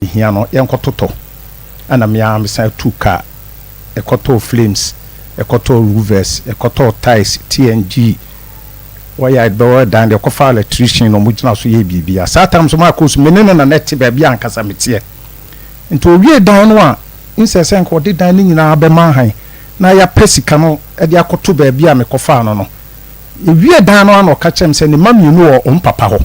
Here no yankototo. And I'm yam beside 2 car. A koto flames, a koto roofers, a koto ties, TNG. Why I do down the coffee electrician on which now so ye be. Sometimes my course menino na net baby and casamitia. Into a weird down one. Incessant what did dining in our bemahi. Na ya pesicano at the akoto baby and a coffano no. If we are down one or catch him sending mammy you know on papa.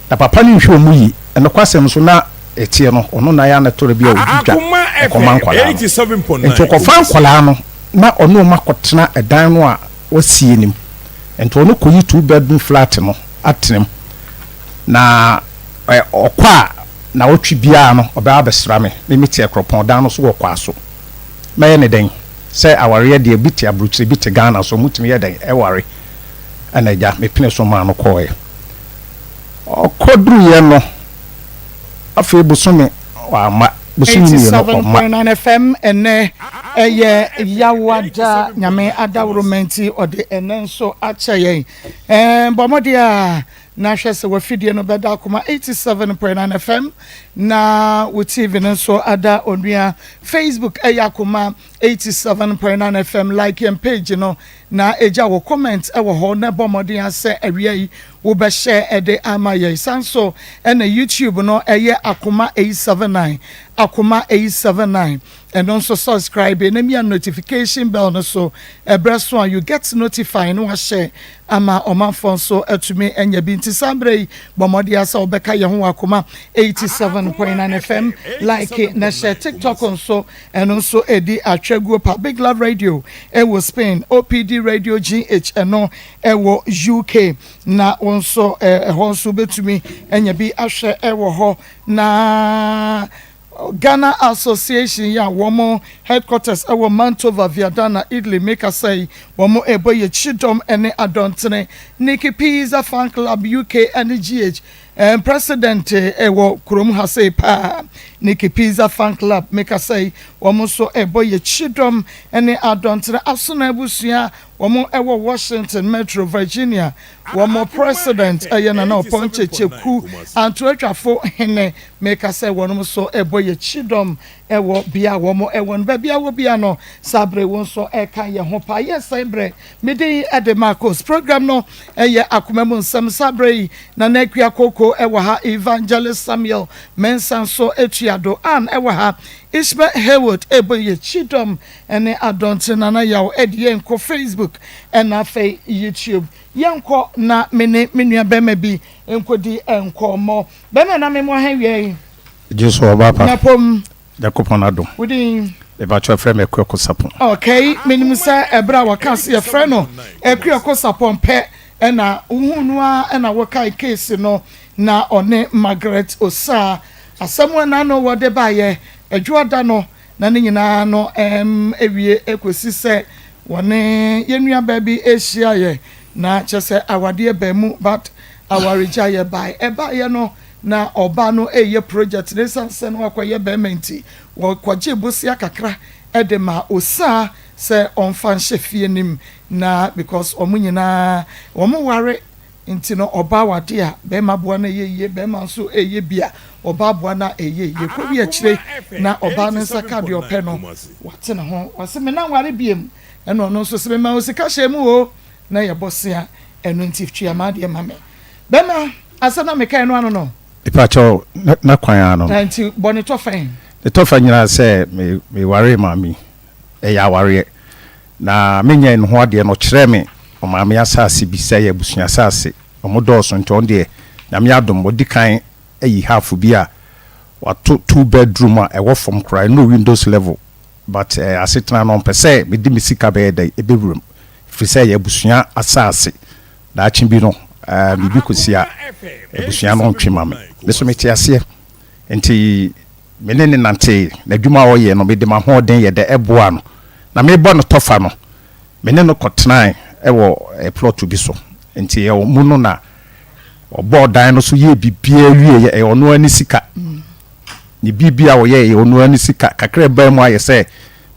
The papa knew show me and the question so now. Etieno ono na ya na to be Akoma 87.9 ento ko fan kwala no na ono makotena edan no a wasie nim ento ono koyi 2-bedroom flat no atenem na okwa na otwi bia no oba abesra me meti ekropon dan no so okwa so maye ne den say aware de biti abruchi biti Ghana so mutimi ye den eware anaja me pine so ma no koye okodru ye no afi busumi wa ma busumi ni no 87.9 FM ene eye yawada nyame adawromenti ode ene so achaye bomodia na hwese wa fidie no beda Akoma 87.9 FM na wo TV no so ada onua Facebook Akoma 87.9 FM like and page no na eja wo comment e wo ho na bomodia se awie wo be share ede amaye sanso ene YouTube no Akoma 879 Akoma 879 and also subscribe and me a notification bell no so breast one you get notified no share ama oma phone so to me enya binti sambre bomodia sa obeka ye ho Akoma 87.9 FM like na share TikTok also and also edi atwaguo Public Love Radio ewo Spain OPD Radio GH eno ewo UK na also ho betumi enya bi ahwe ewo ho na Ghana Association ya womo headquarters ewo Mantova Viadana Italy make us say womo eboye chidom ene adontene Nikki Pizza Fan Club UK and GH president ewo kurom ha say pa Nikki Pizza Fan Club make us say womo so eboye chidom ene adontene asuna ebusua womo ewo Washington Metro Virginia womo president ayana na ponche cheku antwatwafo hene make us say womo so eboye chidom ewo bia womo ewo ba bia wo bia no sabre won so eka ye ho pa yes sabre mede Marcos program no eye Akoma Nsem sabre na nakua koko ewo ha Evangelist Samuel Mensan so etuado an ewo ha Ishmael Haywood eboye chidom ene adonte na yawo edie enko Facebook ena fe YouTube yanko na menua bema bi enkodi enko mo bema na memo ha wie Jesu obapa napom Jacoponado within the virtual frame ekoko sapon okay minimsa ebra wakas ye frɛ no ekoko sapon pe ena uhunua ena wakai case no na one Margaret Osa asamwa na no wode baye adwoada no na ne nyina no ewie ekosi se wone yenua baby Asia ye na chese awade ba mu but awarija ye by eba ye no na oba no eye project ne sanse no akoye ba menti wo kwaje bosia kakra edema Osa se onfa nhefie nim na because omunyina ware nti no oba wade a be maboa na yeye be ma so eye bia oba boa na eye ye ko bi akire na oba ne saka de opɛ no wate na ho wase me na ware biem eno no so se me ma osika hyemu o na ye bosia eno nti twa ma de ma me be ma asana me kai no ano no ipacho na kwan ano nti boni to fan the to fan nyina se me ware ma mi ya ware na menya en ho ade no kyerɛ me o ma me asase bi sɛ ye busua asase o mo dɔɔso nton de na me adom odi kan ayi half bi a wato 2-bedroom a ɛwɔ from cry no windows level but asetena no mpɛsɛ me di me sika bɛɛ dɛ ebewuram fi sɛ ye busua asase da akyi bi no bibi kosia busua no ntwema me leso me te ase enti me ne nante na dwuma wo ye no me de ma ho den ye de eboa no na me bɔ no tofa no me ne no kɔtena ɛwɔ plot bi so enti ye mu no na obo dan no so ye bibia wie ye ono ani sika ni bibia wo ye ono ani sika kakra ba mu aye se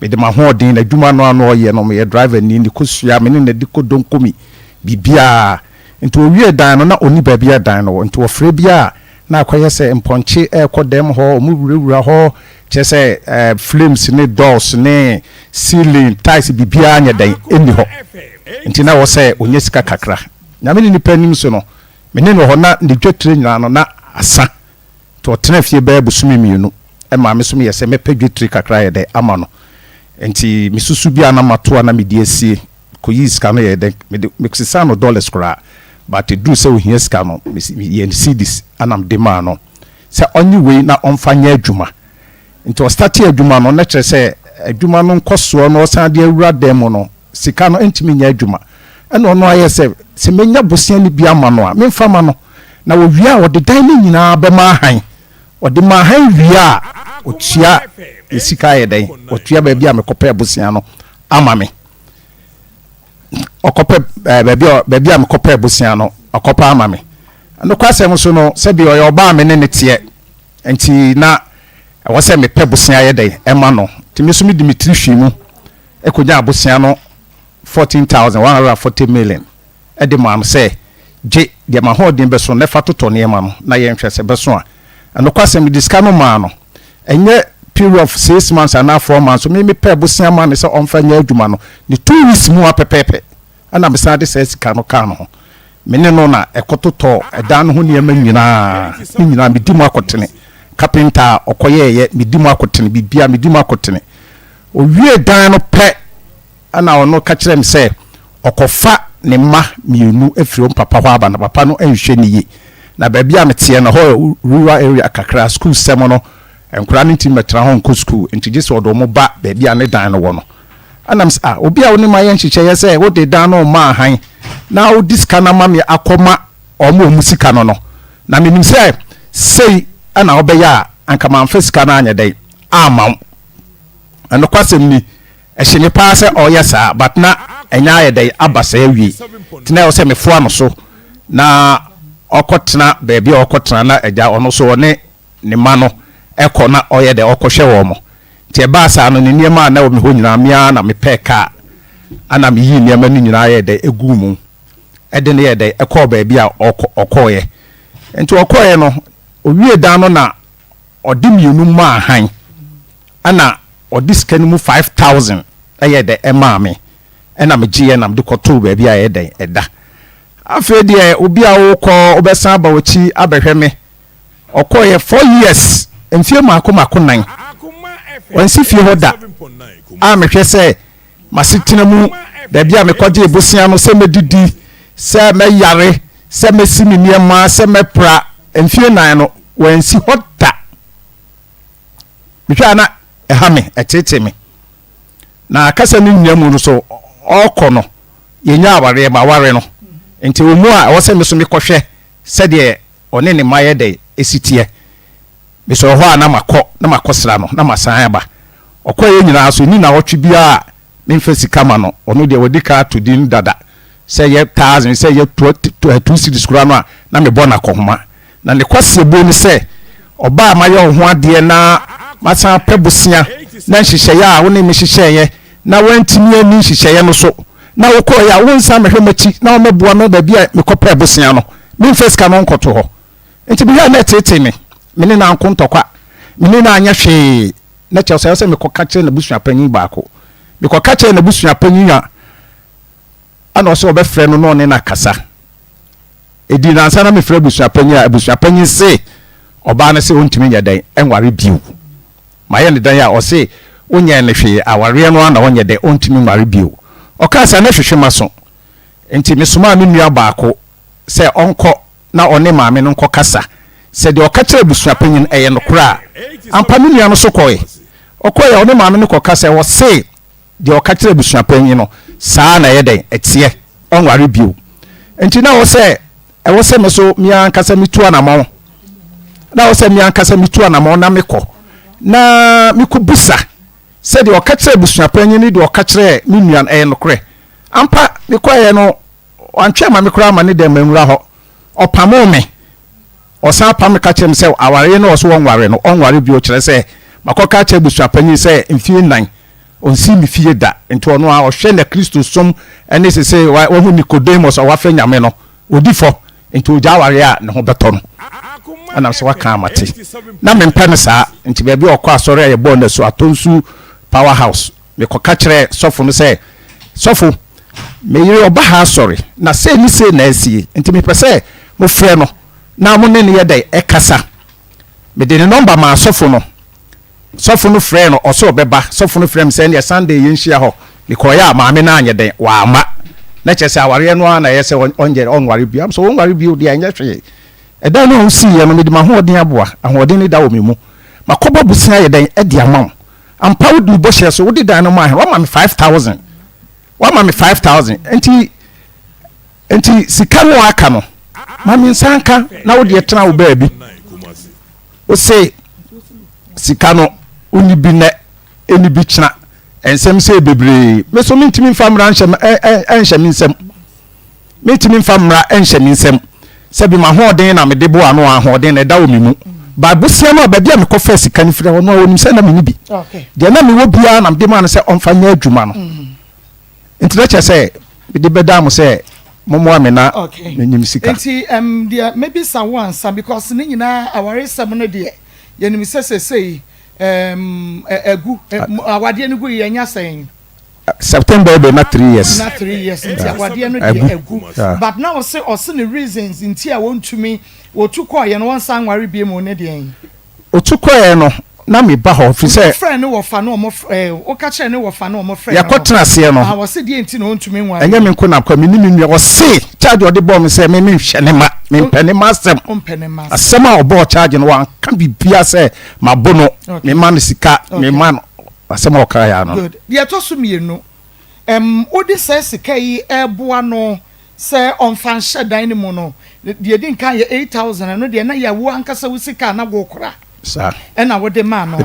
me de ma ho den na dwuma no ano ye no me driver ni kosua me ne na di kodonkomi bibia enti o wie dan no na oni ba bia dan no enti wo frɛ bia na akoye se mponche ekodem ho omuwurawura ho kyese flames ne doors ne ceiling tiles bibia anya dan eni ho nti na wo se onye sika kakra nyame ni nipa nim so no mene no ho na de dwetire nyina no na asa to tena fie ba busumi mienu ma me so me yese mepa dwetire kakra ye de ama no nti misusu bia na mato na medi asie koyi sika no ye de me kusisa no dollars kra but do se wo hia sika no ye see this anam de ma no se onye we na onfanya adwuma nti o start adwuma no na kire se adwuma no nkoso no san de awura dem no sika no entimi nya adwuma eno no aye se menya bosia ni bia ma no a memfa ma no na wo wia wo de dan ni nyina be ma han wo de ma han wia otua esika ye dan otua ba bia me kopa bosia no ama me okopa ba bia me kopa bosia no okopa ama me no kwasem so no se bi oyo ba me ne tie enti na wo se me pe bosia ye dan ema no timi so mi Dimitri hwemu ekonya abosia no 14,140 million ede man say je de ma ho den beso ne fa toto ne ma no na ye nhwe se beso a no kwasem diska no ma no enye period of 6 months and 4 months so me pe bosia ma ne se onfa nya adwuma no ni 2 weeks mu apepepe ana me sa de se sika no ka no mene no na ekototo eda no ho ne ma nyina me di mu akotene carpenter okoye ye me di mu akotene bibia me di mu akotene o wie dan no pe ana ono ka kire me se okofa ne ma mienu efiri papa ho aba na papa no enhwe niye na ba bia metie na ho rural area kakra school sem no enkura ne tim metra ho nko school enti so do mo ba ba bia ne dan no wo no anam sa obi a woni ma ye nhyeche ye se wo de dan no ma han na wo diska na ma me akoma omo musika no na menim se sei ana obeya anka man fisika na anya dai ama ano kwasem ni ehye pa se oyesa but na enya ye dai abasa awie tina yo se me fo ano so na okotena baabi okotena na eja ono so ne ma no eko na oye de okohwe wo mo tie ba sa no ne niema na wo me ho nyina mia na me peka ana me yi niema ni nyina ye de egu mu ede ne ye de eko baabi a okoye enti okoye no owie dan no na odi mienu ma han ana odi scan mu 5,000 eye de ema me ena me giye na me de koto baabi a ye de eda afi de obi a wo ko obesan ba wachi abehwe me okoye 4 years enfie makoma nan wansi fie hoda a mehwe se masitena mu baabi a me kwaje ebusia no se medidi se me yare se me simi niema se me pra enfie nan no wansi hoda mehwe ana ehame etete me na kasa ni nyamu no so okono yenya aware ma ware no enti omu a wo se me so me kohwe se de one ne maye de esitie me so ho ana makosra no na masan ba okoye nyina so ni na wotwe bia me mfasi kama no ono de wadika to din dada se ye 1000 se ye 2 cities kura no na me bona kohoma na ne kwase bo ni se oba amaye ho ade na masan pebusia na nhihye ya wo ne me hihye ye na wantimi ani nhihye ye no so na wo ko ya wo nsa mehwe machi na wo meboa no ba bia me kopa busia no me mfasi kama nkoto ho enti bi ya na tete me mene na nkontokwa mene na anya hwe na kyerɛ sɛ me koka kyerɛ na busua panyin baako me koka kyerɛ na busua panyin a ana ɔsɛ ɔbɛfrɛ no no ne na kasa edi na ansa na me frɛ busua panyin se ɔba na se ontimi nya dan enware biu ma yɛ ne dan a ɔse wonya ne hwe aware no ana wonya dan ontimi nware biu ɔka sa na hwehwe maso enti me soma me nua baako sɛ ɔnkɔ na ɔne maame no nkɔ kasa sɛ de ɔka busua panyin ɛyɛ no kora ampa me nua no so kɔe ɔkɔe ɔne maame no kɔka sɛ wɔse de ɔka busua panyin no saa na ɛyɛ den ɛteɛ ɔnware bio enti na ɛwɔ sɛ me so mia nkasa mitu anamɔ na wɔ sɛ mia nkasa mitu anamɔ na mekɔ na mekɔbusa sɛ de ɔka busua panyin ni de ɔka me nua ɛyɛ no korɛ ampa mekɔɛ no antwe ma me kora ma ne dem manwura hɔ ɔpamo me osan pam ka kyem se aware no so wonware no onware bi o kyerɛ sɛ makoka kyɛ busua panyin sɛ mfie nan onsi mi fie da nti ono a ɔhwɛ na Kristo som ɛne sɛ wo hu Nicodemus a wafa nyame no odi fo nti ogya aware a ne ho bɛtɔ no ana so waka amate na me mpɛ no saa nti baabi ɔkɔ asɔre a yɛbɔ no so atonsu powerhouse me kɔka kyerɛ sɔfo no sɛ sɔfo me yere ɔba ha asɔre na sɛ ni sɛ na asie nti me pɛ sɛ mo frɛ no na mo ne ne yɛ dɛ ɛkasa me de ne number ma sɔfo no frɛ no ɔsɔ bɛba sɔfo no frɛ me sɛ ne Sunday yɛn hyia hɔ me kɔyɛ a maame na anyɛ dɛn wa ama na kyɛ sɛ aware no ana yɛ sɛ ɔnware bi am so ɔnware bi odi anyɛ hwee ɛda no ɔsi yɛ no me de ma hoɔden aboa ahoɔden ne da wɔ me mu makɔbɔ busia yɛ dɛn ɛdi ama wo ampa wo di bɔ hyɛ so wo di dan no ma wa ma me 5000 enti sika no aka no ma me nsanka na wo de ɛtena wo baabi o se sika no uni bi na eni bi kyena ensem se bebre me so mentimi famra enhyem nsem mentimi famra enhyem nsem se bi ma hoden na me de bo ano ahoden na da wo mi mu ba busia no ba bia me kɔ fa sika ni fira no onim se na me ni bi de na me wo bia na me de ma no se onfa nya adwuma no interaction se me de beda mo se momo amena nyim sika enti dia maybe someone some because ni nyina aware sam no de yenim se egu awade no gu yenya sen September be na 3 years na 3 years nti awade no de egu but now say ose the reasons nti a wontumi wotukọ ye no won san ware bie mu ne de otukọ ye no na me ba ho fi say friend no wo fa no mo o ka kire ne wo fa no mo friend yakotena se no wo se de nti no wontumi nwa enye me nkona kwa me ni me wo se charge odi bomb say me hwe ne ma me mpene masem asem a obo charge no wan kan bibia say mabono me ma no sika me ma no asem o ka ya no good de to so mienu odi say sika yi eboa no say on fan shedan ni mu no de din kan ye 8000 no de na ya wo ankasa wo sika na go kora sa na wo de ma no me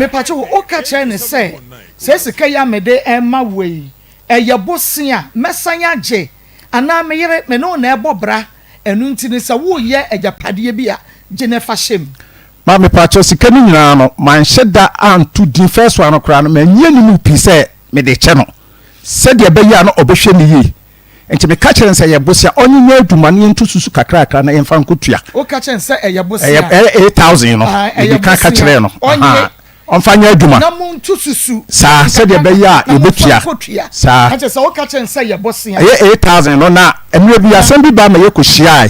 pacho o ka kire ne say sika ya me de ema wei eye bosia mesanya je ana me yere me no na ebobra enu nti ne sa wo ye agapade bi a jenefa shem ma me pacho sika ni nyina no man hyeda antu din first one kora no manye ni mu pi se me de che no se de be ya no obehwe ni yi enti me ka kire nse ye bosia onye nya adwuma ne ntu susu kakra na yemfa nkotua o ka kire nse ye bosia 8000 no e ka kire no onfa nya adwuma na mu ntu susu sa se de be ya ebetua sa ka kire se o ka kire nse ye bosia 8000 no na emre bi asem bi ba ma ye ko hia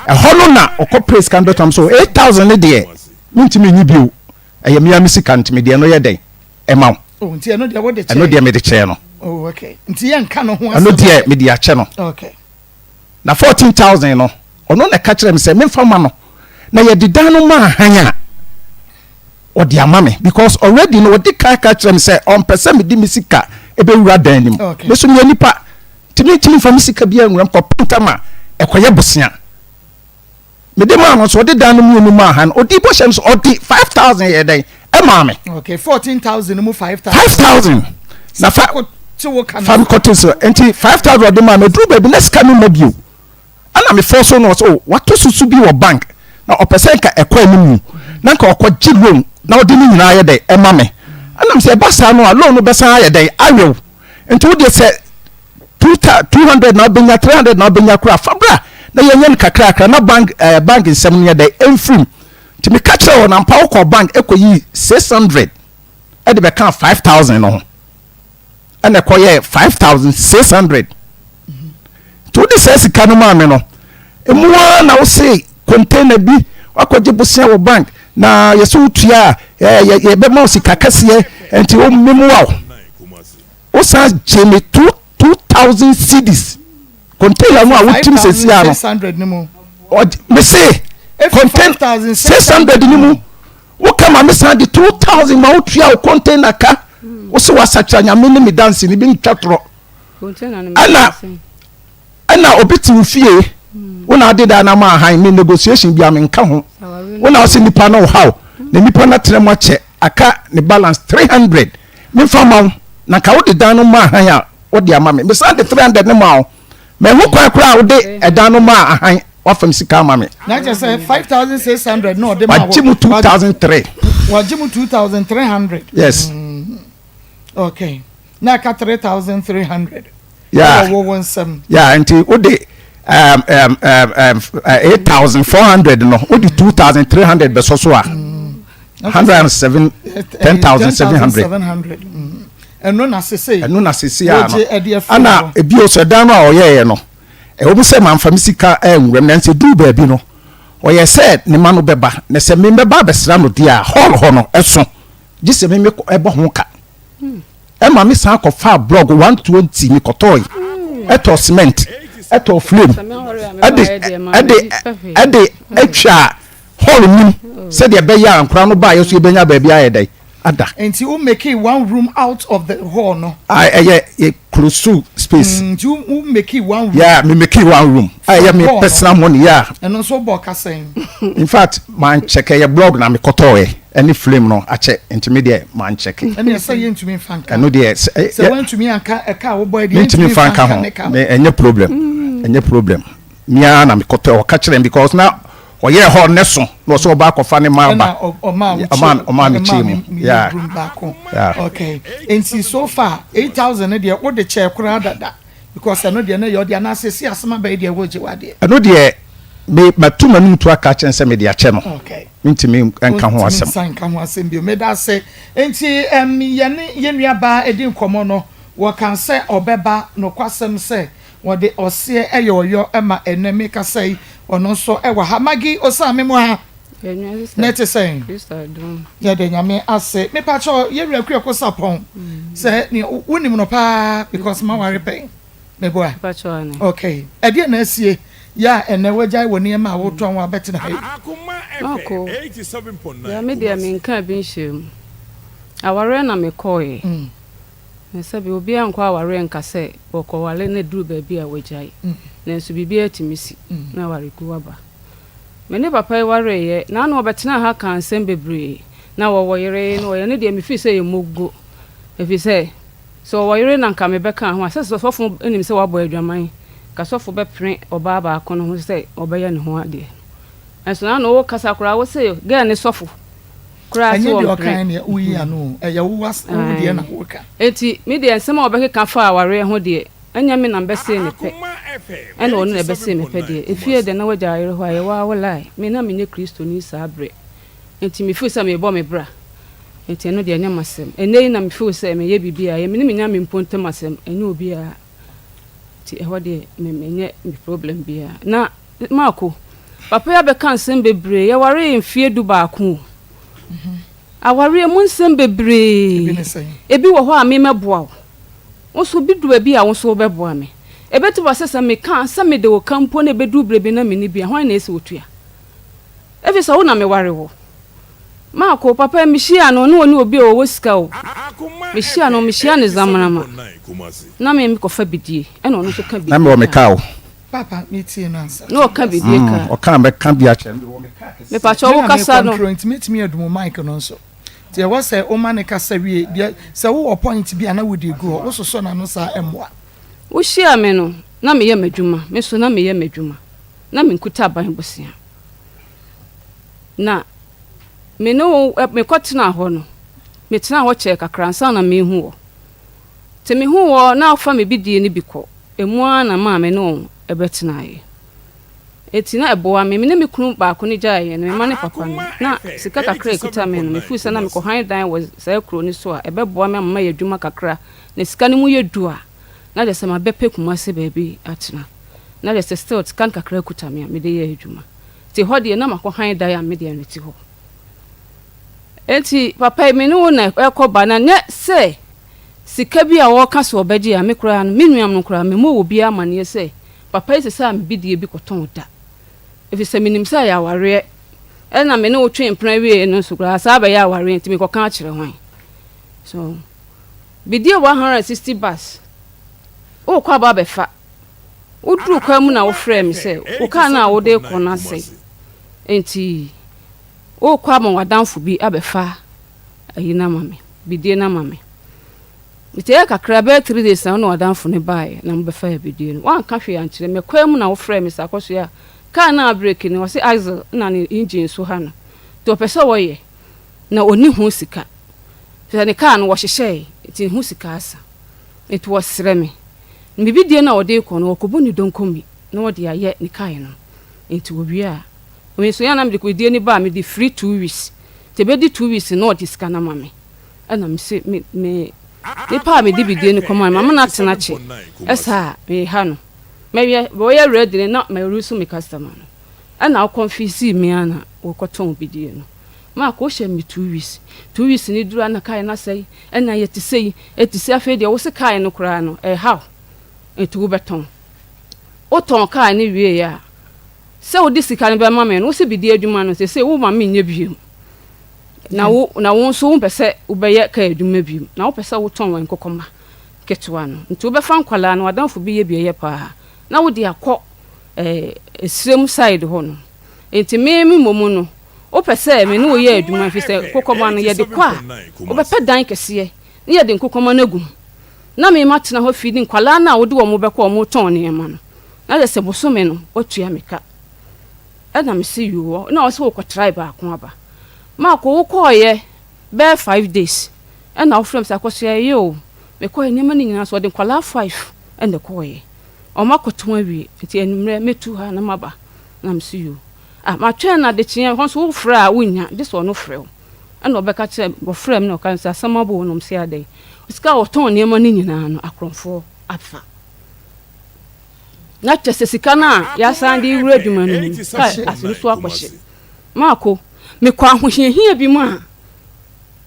hono na okọ praise kan dotam so 8000 ne de ntimi nyi bio eye me amisi kan ntimi de no ye den ema o nti eno de wo de che eno de me de che no oh okay nti ye nka no ho eno de me de ache no okay na 14000 no ono na ka kire me se me fama no na ye de dan no ma hanya o de ama me because already no de ka kire me se on pese me di misika ebe wura dan nim me so me nipa timi fam sika bia nwura popita ma ekoye bosia me de ma no so de dan no mu ma han odi bo shem so odi 5000 ye den e ma me okay 14000 mu 5000 na fa to wo kana fam kotin so enti 5000 odi ma me dru ba bi na sika no ma bio ana me force no so wato susu bi wo bank na opesen ka ekwa ni mu na ka okọ loan na odi ni nyina ye den e ma me ana me se ba sa no loan no be san ye den awew enti wo de se 200 na benya 300 na benya kura fabra na yenyen kakra na bank nsem ne dey enfrim ti me catch o na mpa ko bank ekoyi 600 e de be kan 5000 no and ekoye 5600 to the sense kanu ma me no emuwa na wo say container bi wakoje bosia wo bank na yeso tua ye be ma sika kase enti o memuwa o sa jeme 2000 cedis container no a wutim sesi ano 600 ni mu me say container 600 ni mu wo kama me san de 2000 ma wutua o container ka wo se wasacha nya me ni me dance ni bi ntwatro container no ana obeti ufie wo na ade da na ma han me negotiation bi am nka ho wo na se nipa no how na nipa na trem ache aka ne balance 300 me fama na ka wo de dan no ma han a wo de ama me san de 300 ne ma me hu kwa kura wo de edan no ma han wa fam sika ama me na je say 5600 no de ma wa jimu 2003 wa jimu 2300 yes okay na ka 3300 yeah wo Nsem yeah nti wo de 8,400 no what the 2,300 be so 107 10,700 eno na sese ana ebi o so dan no a oyeye no e wo se manfa misika enwrem na nse du ba bi no oye said ne ma no beba ne se me beba besra no dia hall ho no eso gise me ebo ho ka e ma me san ko fa blog 120 mi kotoy eto cement eto flame ade etwa hall nim said ye be ya ankra no ba yeso ye benya ba bia ye dai ada enti o make one room out of the hall no ye close space you make one room me make one room me personal money and so bo ka sen in fact man check your blog na me kotoe any flame no ache intermediate man check and you say you to me fanka no there say when to me anka e ka wo boy dey to me fanka ho any problem me na me kotoe o ka kire because now oye ho neso no so ba kofa ne ma ba o ma me chim okay and see so far 8,000 dey wo de che kura dada because I know dey na your dey na say asema ba dey wo je wade I know dey me matuma nu to aka chen se me dey ache no okay ntimi enka ho asem sanka ho asem bi me da say enti ye ne ye nua ba edi nkomo no wo kan say obeba no kwasem say wo de ose eyoyo ema eneme ka say ono so ewa hamagi osame mo ha net saying ya de nyame ase me pa cho ye wura kwa sapon say ni wonim no pa because ma ware pen me boa pa cho ne okay e de na asie ya ene wajai woni ma wo ton wa betina hai Akoma FM 87.9 ya me de me nka bi nshem aware na me koye na sabi obi ankwa aware nka se boko wale ne duru ba bi a wajai na nso bibia atimisi na ware ku waba me ne papa ware ye na no betina ha kan sem bebre na wo yere no ye ne de me fi se ye mogo efi se so wo yere na nka me beka ho ase so fofo enim se wabo adwaman ka sofo be pre oba ba akono ho se obeya ne ho ade enso na no wo kasa kura wo se ga ne sofo kura so wo kan ne uyi anu ya wo was wo de na wo ka eti me de ensema obeka fa aware ho de anya me na mbese ne pe ena onu na bese me pe de efie de na waja ayere ho aye wa walai me na menye kristo ni sabre enti me fu se me bo me bra enti no de anya masem enei na me fu se me ye bibia ye me nya me mponte masem enya obi a ti ehwo de me menye me problem bia na mako papa ya be kan sem bebre ye ware mfie du ba ko aware mu nsem bebre ebi wo ho a me meboa wo so bi du bi a wo so beboa me ebetu ba sesa me kan sa me de wo kampo na bedu brebe na me ni bia hwan na esi wotua efi so wo na me ware wo mako papa mi hia no no obi o wo sika o mi hia no mi hia ne zamanama na me ko fa bidie e no so ka bidie na me o me ka o papa mi tie no answer no ka bidie ka o kan be kan bia che me pa cho wo kasa no meet me adum mic no so tie wo say o ma ne kasa wie say wo point bia na wo dey go wo so na no sa emwa wo hia me no na me ye madwuma me so na me ye madwuma na me nkuta ban bosia na me no me kwatena ho no me tena ho che kakra nsa na me hu wo te me hu wo na afa me bidie ni biko emu na ma me no ebetena ye etina eboa me na me kunu ba ko ni jaye no me ma ne papa no na sika kakra ekuta me no me fu se na me ko han dan was say kro ni so a ebeboa me ma ye dwuma kakra na sika ni mu ye du a na de se ma bepe kuma se baby atena na de se still kan kakra ekuta me de ye dwuma ti ho de na ma ko han dan a me de aneti ho enti papa me no na ekoba na nye se sika bi a wo ka so obaji a me kura no menuam no kura me mo obi amane se papa ise sa me bidie bi koton da efi se minim sa ya ware e na me no twen pran wie no so kura sa ba ya ware enti me kokan akire hwan so bidie 160 bus o kwa ba befa o duru kwa mu na wo frɛ me se o ka na wo de ko na se enti o kwa mo wadanfo bi abefa ayi na mame bidie na mame ite kakra be 3 days na wadanfo ne bae na mbefa ya bidie no wan ka hwe ya nkire me kwa mu na wo frɛ me sakoso ya ka na break ni wo se axle na ni engine so ha no to pese wo ye na oni hu sika so ne ka no wo hyehye iti hu sika asa it was sere me bidie na wo de ko no ko boni donkomi na wodi aye ni kai no enti owie a we so ya na me ko die ni ba me di free 2 weeks te be di 2 weeks no di sika na mame ana me se me pa me di bi die ni koma mama na tena che esa me ha no me we ya ready na me rusu me customer no ana o confuse me ana wo koton bi die no ma ko hye me 2 weeks ni dura na kai na sei ena ye ti sei etisi afa de wo se kai no kura no how etu beton o ton kai ni wie ya se wo disika ni be mama no wo se bi die adwuma no se wo mama nya biem na wo so wo pese wo be ye kai adwuma biem na wo pese wo ton wan kokoma ketwa no nti wo be fa nkwala no wadanfo bi ye bi ye pa na wo di akọ esrem side ho no enti me momu no o pese me no ye adwuma fi se kokoma no ye de kwa o be pe dan kese ne ye de kokoma na gum na me matena ho feeding kwala na wo de wo mo be kwa mo ton ne ma no na de se bosome no otua meka na me see you na o se wo ko tribe akon aba ma ko wo ko ye be 5 days na wo frem sa ko so ye o me ko ne ma ni nyina so de kwala 5 de ko ye o ma ko ton awie enti enumre metu ha na maba na me see you ma twen na de chien ho so wo fra wonya de so no frɛ na obeka che bo frɛ me no kan sa samabo no mse ade sika o ton ne ma ni nyina no akronfo afa na chese sika na ya sandi wraduma no kai aso so akwhye maako me kwa ahohia bi mu a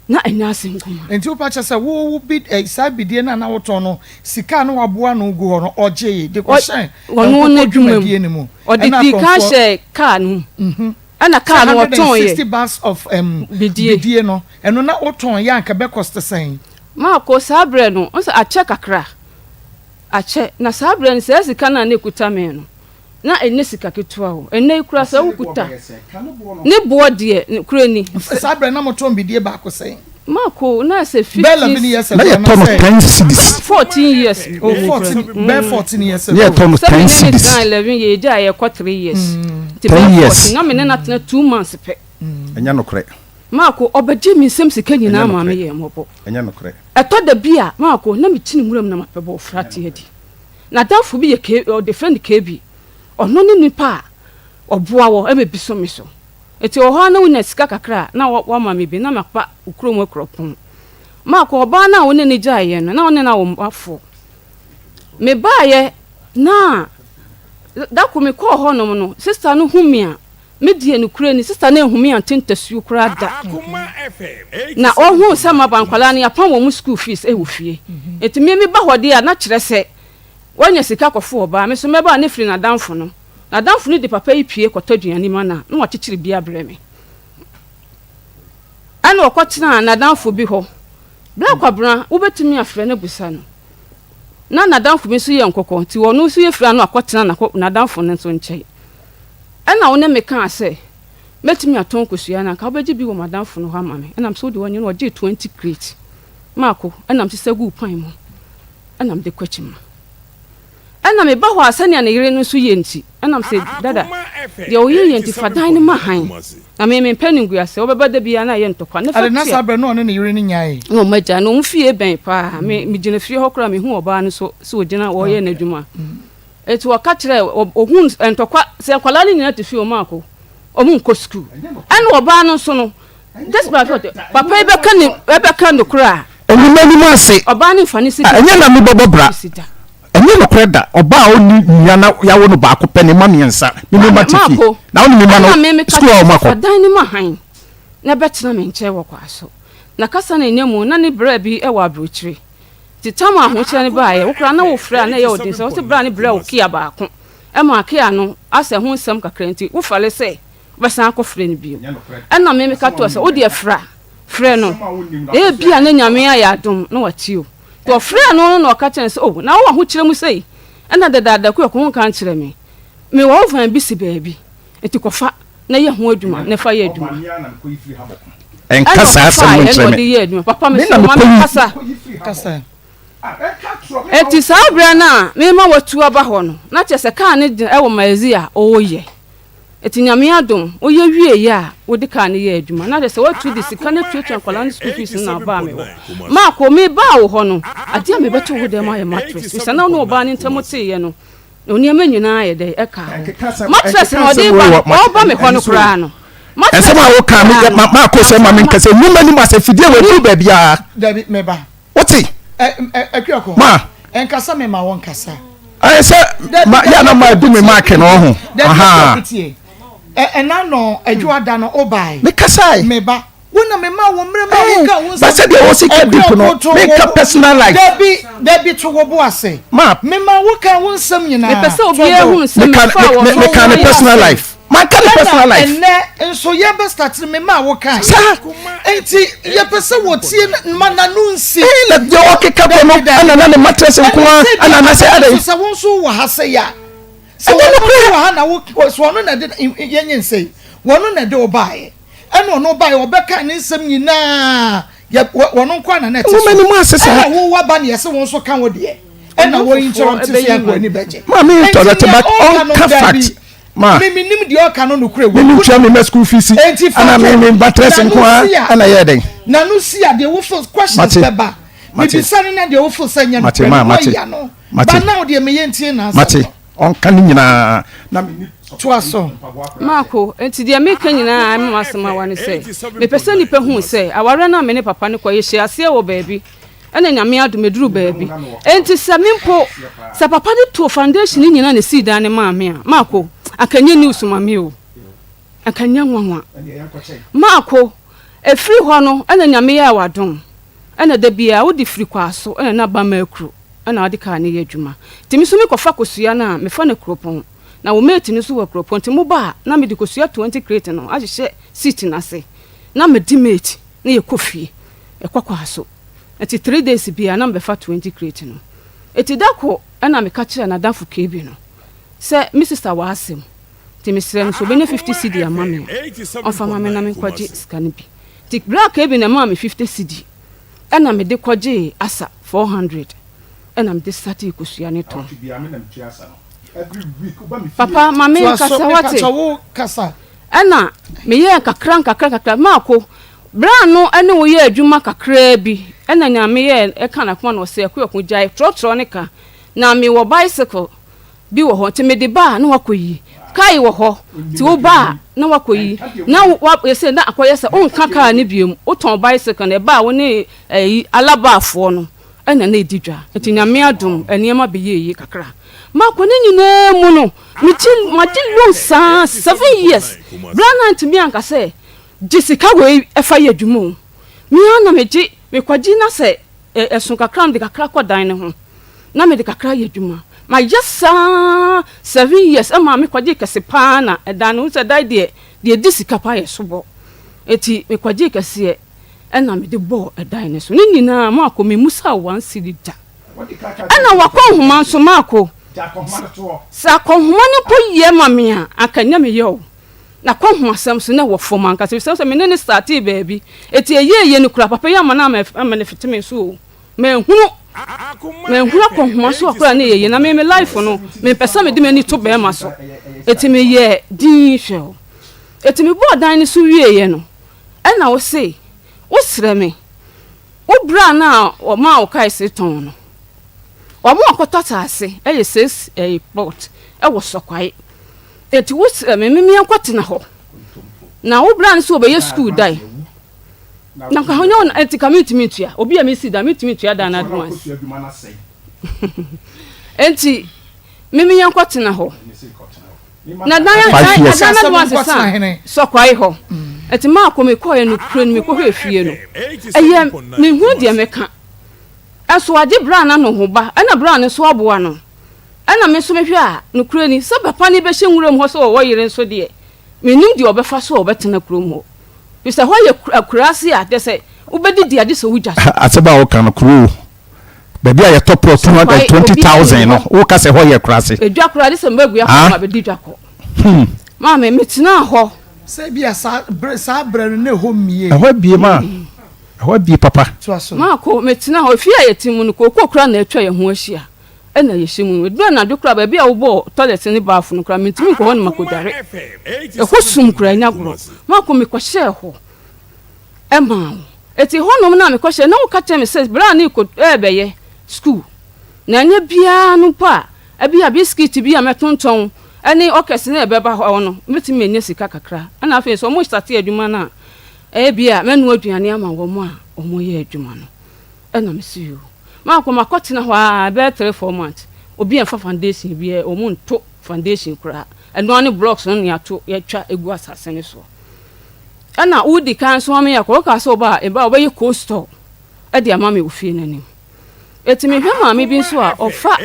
na anya asenkoma enti wo pa chese wo bi sa bidie na wo ton no sika no waboa no gu ho no oje de ko hye ono na dwuma mu odi ka hye ka no ana ka no ton ye 60 bars of bidie no eno na wo ton ya nka be cost sen maako sabre no onse ache kakra ache na sabre no se sika na ekuta me no na enne sika ketua ho enne ikura sa wukuta ne bo de kura ni sabre na moton bidie ba ko sen maako na se 15 years ago na 10 cities 14 years 14 years ago yeah 10 cities 11 years ja ye 3 years 10 years na me na 2 months pe enya no kre maako obaje mi nsem sika nyina ma me ye mobo enya no kre eto da bia maako na me tini muram na mapebo frate adi na danfo bi ye ke o different KB ono ni nipa oboa wo e mebiso me so eti o ho na wona sika kakra na wa ma me bi na makpa ukrom akropon maako oba na wona ni jaye no na wona na wo afo me baaye na da ko me ko ho no no sister no humia me die no kure ni sister na humia tentasuo kura da na o hu sama bankwala ni apon wo mu school fees e wo fie eti me ba hode a na kire se wanya sika kofo oba me so me ba ne firi na danfo no di papa ipie kotaduani ma na wa chichiri bia breme ana okotena na danfo bi ho bla kwabra wo betimi afre na busa no na danfo bi so ye nkokko ti wo no so ye fira no akotena na danfo no so nche ana wo ne me kan ase metimi aton kosua na ka obeji bi wo madanfo no ha ma me ana so de wonye no oje 20 crate maako ana mse sagu pan mu ana mde kwachima ana me ba ho asania ne yire no so ye nti ana mse dada de o ye nti fadan ne mahan na me peningu ase obeba da bia na ye ntokwa ne fa na sabre no ne yire ne nyae no maja no mfie ben pa me gina fie hokra me hu oba no so ogina wo ye na dwuma etu waka kire ohun ntokwa se kwala ni nyina te fie o maako o mu nko school ana oba no so no desperate papa ebe kan no kra enima ni ase oba ni fani si enya na me bobo bra enye no kreda oba oni nyana yawo no ba ko pene ma miensa me ma tifi na oni me ma no school o mako dan ni ma han na betina me nche wo kwaso na kasa na enyamu na ni bra bi e wa brochire ti tama ho kire ni baaye wo kra na wo fra na ye odin so wo bra ni bra wo kia ba ko e ma kia no ase ho nsem kakra nti wo fale se besan ko fra ni bi e na me ka to se wo de fra no e bia na nyame ya adom na watio to frɛ no ka kyɛn sɛ o na wo ho kyerɛ mu sei ɛna dada ko ko kan kyerɛ me wo van bi si baabi eti kofa na ye ho adwuma na fa ye adwuma enka saa sɛ mo kyerɛ me papa me so ma kasa eti saa bra na me ma watu aba ho no na kyɛ sɛ ka ne e wo maazi a o ye eti nyame adom o ye wie ya wo de ka ne ye adwuma na de sɛ watu di sika na tuatua kwala ne school fees na ba me ma ko me ba wo ho no ade me beto wo de ma ye mattress sɛ na no ba ne ntamote ye no oniama nyina ye de eka mattress no de ba me kono kra no ensem a wo ka ma ko se ma me nkase numa ni ma se fidie we du ba bia David meba woti akuako ma enkasa me ma won kasa se ma ya na ma du me mark no ho aha ena no adwoada no obai me kasai meba wona me ma wo mre ma wo ka wo ba se de wo sika deep no make a personal life Debbie to wo bo ase ma me ma wo ka wo nsam nyina me pese obi ehun nsem fa wo me can personal life man can personal life enne so ye be start me ma wo ka enti ye pese wo tie mananu nsi na de o ke ka no ana na mattress nko ana na se ade so wo so wo ha se ya so wo ha na wo so no na de ye nyense wono na de obae eno no bae obeka ne nsem nyina ye wono nko na net so many mo asesa wo wa ba ne yese wo so ka wo de ena wo insurance se ya ko ni beje ma me to that but on ka fact ma me nim de o ka no kure wo me twa me school fees ana me batteries nko ana ye den na no sia de wo full questions beba me bisane na de wo full sanya no ba na o de me yentie na mate on kan nyina na me tuaso mako enti de me kan nyina am masema wane se me pese nipa hu se aware na me ne papa ne koye hye ase wo baabi ena nyame adomeduru baabi enti se mempo se papa de to foundation nyina ne seed ane maame a mako akanya news mame o akanya nwanwa mako efri ho no ena nyame ya wadom ena da bia wo di firi kwaso ena na ba makru ena ade ka ne ye adwuma timi so me kofa kosua na me fa ne kropon na wo mate ni so wa kropon timi ba na me di kosua 20 crate no agye seat na se na me di mate na ye kofie e kwakwaso eti 3 days bia na me fa 20 crate no eti dako ena me ka kire na danfo kebi no se me sister wa asem timi sire so be 50 cedi amame on fa mame na me kwaje scan bi tik black kebi na mame 50 cedi ena me de kwaje asa 400 ena me de sati kosua ne to papa mame kasa wate kasa ena me ye kakra mako bra no ene wo ye adwuma kakra bi ena nya me ye e kana kuma no se akwa jai trotro ne ka na me wo bicycle bi wo ho te me de ba na wakoyi kai wo ho ti wo ba na wakoyi na wa se na akoye se on kaka ne biem o ton bicycle na ba wo ne alaba afo no ena na edidwa eti nya me adom eniema be ye kakra mako ne nyina mu no mati lo sa 7 years brana ntimi anka se Jessica we efa ye dwumo mi ana meji me kwaji na se esun kakra de kakra kodan ne ho na me de kakra ye dwuma ma yesa 7 years ama me kwaji kese pa na edan no se dai de disika pa ye sobo eti me kwaji kese ena me de bo edan ne so ni nyina ma akomi musa 1 cedi da ana wakọ homa so mako sa ko homa ne po ye mame a akanya me yo na ko homa sam so na wo fom anka se me ne start baby eti ye ne kura papa ya mana ama ne fitime so me hunu ko homa so akura ne ye na me life no me pesa me de me ni to be ma so eti me ye din hwe eti me bo dan ne so wie ye no e na wo sei wo sere me wo bra na o ma o kai se ton no wa mo akotata ase eye ses port e wo sokwai eti wo sere me akwate na ho na wo bra ne so be school dai na ka honyo na eti commitment ya obi a me si da commitment ya da na advance enti me akwate na ho na dan ya advance sa sokwai ho eti ma akome koye no kure no me ko hwefie no eye me hu de meka aso ade bra na no ho ba na bra ne so aboa no na me so mehwe a no kure ni se papa ni be hye nwuram ho so wo yire nso de me nim de obefa so obetena kurom ho bi se ho ye akurase a de se ubedi de ade so wugya aseba wo kan kuro baby a top 220,000 no wo ka se ho ye akurase edwa kurade se mbagu ya ko ma be di dwako ma me metina ho se bia sa bra no ne ho mie ho bie ma ho bie papa ma ko metina ho fia ye timu no ko kura na atwa ye ho ahia ena ye hyimu do na do kura ba bia wo bo toilet ni bafu no kura metimi ko ho na makodare e ho sum kura nya gro ma ko me ko hye ho e ma eti ho no na me ko hye na wo ka tell me say bra na ko be ye school na nya bia no pa abi a biscuit bi a metonton ani okese na ebeba ho no metimi enye sika kakra ana afi so mo start adwuma na bi a menu aduane ama wo mo a omo ye adwuma no ana mesi yo ma ko makoti na ho a be 3-4 months obi en fa foundation bi e omo nto foundation kura eno ani blocks no ya to ya twa egu asase ne so ana udi kan so me ya ko ka so ba e ba obaye coastal e de ama me ofie nanim etimi hwe ma me bi nso a ofa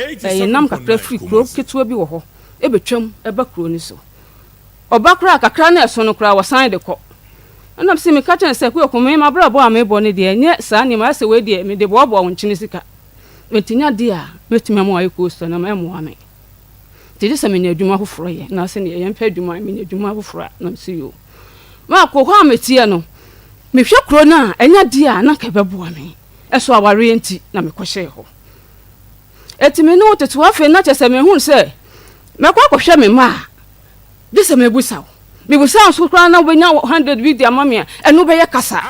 nam kakra free kro ketua bi wo ho e betwam e ba kro ni so oba kra kakra na eso no kra wasan de ko ana se me ka chen se ko ko me ma bra bo a me bo ne de nye sa ni ma se we de me de bo bo won chini sika metinya de a metimi mo ayi coastal na me mo ame ti se me nya adwuma foforo ye na se ne ye mpa adwuma me nya adwuma foforo na se yo ma ko ho ametie no me hwe kro na enya de a na ka beboa me eso aware enti na me kohye ho etime no tetu afi na chese me hu se me kwa kohwe me ma de se me busaw me busaw so kra na obenya 100 video amame eno be ye kasa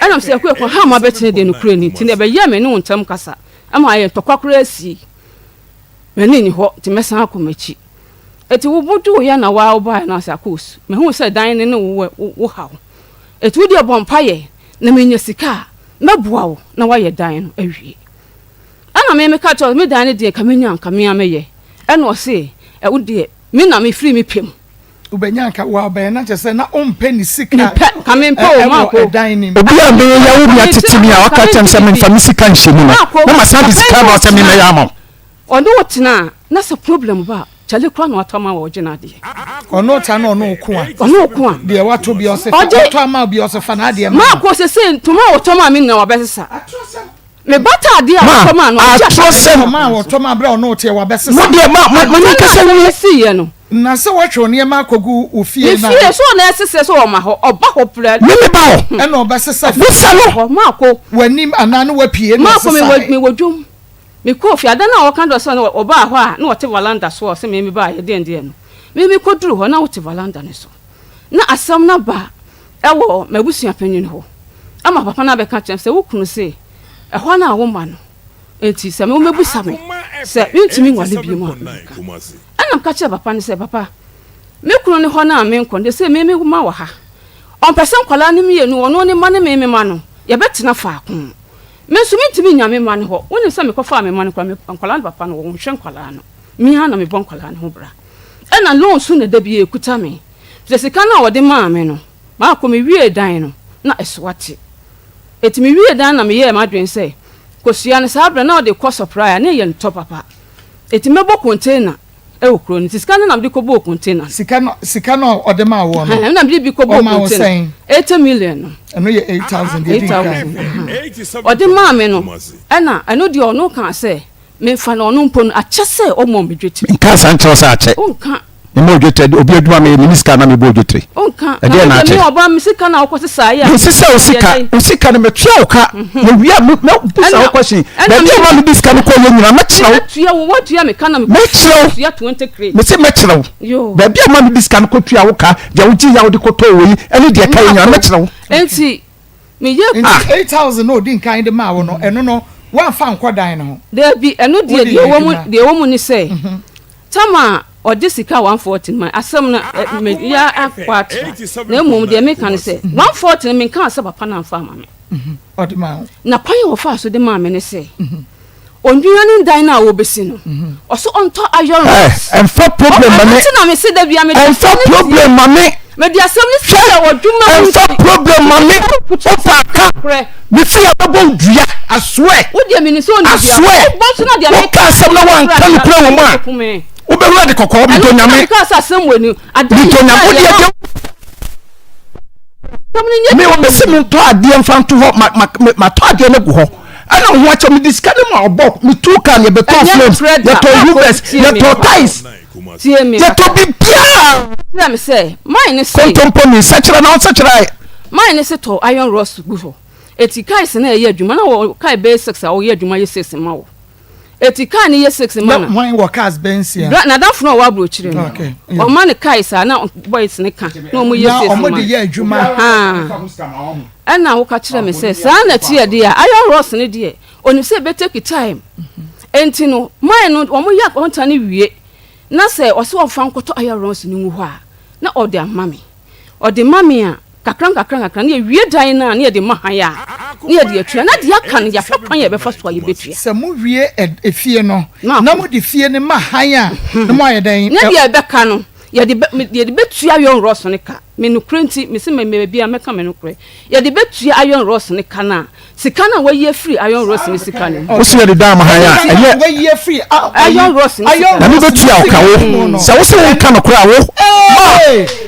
ena se ko ha ma betene de no kra ni ti ne be ye me no ntam kasa ama aye tokwa asi me ni ho ti mesan akomachi eti wo bodu ya na wa oba na asakos me hu se dan ne wo hawo eti wo de bompaye na menya sika na boa wo na wa ye dan no awie ana me ka cho me dan ne de kamenya kamenya meye ena o se wo de me na me free me pem ubenya nka wa ba na chese na ompe ni sika kamempo o ma ko dan ni obi a be ya wo bia titimi a waka tem se me fa me sika nhemu no ma sa di sika ba se me me ya mo ono wotena na se problem ba chale kra na watama wo gina de ono ta na ono ku a de wato bi o se wato ama bi o se fa na de ma ko se tuma wotoma mi na wabesesa me bata de a wotoma no atrosem ma wotoma bra ono te wabesesa mo de ma ni kase ni si ye no na se watwo ne ma kogu ofie na ofie so na esese so o ma ho oba ho pra me ba ho e na obesesa busa no ma ko wanim ananu wapie na ma ko me wodwom me ko fi ada na o kan do so na oba ho a na wote valanda so se me ba ye de no me ko duru ho na wote valanda ne so na asam na ba e wo mabusia panyin ho ama papa na be ka chem se wo kunu se e ho na wo ma no enti se me mebusa me se ntimi ngwale bi mu ana ka che papa ne se papa me kunu ne ho na me nkonde se me ma wa ha on person kwala ne me yenu ono ne ma ne me ma no ye betena fa akon me so ntimi nyame ma ne ho woni se me ko fa me ma ne kwa me kwala ne papa no wo hwe kwala no mi ha na me bon kwala ne ho bra ana loan so ne da bi ekuta me se sika na wo de ma me no ma ko me wie dan no na eswate etimi wie dan na me ye ma dwen se kosua ne sabra na wo de ko surprise na ye nto papa etimi bo container e okro ni sika na me de ko bo container sika no ode ma wo no na me de bi ko bo container 8 million no eno ye 8,000 ode ma me no ana eno de ono kan se me fa na ono mpo no ache se o mo me dwetire nka san tro sa ache onka me mo dwetire obi aduma me minister na me bo dwetire onka e de na ache me oba me sika na okose sa ya me sisa osika na me tua oka me wia me busa question be de ma me disika no ko ye nyina me kire tua wo tua me kana me tua 20 crate me se me kire yo be bia ma me disika no ko tua wo ka ja wo ti ya wo de ko to wo yi ene de ka ye nyina me kire enti me ye 8,000 no din kan de ma wo no eno no wa fa nkodan no there be eno de wo mu ni say tama odi sika 140 man asem na me ya akwat na mum de me kan say 140 me kan say papa na fa ma me odi ma na kwan wo fa so de ma me ne say ondua ni dan na wo besi no oso onto iron and for problem ma me na me say da bia me and for problem ma me me di asem ni say wo dwuma and for problem ma me ofa ka me fi ababo dua aswe wo de me ni so ondua bo so na de me ka asem na wan kan kura wo ma wo be wura de kokko mi to nyame ka asem woni ade mi to nyame wo de me wo be se me to ade mfanto ho ma to ade na gu ho ana ho acha me diska ne ma obo me tu kan ye beto flames ye to rubes ye to ties tie me ye to bi bia na me say mine say kontompo ni sachira na sachira mine say to iron rods gu ho eti kai se na ye adwuma na wo kai be 6 a wo ye adwuma ye 6 ma wo eti kai ni ye 6 ma na when workers bensia na da funu wa bro chire no okay o ma ne kai sa na boys ne ka na o mo ye 6 ma o mo de ye adwuma ana wo ka chire me say sa na tie de a iron rods ne de oni say be take time enti no man no omo ya konta ne wie na se o se ofa nkoto ayarons ni hu ha na o de amame o de mame a kakran na wie dan na na de mahaya na de atua na de aka ne ya fapan ya be fa so ye betua se mu wie efie no na mu de fie ne mahaya na mo ayedan na de be ka no ya de betua yon ross ne ka me no krenti me se me bia meka me no kre ya de betua iron ross ne ka na sika na waye free iron ross ne sika ne wo se de da mahaya eye waye free iron ross ne sika na me betua o ka wo se wo se wo ka no kra wo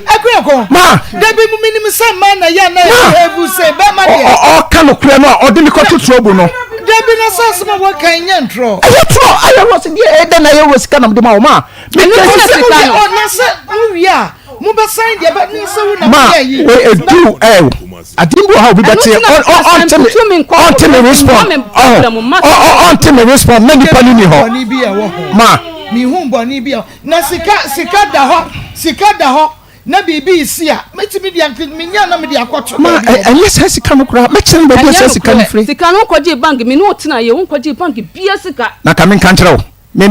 Akuyako ma debi mu minim se man na ya na ebu se be ma de o ka no kra no o de me ko tutuobu no debi na sase ma wo kan nya ntro ayo tro ayo ross de e de na ye wo sika na de ma o ma me ke sika no na se mu wia mu be sign de ba ni se wo na ma yi we edu adimbo how we better on me respond on me respond na nipa ni ho ni bi e wo ma mi hu mboni bi na sika da ho na bibi isi a metimi dia minya na me dia akoto ma enye se sika no kura me kire ba dia sika no free sika no kwaje bank me no tena ye won kwaje bank bia sika na ka men kan kire me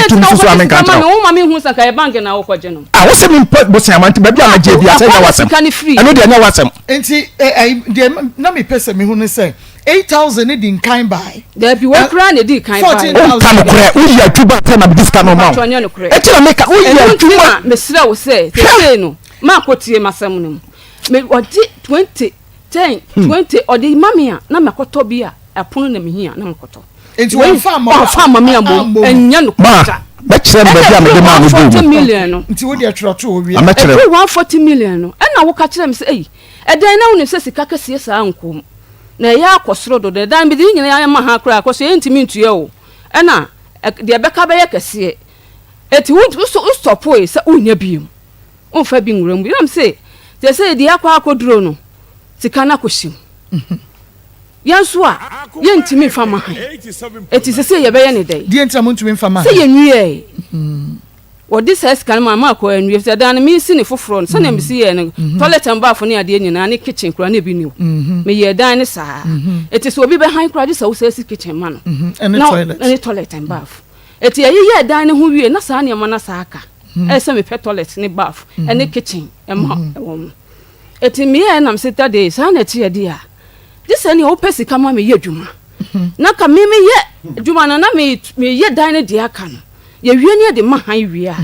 tum so amen kan kire o ma me hu saka ye bank na wo kwaje no wo se me bo se amanti ba bia ma je bia se ya wasem eno dia nya wasem enti na me pese me hu ne se 8,000 ne din kind by there be we kra ne di kind by 14,000 kan kure we ya tuba ta na disca no ma e tira me ka we ya tuba me sira wo se no ma kotie masam no me odi 20 10 20 odi mamia na makoto bia apono na mehia na makoto enti we fa mamia mo enya no kwata be kire me bia me de ma no do 40 million no enti wo de atroto o wi me kire 140 million no na wo ka kire me se edan na wo ne se sika kase sa ankom na ya akosoro do de dan bi de nyina ya ma ha kra akoso entimi ntue o na de beka be ya kase eti wo stop o se unya biom onfa bi nwuram bi nam se de akwa akoduro no sika na koshim yanso a yentimi fa ma han eti se ye be ye ne dai di entra mo ntumi fa ma se ye nwie wodi se sika ma ma ko anwie se dan mi si ne foforo no se na mi si ye ne toilet and bath ne ade nyina ne kitchen kura ne bi ni me ye dan ne saa eti so obi be han kura di se wo se kitchen ma no ne toilet and bath eti ye dan ne ho wie na saa ne ma na saa ka se me pet toilet ne bath ne kitchen e ma wo eti me ye nam seta de saa na ti ye dia this any o pesi kama me ye dwuma na ka me ye dwuma na me ye dan ne dia ka no ye wie ne de ma han wie a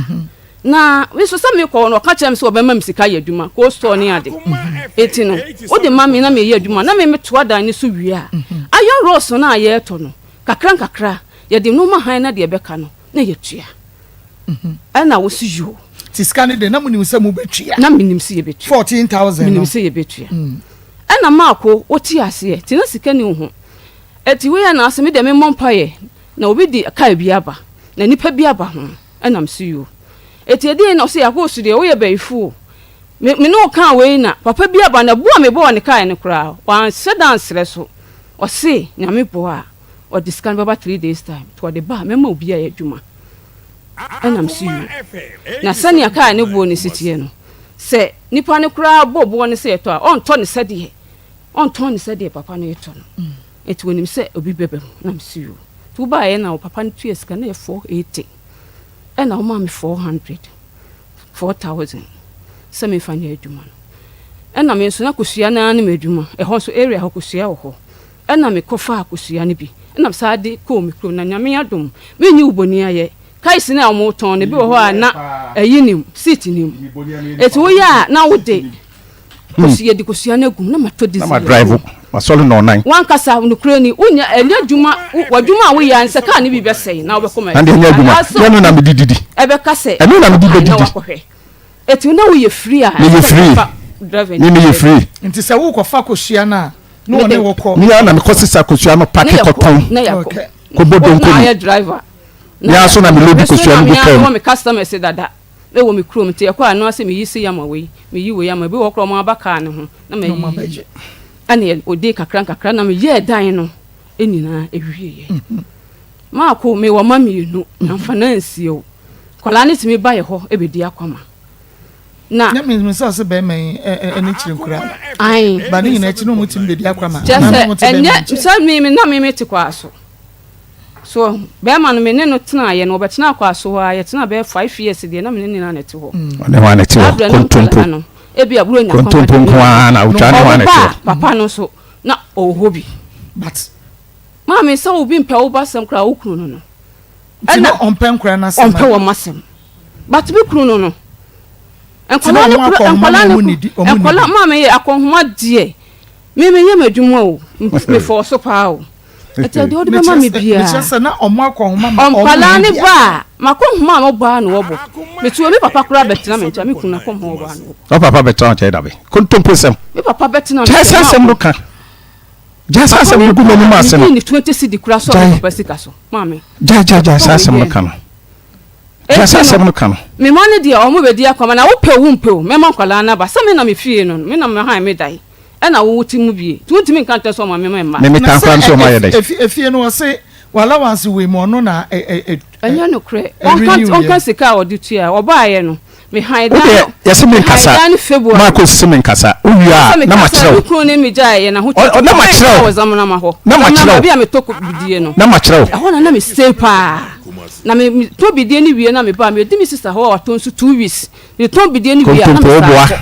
na we so say me ko no ka chem se obema msika ye dwuma ko store ne ade eti no o de ma me na me ye dwuma na me to dan ne so wie a ayon ross na ye to no kakra ye de no ma han na de be ka no na ye tua ana wo si yo ti scan de na munim se mu betua na minim se ye betua 14,000 minim se ye betua ana maako oti ase ti na sika ni ho eti we ya na ase me de me mompaye na obi di ka bi aba na nipa bi aba ho ana msiyo eti edi na se yakosu de wo ye baifu me no kan we na papa bi aba na bua me bo ne kai ne kra wan sedan sre so o se na me bo a o discan baba 3 days time to the ba me ma obi a adwuma ana msiyo na sani aka ne bo ne sitie no se nipa ne kra bobo ne se to a on to ne sede on ne sede papa no eto no eti wonim se obi bebem na msiyo tu ba ye na papa no tu esika na 480 na o ma me 4,000 se me fanya adwuma no na me so na kosua na me adwuma ho so area ho kosua ho na me kofa kosua ne bi na sa de ko me kro na nyame adom me nyi uboni aye kai sine a mo ton ne bi ho a na ayinim seat nim eti wo ya na wo de kosua di kosua na gum na matodi na ma drive ma solo no nine wan kasa no kro ni unya enya adwuma wadwuma wo ya nse ka ne bi besei na wo be koma na de enya adwuma no na me dididi ebe kase eno na me dididi eti na wo ye free a me ye free me ye free nti se wo kofa kosua na no ne wo ko ni na me kosisa kosua no pack koton ko bodon ko na driver ya so na me lobi kosua no ko ko me customer say dada e wo me krom te yakwa no ase me yisi yama we me yi we yama bi wo kro mo abaka ne ho na me yi ane odi kakra na me ye dan no enina ewie ye ma ko me wo ma me nu na finance o kola ne timi ba ye ho e be di Akoma na me se be me eni kire nkura ai ba ne nyina chi no mutim be di Akoma enye se me na me te kwa so so be man no me ne no tena ye no obetena akwa so ha ye tena be 5 years de na me ne na nete ho ne wa nete ho kontompo ebi aburo nya kontompo nko na utwa ne wa nete papa no so na ohobi but mama say obi mpa wo basem kra wo kunu no ana ompen kra na sem ompe wo masem but bi kunu no enkola mama ye akonhoma die me ye madwuma o me for so pa o eti de odi mama me bia me chese na omo akonhoma ompala ne ba makonhoma mo ba na wo bo me tuo me papa kura betina me ntia me kunu na konhoma ba na o papa betina che da be kontompo sem me papa betina chese sem no kan jasa sem no gumo mu asem ni 20 cedi kura so papa sika so mama ja sem no kan jasa sem no kan me mane dia o mo be dia kwama na wo pe wo mpe o me man kwala na ba se me na me fie no me na me han me dai ena wo wuti mu bie tuntimi kan tɛ so ma me ma me kan kwan so ma ye dai efie no se wala wansi we mo no na anya no kre on kan sika o ditua o ba ye no me han da yesi me nkasa ma ko sisi me nkasa uwia na ma kyerɛw ku ne me gya ye na ho na ma kyerɛw o zamana ma ho na ma kyerɛw bia me toko bidie no na ma kyerɛw ɛho na me stay pa na me to bidie ni wie na me ba me di me sister ho wa tonsu 2 weeks me to bidie ni wie na me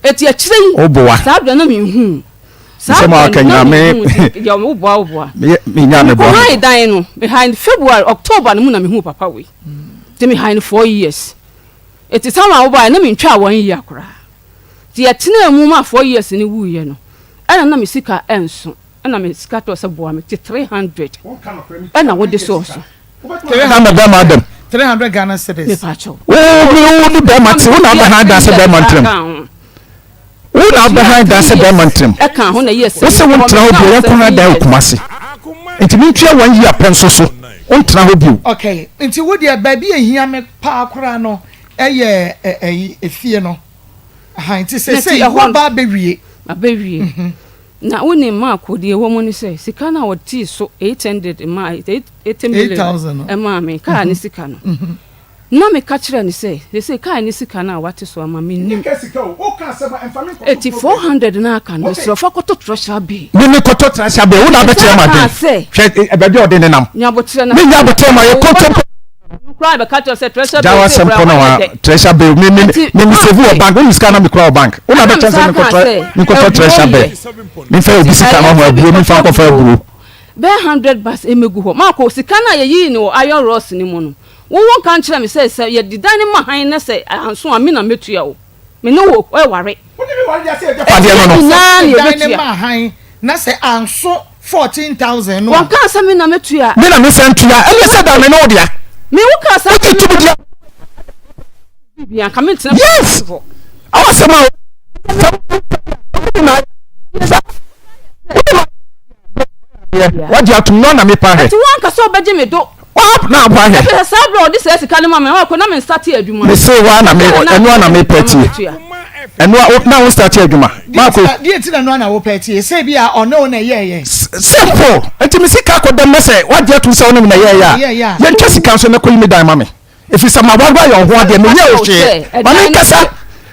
eti akire oboa sabra na me hu sabra kanya me ya me oboa me nya me bo ha dan no behind February October no mu na me hu papa we te me behind 4 years eti sama oboa na me ntwa 1 year akora ti atena mu ma 4 years ni wu ye no ana na me sika enso ana me sika to se boa me ti 300 ana wo de so 300 madam 300 Ghana cedis me pacho o ni be mate wo na behind that se be mantrem una behind that say mantrim e kan ho na yes we say won tra ho bi won kuna da Kumasi enti mi twa 1 year penso so won tra ho bi okay enti wo de ba bi ehia me pa akora no eye efie no ha enti say wo ba bewie na woni ma akodi e wo mo ni say sika na wo ti so 800 ma 8 million e ma me ka ni sika no na me ka kire ni say ka ni sika na wate so ama me nim eti 400 na aka no so fa koto treasure bi me koto treasure bi wo na betre ma den hwe e be de ode ne nam nya botre na me nya botre ma ye koto cry be ka say treasure bi jawa sem kono wa treasure bi me save o bank when sika na me cry bank wo na betre say me koto treasure bi me fa obi sika na ho abuo me fa ko fa abuo be 100 bas emegu ho ma ko sika na ye yi ni o iron rods ni mu no wo kan kire me say ye design ma han na say anso a me na metua o me no wo e ware woni me ware ya say na ye metua ma han na say anso 14,000 no won kan say me na metua me na me say ntua e say da me no dia me wo kan say tutu dia bibia ka me tina yes awasema what you have to know na me pa he ti won ka so beje me do what na ba he e say bro this is ka ni ma me ko na me start adwuma me say wa na me eno na me peti eno na wo start adwuma ma ko die ti na no na wo peti say bia ono na ye simple enti me sika ko dem say what you have to say ono na ye ya ye ntwa sika so na ko yimi dan ma me efi sa ma ba yo ho ade me ye o hwe ma me kasa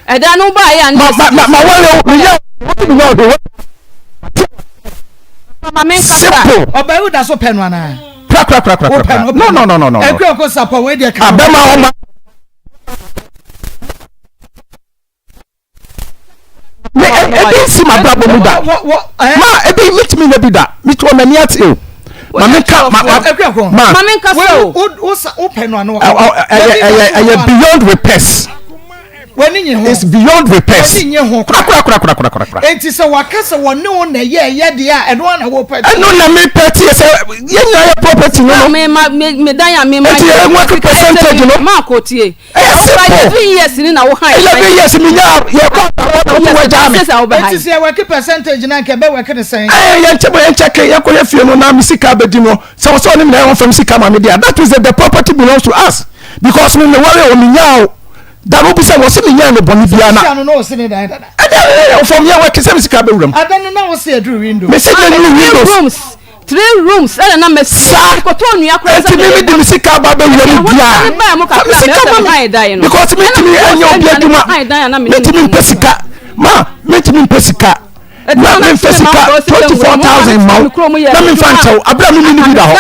e da no ba ya ma wa me ye mama men kasa oba yu da so penu ana kra no e kra ko sapa we de ka abema ho ma me e si ma brabo mu da ma e be meet me na bi da me to na ni ate o ma men ka ma men kasa o penu ana beyond repairs wani nye ho it's beyond repairs wani nye ho kra enti se wakase woni o na ye dia eno na wo peti eno na me peti se ye nya property no me dan ya me ma percentage no ma ko tie 3 years ni na wo han 11 years mi nya ye ko wo waja me enti se waki percentage na ke be waki ne sen ye nche ye check ye ko ye fie no na mi sika bedi no so so ni me won fam sika ma me dia that is the property belongs to us because me worry o mi nya da no bi say wo se me nya no boni bia na sia no no se ne dan dada from here work say me sika be wuram adan no wo se adru window me say new windows 3 rooms ele na me sa ko to nu yakra say me di me sika ba be wuram bia because me timi enyo obi aduma me timi pesika na me fesika 24,000 ma na me fancho abra me ni bi da ho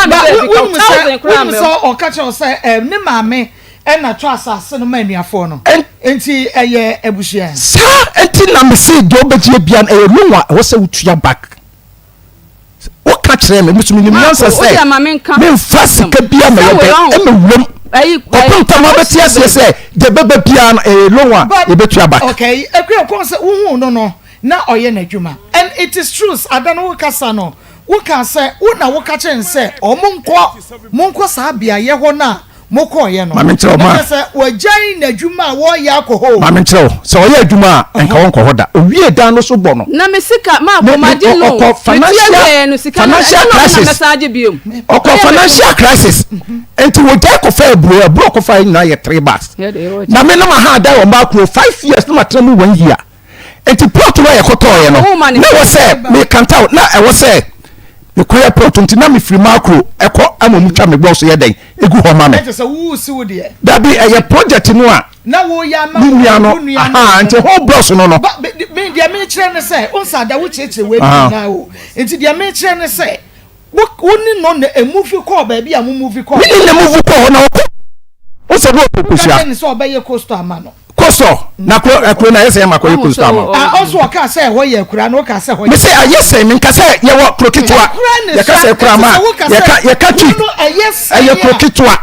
we so o ka che say ne maame na twa asase no manuafo no enti eye ebushia sa enti na me say do betie bia na e lunwa wo se utua back o ka kire me musumi ni nonsense say me fasika bia me ye e me wom ko tama betie say de bebe bia e lunwa e betua back okay ekwe ko say wo no na oye na dwuma and it is true adano wo kasa no wo ka say wo na wo ka chen say o monko sa bia ye ho na moko ye no ma say wo jan na dwuma wo ya alcohol ma mentre so oye adwuma enka won ko hoda owie dan no so bo no na me sika ma bomadi no financial crisis enti wo dai ko fa ebro ko fa na ye 3 bars na me no ma ha dai wo ma ko 5 years no ma tremu 1 year enti plot wa ye kotoye no na wo say me kanta na e wo say me koya plot nti na me free macro eko amomu twa me gbo so ye den egu ho ma me enti say wo si wo de da bi e project no a na wo ya ma no nti ho bros no me dia me kire ne say onsa da wo cheche we na o enti dia me kire ne say wo ni no na e movie call ba bia mo movie call ni le movie call na wo se do pokusia ni so obaye costo amano koso na ko na yese ma ko kosto ama also o ka say ho ye kura no ka say ho me say ayese me ka say ye wo krokitwa ye ka say kura ma ye ka tu ye krokitwa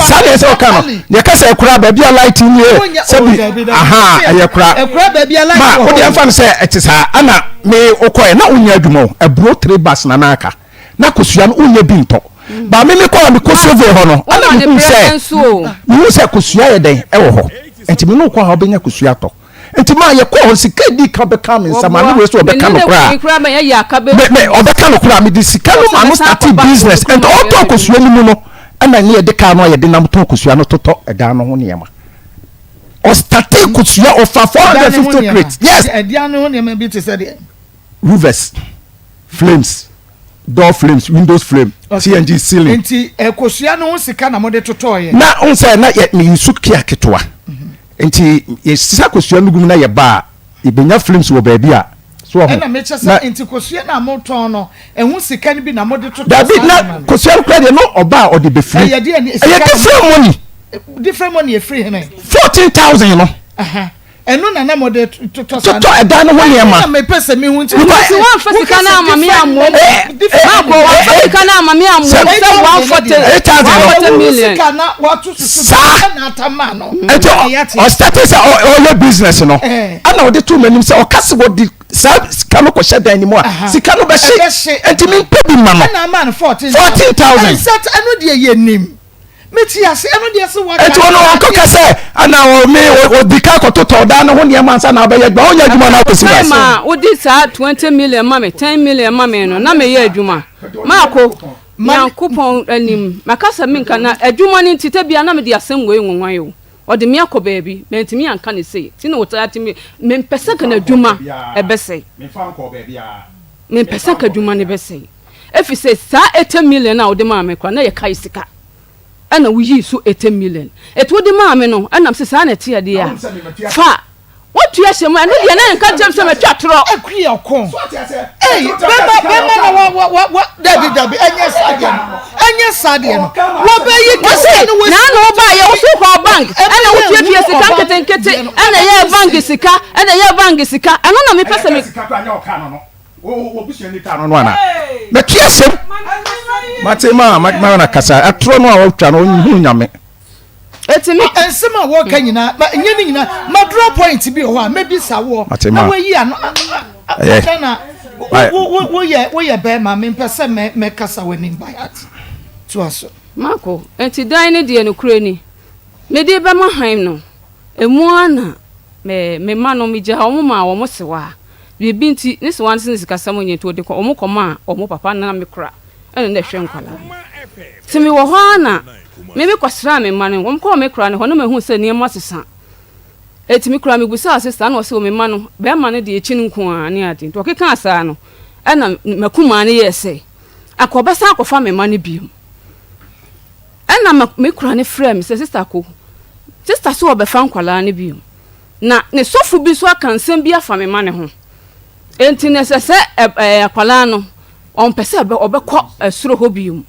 sa de say o ka no ye ka say kura ba bia light ni e sabi ye kura ba bia light ma o de amfa say etisa ana me okoye na unya adwuma e bro 3 bars na naka na kosua no unya bi nto ba me ko me ko sove ho no ana me say kosua ye den e wo ho enti me no kwa ha benya kosua to enti ma ye ko sika di ka be ka me nsama no we so be ka no kra me obeka no kra me di sika no ma no start business and all to kosua ni mu no ana ne ye de ka no ye de nam to kosua no toto eda no ho ne ma o start kosua of 450 crates yes eda no ho ne ma bi te say de roofers flames door flames windows flame CNG ceiling enti kosua no ho sika na mo de toto ye na on say na ye me sukia ketwa enti ye sisa kosua nugum na ye ba e benya flames wo ba bia so ho na mecha say enti kosua na mo ton no ehun sika ni bi na mo de toto da bi na kosua credit no oba o de be free ye different money e free hene 14,000 no enu na mo de toto eda no ho ne ma na me pese mi hunti one fasika na amami ammo ma ko one fasika na amami ammo say 140 million kana watu susu na atama no o start say all business no ana o de to manim say o kase go di sika no ko shedan ni mo a sika no be she enti mi pe bi ma no na man 14,000 set enu de ye nim meti ase enu de se wa enti ono ko kase ana o me o dika ko to da no ho ne ma nsa na ba ye gba onya adwuma na ko siga ma o di sa 20 million mame 10 million mame no na me ye adwuma ma ko Yankopon anim makasa minka na adwuma ni ntite bia na me de asem we nwanwan yo o de me akoba bi me ntimi anka ne sei ti na wotati me mpesa ka na adwuma ebese me fa nko ba bia me mpesa ka adwuma ne bese efi se sa 80 million na o de ma me kwa na ye kai sika ana wuyi so 80 million eto de ma me no ana se sa na tie de ya fa what you say man no de na nka jem se me twatro akui okon bema wa dabi anya sadie no wo be yi kase na no ba ye wo so kwa bank ana wo tie sika nketenkete ana ye bank sika ana na me pese me sika kwa anya oka no wo busu ni ka no ana me tie sem matema na kasa atro no a wo twa no hu nyame etimi ensema wo ka nyina nyeni nyina ma draw point bi ho a maybe sawo na we yi ano na wo ye be ma me pese me kasa wani by heart to aso mako enti dan ne de no kure ni me de be ma han no emu ana me ma no me ja o ma wo mo sewa bibi nti ne se wan sin sika samo nyento de ko o mo koma o mo papa na me kura ene na hwe nkwala timi wo ho ana me kwasra me ma no wo ko me kura ne ho no me hu se ne mo sesa etimi kura me busa asesa na o se o me ma no be ma no de echi nko ani ade to keka asa no ena makuma ne yese akobasa akofa me ma no biom ena me kura ne frame se sister so obefa nkwala ne biom na ne sofu bi so aka nsem bi afa me ma ne ho enti nesese akwala no on pese obekọ asuro hobium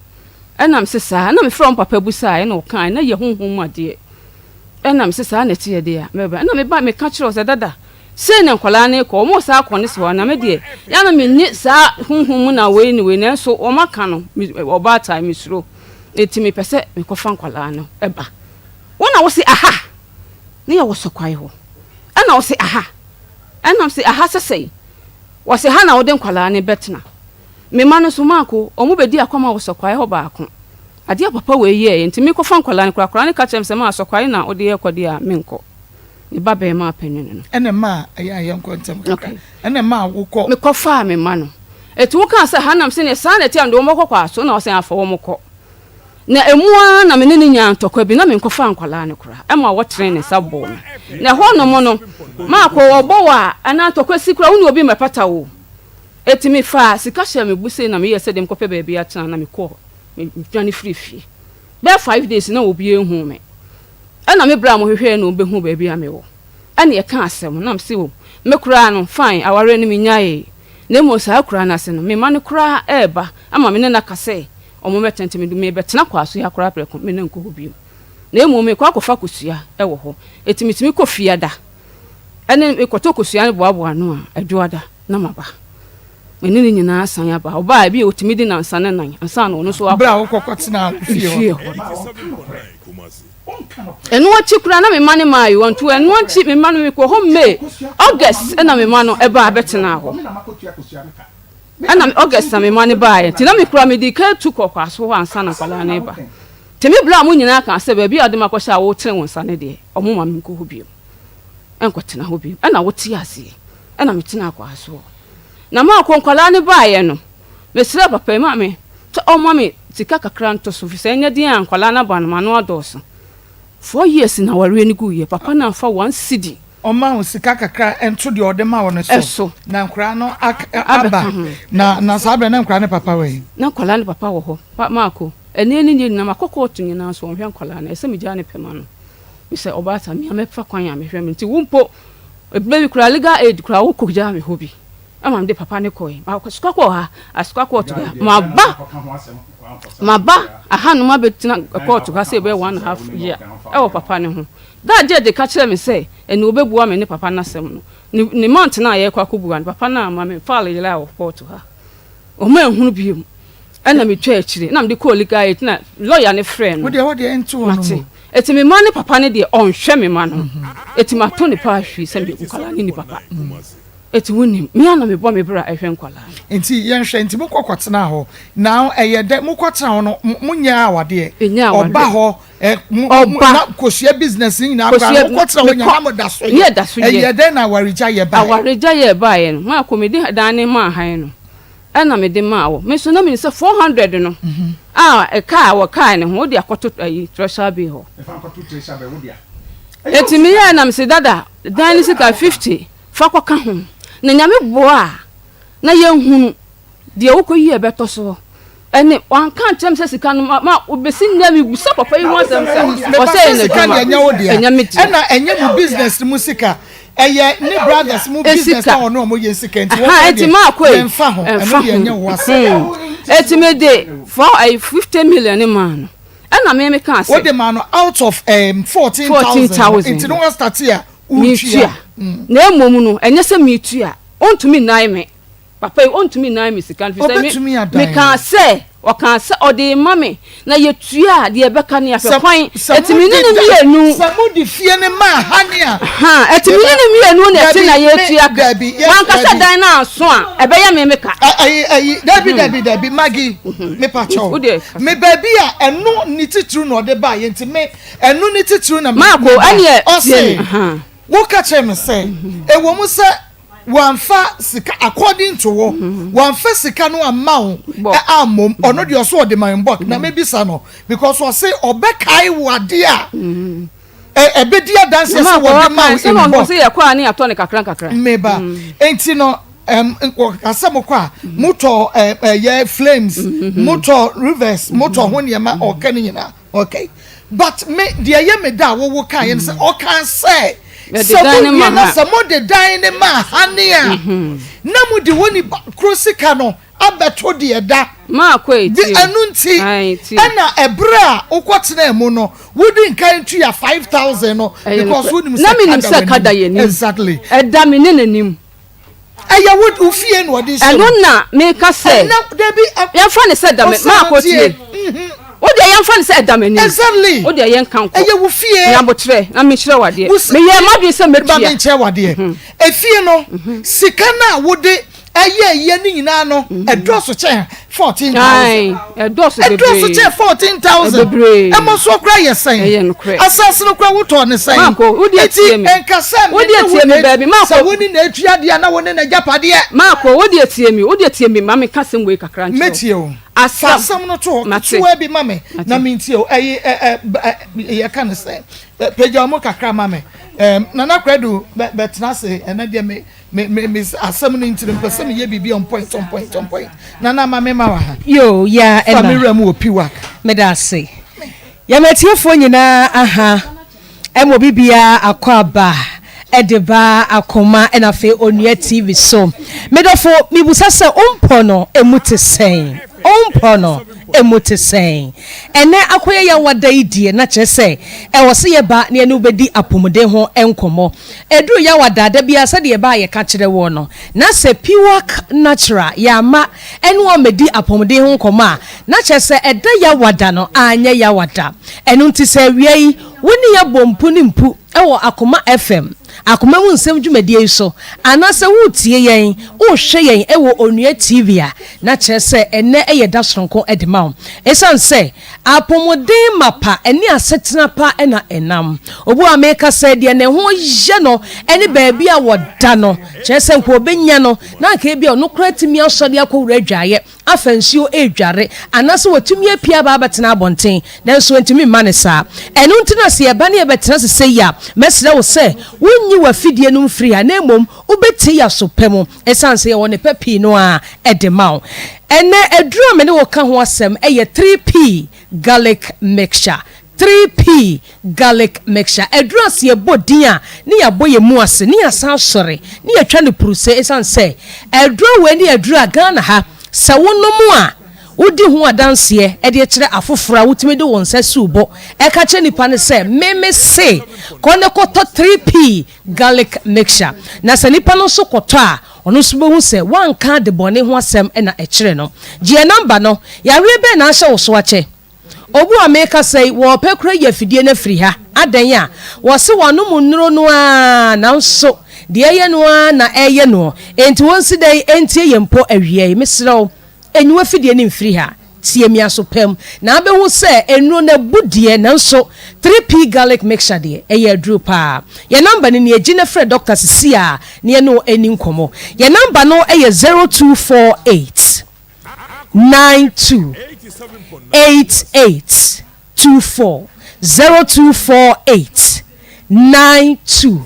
enam sesa na me from papa busa na okan na ye honhom ade enam sesa na tie de a meba na me ba me ka kire o se dada se ne akwala na ko mo sa akone se na me de ya na me ni sa honhom na we ni we na so o maka no oba ta me suro enti me pese me ko fa akwala no eba wona wo se aha ne ye wo sokwai ho na wo se aha enam se aha sesei wo se ha na wo de akwala ne betna me manu so mako omu bedi Akoma wo sokwai ho baako ade papa we ye enti me ko fa nkwala ne kura ne ka chem se ma sokwai na ode ye kodi a menko me ba be ma panyin no ene ma aye nkontem kaka ene ma wo ko me ko fa me manu eti wo kan se hanam se ne sa na ti ando mo kokwa so na wo se afa wo mo ko na emua na me ne nya ntokwa bi na me ko fa nkwala ne kura e ma wo training sabo na ho no mo no mako wo bo wa ana ntokwa sikura wo ni obi mepata wo eti me fa sika hye me buse na me yese dem kope ba bia tena na me ko me dwane free be 5 days na obi ehu me ana me bra mo hwehwe na obehu ba bia me wo ana ye ka asem na me se wo me kura no fine aware ni me nyae na mo sa kura na se no me ma ne kura eba ama me ne na kase omo metente me du me betena kwa so ya kura preko me na nko hobi na mo me kwa kofa kosua e wo ho eti mitimi kofia da ene me koto kosua ne boaboa no a adwoada na maba enini nyina asan ya ba oba bi otimi di na nsan nan ansan no so abra wo kokotena fie enu achi kura na me mane mai wonto enu achi me mane me ko May August na me mano eba abetena ho ana August na me mane ba ti na me kura me di ka tu kokwa so ansan na kwala na eba temi bla mu nyina kan se ba bi ade makosha wo tren wonsan ne de omo ma me ko hobi enkotena hobi ana wo ti ase ana me tena kwa so na ma konkwala ne baaye no mesira papa ma me to o ma me tika kakra nto so fi se nya din ankwala na ba no ma no adoso 4 years na ware ni gu ye papa na fa 1 cedi o ma ho sika kakra ento de ode ma wono so na nkra no aba na sabre na nkra ne papa we na kwala ne papa wo ho ma ko ene ni na makoko otunye na so hwe nkwala na ese mi ja ne pema no mi se obata mi amefa kwan ya me hwe mi nti wumpo ebebi kura legal aid kura wo kokja me hobi ama mde papa ne koyi asukwa ko ha asukwa ko to maba aha no ma betina ko to ha se be 1.5 year e wo papa ne ho da je de ka kire me se eni obebua me ne papa na sem no ni month na ye kwa kubuwa papa na ma me file yela wo ko to ha o ma ehunu biem ana me twa akire na mde ko legal aid na lawyer ne friend wo de ento no eti me ma ne papa ne de onhwe me ma no eti ma to ne pa hwi se me kala ni papa eti woni me ana me bo me bra ehwe nkwala enti yen hwe enti mukokotena ho now eyede mukotena ho no munya awade oba ho na kosua business ni na aba mukotena ho nya mo da so eyede na warija ye ba ye no ma komedi dan ne ma han no ana me de ma wo me so na me se 400 no e ka wo ka ne ho de akoto treasure be ho eti me ya na me se dada dan ni sika 50 fa kwa ka ho na nyame boa na yenhunu de wokoyi ebeto so ene wan kan tem se sika no ma obesi nya mi busa papa yi ho asem se o se na dwuma ena enye mu business mu sika eye ni brothers mu business na ono mo ye sika enti wo eti ma ko enfa ho eno de enye wo ase eti me de for 50 million ni man ena me kan se what the man out of 14,000 enti no start here utua na emom no enye se mitua ontumi nai me papa ontumi nai me sika fi se me kan se o kan se o de mame na yetua de ebeka ne afa kwan etimi ni mienu samudi fie ne ma hania etimi ni mienu na eti na yetua wan ka se dan na so a ebeya me meka dabi magi me pacho me baby a eno ni titru no de ba ye enti me eno ni titru na mako ane o se wo ka chem say e wo mu say wanfa sika according to wo wanfa sika no amount amom ono de so de my book na maybe sa no because we say obekai wade a ebedia dance say wo de ma so no say ye kwa ni ato ne kakra meba enti no asem kwa motor ye flames motor reverse motor honia ma o kan nyina okay but me de ye me da wo kan ye say o kan say Some de dine ma hania. Namu di woni krosika no abeto de da. Ma kweti. Di anunti. Ana ebra ukotena emu no wouldn't kan to ya 5,000 no because wouldn't exactly. Eda me ne nim. Aya would ufie no this. Eno na make us say. Now there be your friend said that ma kweti. What the young friend said that me exactly. What the young count. Aya ufie. Na botre na me chire wade. Me ye madwe say me ba me chire wade. Efie no sika na wode ye ni nyina no edoso che 14,000 edoso 14,000 emo so kra yesen asase no kra woto ne sen mako wodi atie me enkasa wodi atie me baby mako sa woni na atuade ana woni na japade mako wodi atie me mame kasem we kakra ncho metie o asasam no to tuwa bi mame na mentie o ye kan say peja mo kakra mame nana kredu betna say ena de me asam no ntire mpese me ye bibi on point nana mame ma wa yo ya ema family mu opiwa me da say ya metiefo nyina aha emo bibia akwaba edeba akoma enafe onua TV so medofo mibusa se ompono emutesen ene akoye ya wada idie na kyerese e wose ye ba ne anu bedi apomode ho enkomo eduru ya wada da bia se de ba ye ka kyere wo no na se piwak natural ya ma enu o medi apomode ho nkoma na kyerese eda ya wada no anya ya wada enu ntise wiei woni ya bompu ni mpu ewo Akoma FM Akoma mu nsem dwumadie so anase wutie yen wo hwe yen ewo onua TV a na kyerese ene eye da sonko edema esan se apomodin mapa eni asetena pa ena enam obu ameka se de ne ho ye no eni baabi a woda no kyerese nko obenya no na ka bia no kratimi asode akowura adwaye afansuo edware anase watumi apia ba betena abonten nanso ntimi manesa enu ntina se eba ne betena se ya mesre wo se wonyi wa fidie no mfiri ha na mom ubeti ya so pemo esanse ye woni papi no a edema ene edura me ne wo ka ho asem eye 3p garlic mixture 3p garlic mixture edura se bodin a ne ya boye mu ase ne ya san sore ne ya twa ne pruse esanse edura we ne edura Ghana ha se wonomu a udi hu adanse e de kire afofora wutime de wonsa subo e ka che nipa ne se meme se kone koto 3p garlic mixture na se nipa no so koto a ono so be hu se wanka de bone ho asem e na e kire no je number no ya we be na hye wo so ache obu ameka sei wo pekura ya fidie na firi ha adan ya wo se wono munuro no a na nso de ye no a na eye no enti wonsi dai entie yempo awie mesrew enyiwa fidie ni mfiri ha tie mi aso pem na abehu se enuro na budie na nso 3p garlic mixture de eye aduru pa ye number ni ejine frɛ Dr. Sisia ne no eni nkomo ye number no eye 0248 92 8824 0248 92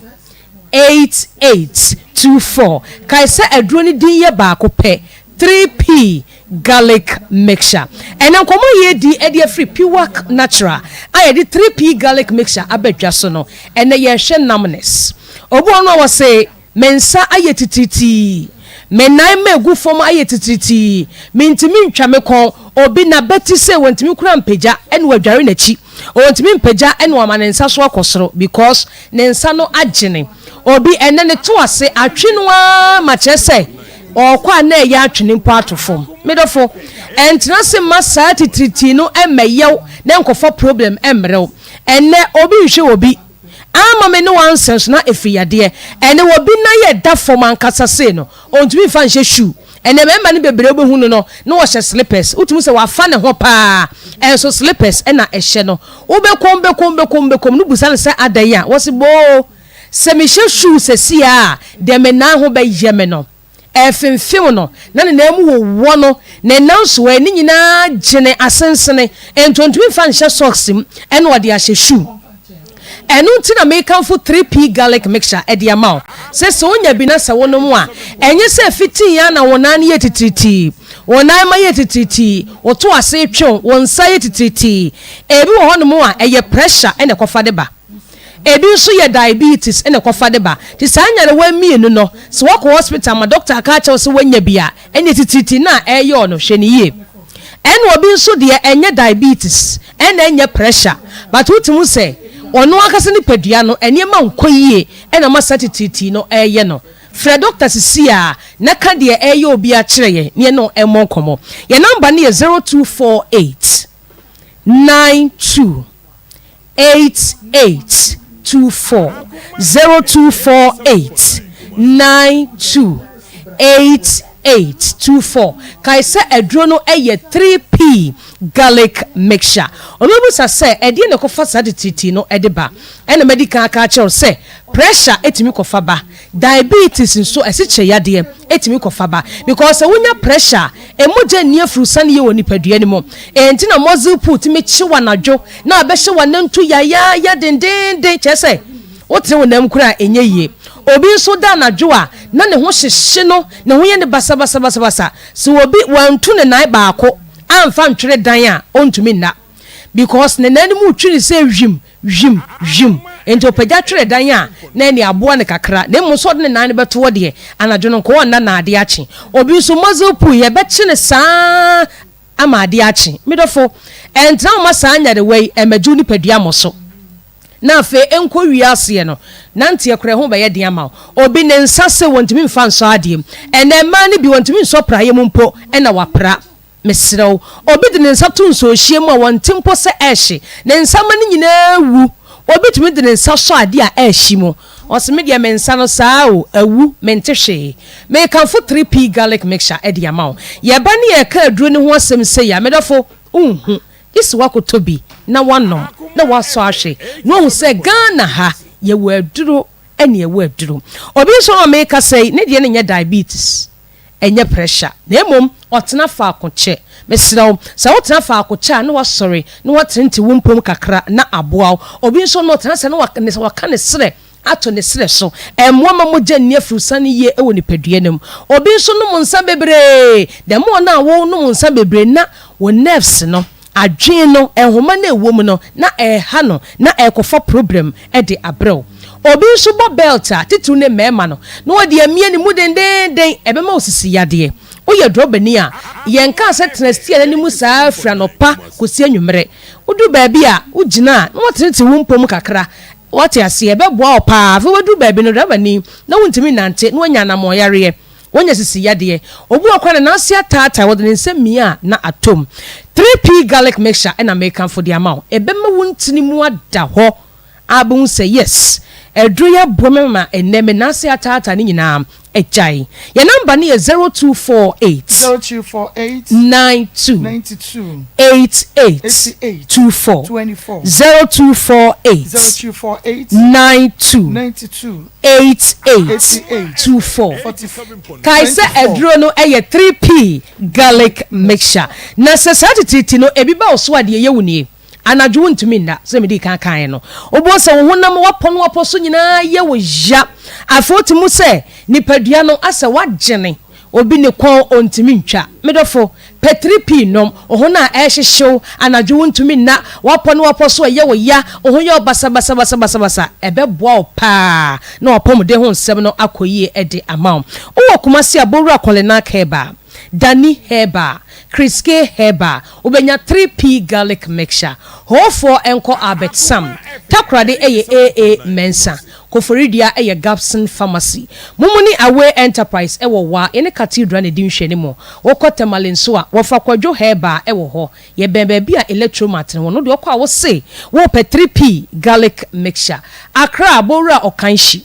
8824 kai se aduro ni din ye ba ko pe 3p garlic mixture and ankomo ye di e de free piwak natural I di 3p garlic mixture abedwa so no ene ye hwe namness obu ono wo say mensa ayetititi menai megu fom ayetititi mentimi ntwa me kon obi na beti say wontimi kura mpagya ene wadware nachi wontimi mpagya ene wa manensa so akosoro because nensa no agene obi ene ne to ase atwenwa ma kyese okwa na ya atwene mpo atofom medofo entina se masa titriti no emeyew na nkofo problem emrew ene obi hwe obi ama me no one sense na efiyade ene obi na ye da fom ankasa se no ontumi fa nhye shoe ene memba ne bebre obo hunu no na wo hye slippers utumi se wa fa ne ho pa enso slippers ena ehye no wo bekom no busa ne se adan ya wo se bo se me hye shoe se sia de me na ho be yeme no efemfem no na ne namu wo no ne nanso ani nyina gene asensene entontumi fa nhye socks ene wo de ahye shoe enu ntina make am for 3p garlic mixture e de amount se onya bi na se wono a enye se fiti ya na wonane ye titriti wonan ma ye titriti woto ase twon wonsa ye titriti ebi wo hono mu a eye pressure ene kofa de ba ebi nso ye diabetes ene kofa de ba ti saa nyare wa mienu no so wako hospital ma doctor aka cha so wanya bia ene tititi na eye ono hwe ne ye ene obi nso de enye diabetes ene enye pressure but utimu say ono akase ni padua no ene ma nkoyie ene ma satititi no eye no Fred Doctor Sisia na ka de eye obi a kire ye ne no emo komo ye number ne 0248 92 8824 0248 92 8824 kai se edro no eye 3p garlic mixture onobu sa se ede ne kofa sadititi no edeba ene medical aka che se pressure etimi kofa ba diabetes nso esiche yade etimi kofa ba because wonya pressure emoje nie frusane ye woni padua ni mo enti na muscle put mi chiwa nadwo na abehye wanantu ya dendenden che se wotre wonam kura enye ye obi nso da nadwo a na ne ho hyehye no ne ho ye ne basa so obi wantu ne nan baako amfa ntwere dan a ontumi nna because ne nan mu twiri se hwim ento pagya twere dan a na ne aboa ne kakra na mu so de ne nan beto wode anadwo no ko na ade achi obi nso muscle pu ye bechi ne saa ama ade achi midofo entra ma saa nya de wei emaju ni padua mo so na fe enko wiase no nante ekure ho be ye de ama obi ne nsase wontimi mfa nso ade ene ma ne bi wontimi nso praye mu mpo ena wapra mesrew obi de ne nsa to nso hie mu a wontimpo se ehye ne nsama ne nyina wu obi tumi de ne nsa so ade a ehye mu osime de me nsa no saa o awu mentehwe me kanfo 3p garlic mixture e de ama ye ba ne ye ka aduro ne ho asem se ya medofo isi wakotobi na wanom na waso ahwe no hu se Ghana ha ye waduro ene ye waduro obi so no me ka sei ne de ne nya diabetes enye pressure na emom otena fa akoche mesiraw sa otena fa akoche na wasori na watrenti wumpom kakra na aboa obi so no otena se na waka ne sere ato ne sere so emwama mogya ne afrusane ye ewo ne padua nem obi so no munsa bebre dem na wo no munsa bebre na wo nerves no adwen no ehoma na ewom no na eha no na ekofa problem e de abrel obi nso bo belt a titu ne mema no na wodi amie ne mu dendenden ebema osisi yade oye drobani a yenka se tenestia ne mu saa fra no pa kosi anwumere udu baabi a ugina na wotrete wumpom kakra wate ase ebeboa opa afa wadu baabi no drobani na wontimi nante na wanya na moyare wonya sisi yade obu akwa na asia tata wode ne nsem mia na atom 3p garlic mixture and American for the amount ebema wontini mu ada ho abun say yes edroya bomema eneme na asia tata ni nyina ejai your number ni 0248 92 88 24 0248 92 8824 kaise edro no eye 3p garlic mixture na sasatiti no ebiba oso ade ye wuni anadwo ntumi nda se medi kan no obo se wo honam wapo so nyina ye wo ja afoti mu se nipadua no asa wagene obi ne kon ontimi ntwa medofo p3p nom ohona ehhehyew anadwo ntumi nda wapo so ye wo ya ohoye basa ebeboa opa na opomde ho nsem no akoyie ede amaw wo kumasi aboru akolena keba Dani Heba, Kriske Heba, ubenya 3p garlic mixture. Ho for enko Albert Sam. Takrade AA Mensa. Koforidia eye Gapson Pharmacy. Mumuni Away Enterprise ewo wa ene cathedral ne dinhwe ne mo. Wokota malenso a wofa kwadwo Heba ewo ho. Ye bembe bia electromat ne wono de okwa wo se wo pe 3p garlic mixture. Accra Abora Okanshi.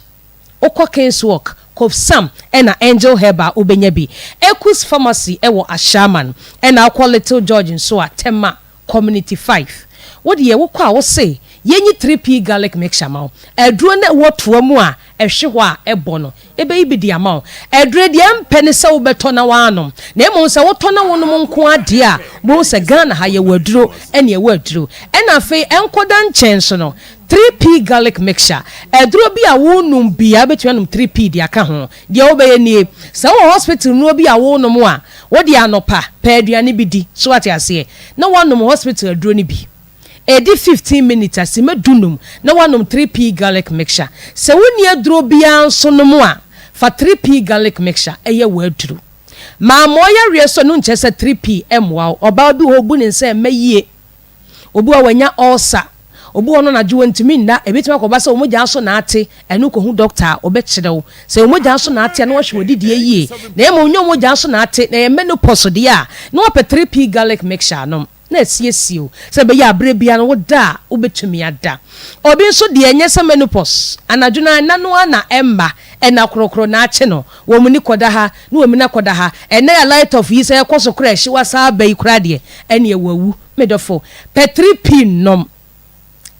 Okwa Kenswalk. Kof Sam ena Angel Heba ubenya bi Equus Pharmacy ewo Ashaman ena akwa Little George nso a Tema Community 5 wodi ye wokwa wo se yenyi 3p garlic mixture ma eduro na wotoa mu a ehwe ho a ebo no ebe ibidi ama eduro de empene se wo beto na wanom na emo se woto na wonom nko ade a bo se Ghana ha ye waduro ene ye waduro ena afi enkoda nchenso no 3p garlic mixture eduro bi a wonum bia betuanum 3p dia ka ho dia obeye nie se wo hospital no bi a wonum a wodi anopa pa aduane bi di so ate ase na wonum hospital eduro ni bi edi 15 minutes asime dunum na wanom 3p garlic mixture se woni aduro bia nso no mu a fa 3p garlic mixture eye waduru ma moya wie so no nche se 3p emwa oba bi ho bu ne nse mayie obu a wanya ulcer obu ono na jiwo ntimi nda ebitima ko ba se omogya so na ate enu ko hu doctor obekyerew se omogya so na ate na wo hwe odidi yie na emo nyo omogya so na ate na menopause de a na wo pe 3p garlic mixture no na esiesio se be ya abre bia no woda obetumi ada obi nso de enye se menopause anadwuna nanu na emba ena krokro na ache no wo muni koda ha na wo muni koda ha ena ya light of yi se koso crash wasa ba ikura de ene ye wawu medofo pe 3p nom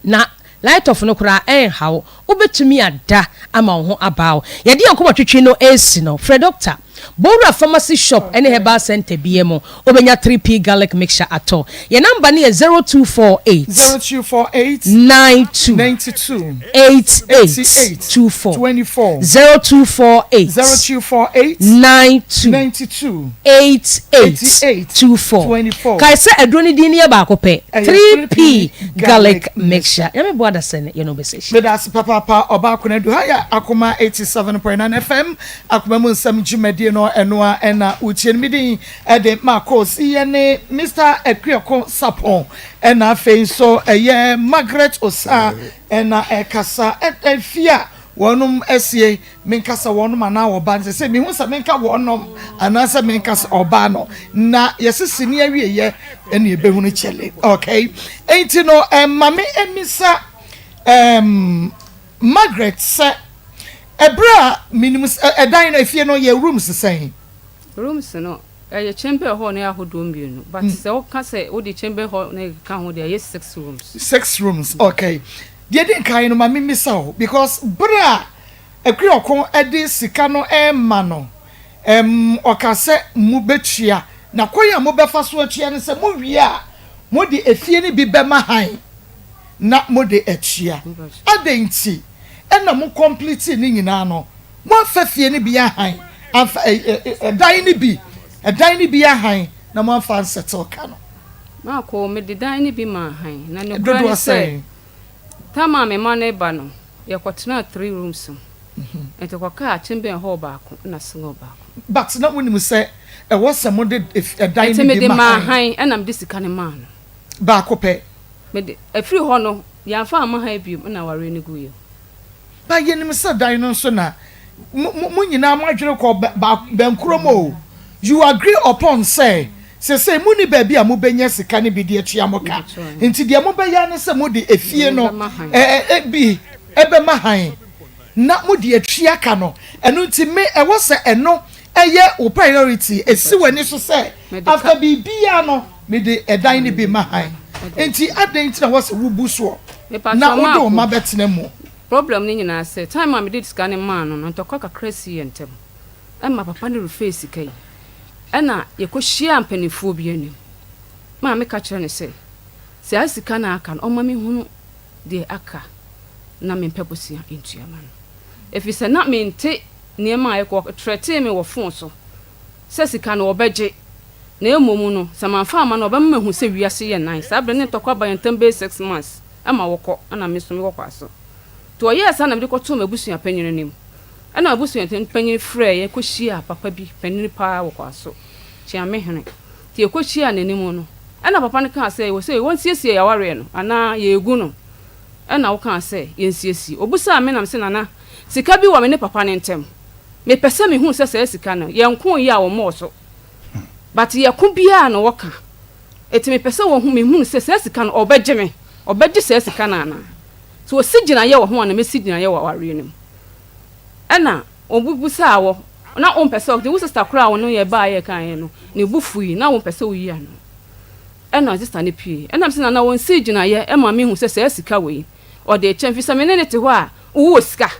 na light of no kura hawo obetumi ada ama wo ho abawo ye de yakoma twetwe no AC no Fred doctor Bora pharmacy shop any herbal center BMO obenya 3p garlic mixture ato your number ni 0248 92 88 0248 92 88 kai se adroni di ni ba ko pe 3p garlic mixture ya me bo ada sene you know be say me das papa oba ko na du haya Akoma 87.9 FM Akoma mu nsam jumadi no enoa ena uchien midin ede makos yene Mr. Ekrioko Sapon ena fe so eye Margaret Osa ena ekasa efia wonum esie menkasa wonum ana oba se me hu sa menka wonum ana se menkasa oba no na yesisi ne awie ye ena ebehunu chele okay enti no mame emisa Margaret se ebra minimum edan na efie no ye rooms sen rooms no ye chamber hall na ahodo mbienu but se o ka se o di chamber hall na ka ho de ye 6 rooms okay de din kan no ma mimisa o because bra Ekrioko edi sika no ma no okase mu betua na koya mo befa so atua ne se mo wie a mo di efie ni bi be ma han na mo de atua adenti ena mo complete ni nyina no mo afafie ni bia han dan ni bi han na mo afa settle ka no ma ko me de dan ni bi ma han na ne kura say tama me ma na ba no ye kwotena 3 rooms ento kwa ka chimbe hall ba ko na single ba ko but na woni mu say e was some de dan ni bi ma han ena me de sika ne ma no ba ko pe me de afri ho no ya fa ma han bi na ware ni guye ba ye nim say dan no so na mu nyina mo adwere ko bankromo you agree upon say mu ni ba bi a mo benya sika ne bi de atua mo ka enti de mo ba ya ne say mo de efie no bi ebe ma han na mo de atua ka no eno nti me e wo say eno eye o priority esi wani so say after bi bia no me de edan ne bi ma han enti adan nti na wo say wubu so na wo do ma betena mu problem ni nyina say time am did scan man no ntokwa kakra si yentem emma papa ne reface kai ena yekohia ampanifo bi anim ma me ka kire ne say se asika na aka no ma me hunu de aka na me peposia entuama no efise na me nte niema ayeko trete me wo fon so se sika no obeje na emomu no samanfa ama no obemma hu se wiase ye nan sa bre ne ntokwa ba yentem be 6 months ama wokọ ana me so me wokọ aso to yes ana me de koto mabusua panyin nim ana abusua panyin frɛ ye kohia papa bi panyin pa wokɔ aso chia me hene ti ye kohia nanim no ana papa ne ka sɛ wo sɛ won siesie ya ware no ana ye egu no ana wo ka sɛ ye siesie obusa me nam sɛ nana sika bi wo me ne papa ne ntem me pese me hu sɛ sika no ye nko yi a wo mo so but ye ko bia no woka eti me pese wo hu me hu sɛ sika no obegye me obegye sɛ sika na ana so osigina ye wo ho na me sigina ye wo ware nim ana obubusa wo na on pese o de wo sister kra wo no ye ba ye kan ye no ne bufuyi na wo pese wo yi ano ana sister ne pie ana mse na won sigina ye e ma me hu sɛ sika we o de chamfi sɛ me ne te ho a wo sika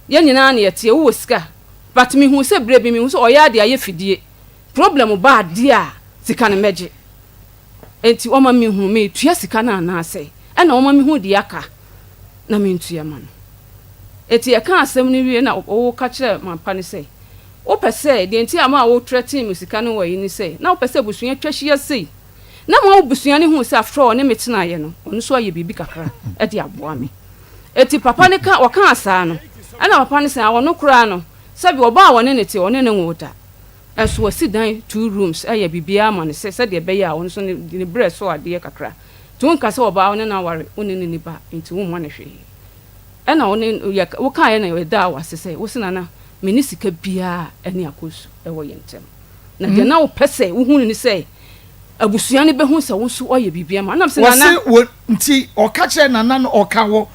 ye nyina na ye te wo sika but me hu sɛ brebi me hu sɛ o ya de aye fidie problem ba de a sika ne meje enti o ma me hu me tua sika na na asɛ ana o ma me hu de aka na me ntua ma no eti e kan asem ni wie na o ka kire mampa ne sei o pese de enti ama wo threaten musika no wa yi ni sei na o pese busunya twahia sei na ma obusuani hu se afro ne metena ye no onu so aye bibi kakra e de aboa me eti papa ne ka waka asa no ana papa ne se awono kura no sabi oba awone ne te one ne nwota eso wasi dan 2 rooms aye bibia ma ne se de be ya won so ne bre so ade kakra tun ka se oba awone na ware one ne ba enti wo ma ne hwe ana one wo ka ye na ye da wase se wo sina na meni sika bia ene akosu e wo yentem na de na wo pese wo hu ni se abusuani be hu se wo so oye bibia ma na se na na wo nti o ka kire nana no o ka wo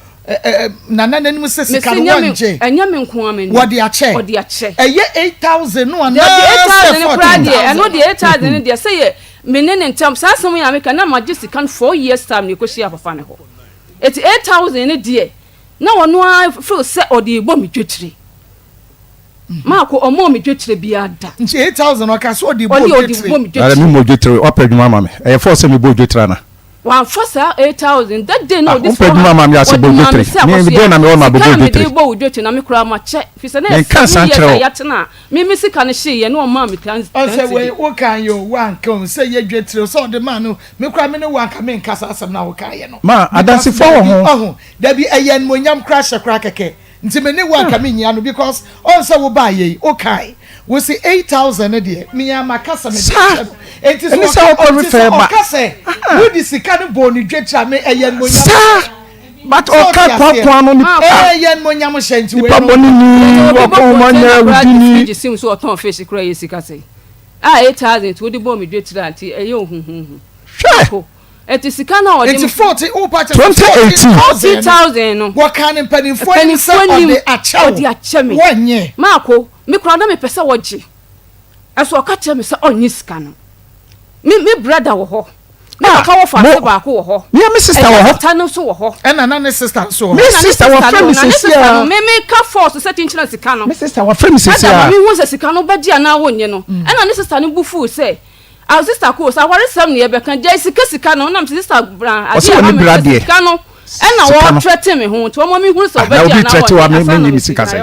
nana nanim se sika no wanje enya me nko amani wo de ache eye 8000 no ana 8000 prade eno de 8000 de se ye menene ntam sa asem ya me ka na ma sika 4 years time ne ko hia papa ne ho eti 8000 ne de na wono a feel se ode egbo mi twetire Marco omo mi dwetire bia da. Nti 8000 o ka so odi bo dwetire. Ara mi mo dwetire o peduma mama. E for se mi bo dwetire na. Wan for sa 8000 that day no this. O peduma mama ya se bo dwetire. Mi dey na me o na bo dwetire. Mi bo dwetire na me kura ma che. Fi se na ya tena. Mi sika ne hye ye na o ma mi kan. O se we wo kan yo wan kan se ye dwetire so de man no me kura me ne wan ka me nkasa asem na wo kan ye no. Ma adansi fo ho. Da bi eyen mo nyam crash kra keke. Nti me ne wa ka me nya no because on say wo ba ye okay we say 8000 de me ya makasa me enti so ko refer ba okase we di sika no bo ni dwetira me eyen mo nya but oka kwakwa no ni eyen mo nya mo hye nti we no boni ni wo ko mo nya udini ji sim so oton fish kura ye sika sei 8000 wo di bo me dwetira anti eye ohunhun hwe eti sika na odi 40 o pa 2018 40000 no wo kan penifo ni se odi acha me wonye Marco me kura na me pese woje eso o ka che me se onyi sika no me brother wo ho me ka wo fa se ba ko wo ho me sister wo ho ta no so wo ho na na sister so me sister wo friend sister me ka force setting china sika no me sister wo friend sister me hu se sika no ba dia na wonye no na ne sister no bufu se our sister ko sa ware sam ne be kan jai sika no na sister bra ade sika no na wo threaten me ho to mo me hu se obadia na wo me sika se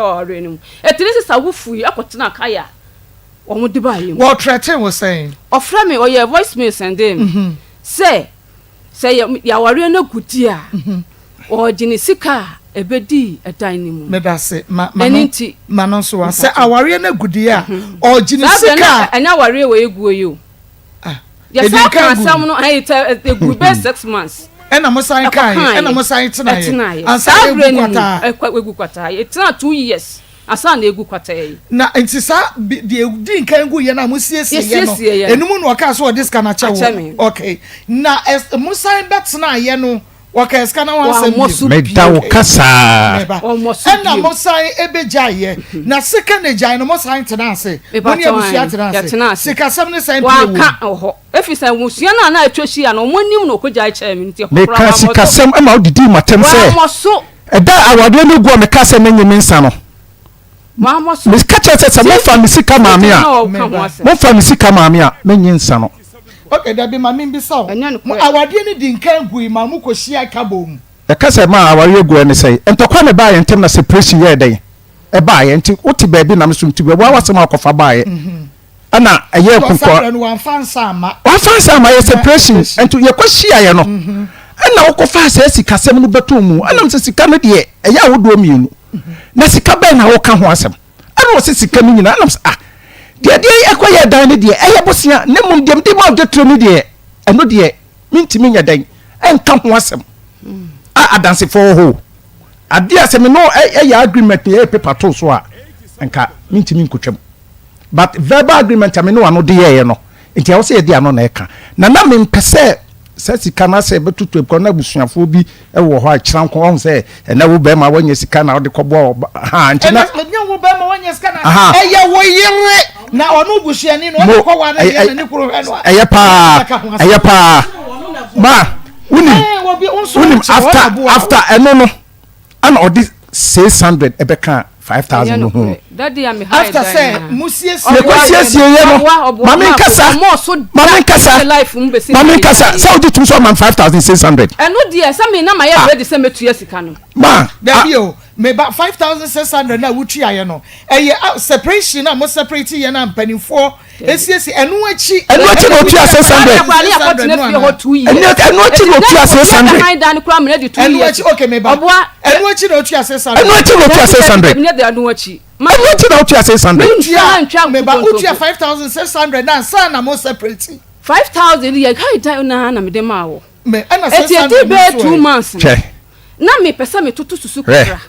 etini sister wo fu akotena kaya wo mo de ba yi wo threaten was saying ofra me oye voice mail send him say ya ware na gudi a o jini sika ebedi edan ni mu me da se ma no so wa say aware na gudi a o jini sika anya ware we eguo yi yes, I can't some no I egu be 6 months. Na mo sign kan na mo sign tena ye. Ansa egu kwata. It's not 2 years. Asa na egu kwata ye. Na nti sa de di nkan gu ye na mo siesie ye no. Enum no ka so this kana cha wo. Okay. Na mo sign bet na ye no. Waka eska na wan sem me da wo kasa na mo sign ebeja ye na sika na jai no mo sign tena ase mo ni abusia tena ase sika sam ne sign wa ka ho efisa musia na atwashi ya no mo nim no ko jai cha mi nti me ka sika sam ama odidi matem se mo so eda awade no go me ka se me nyimi nsa no mo so me ka cha se mo fa mi sika maami a mo fa mi sika maami a me nyi nsa no. Okay, that be my mimbi so. Awade ni di nkan gui ma mu ko hia kabom. E ka se ma aware gu ene sei. Entokwa me ba ye ntem na separation ye den. E ba ye nti oti ba bi na me so nti wa wasem akofa ba ye. Ana eye kunkọ. Wan fansa ma ye separation enti ye ko hia ye no. Ana wokofa asa sika sem no beto mu. Ana me sika no de eye awodo mienu. Na sika ba na wo ka ho asem. Ana wo sika no nyina ana de ekoye dan ne de eye bosia ne mum dem de ma dwetro ne de eno de mintimi nya dan enka ho asem adanse for ho ade asem no eye agreement ne paper to so a enka mintimi nkotwam but verbal agreement am no ano de ye no enti a wo se ye de ano na eka na me mpese sika na se betutu ko na busuafo bi wo ho a kiran ko ho se na wo be ma wanya sika na wo de kobo ha nti na wo be ma wanya sika na eye wo yere na onu busuani no ko wa na ye ni kuro eno eye pa ma unim after eno no ana odi 600 ebeka 5000 no ho daddy am high after say musiesie ye no mama nkasa so odi tum so man 5600 eno dia say me na ma ye ready say metu sika no ma da bi o me ba 5600 na wutu aye no separation na mo separate ye na mpanimfo esiesi enu achi no tu 600 enu achi no tu 600 my dan kura me de 2 years okay me ba enu achi no tu 600 enu achi no tu 600 me de anu achi enu achi no tu 600 me ba utu 5600 na sa na mo separate 5000 ye kai dan na me de ma wo me ana 600 be 2 months na me pesa me tutu susu kura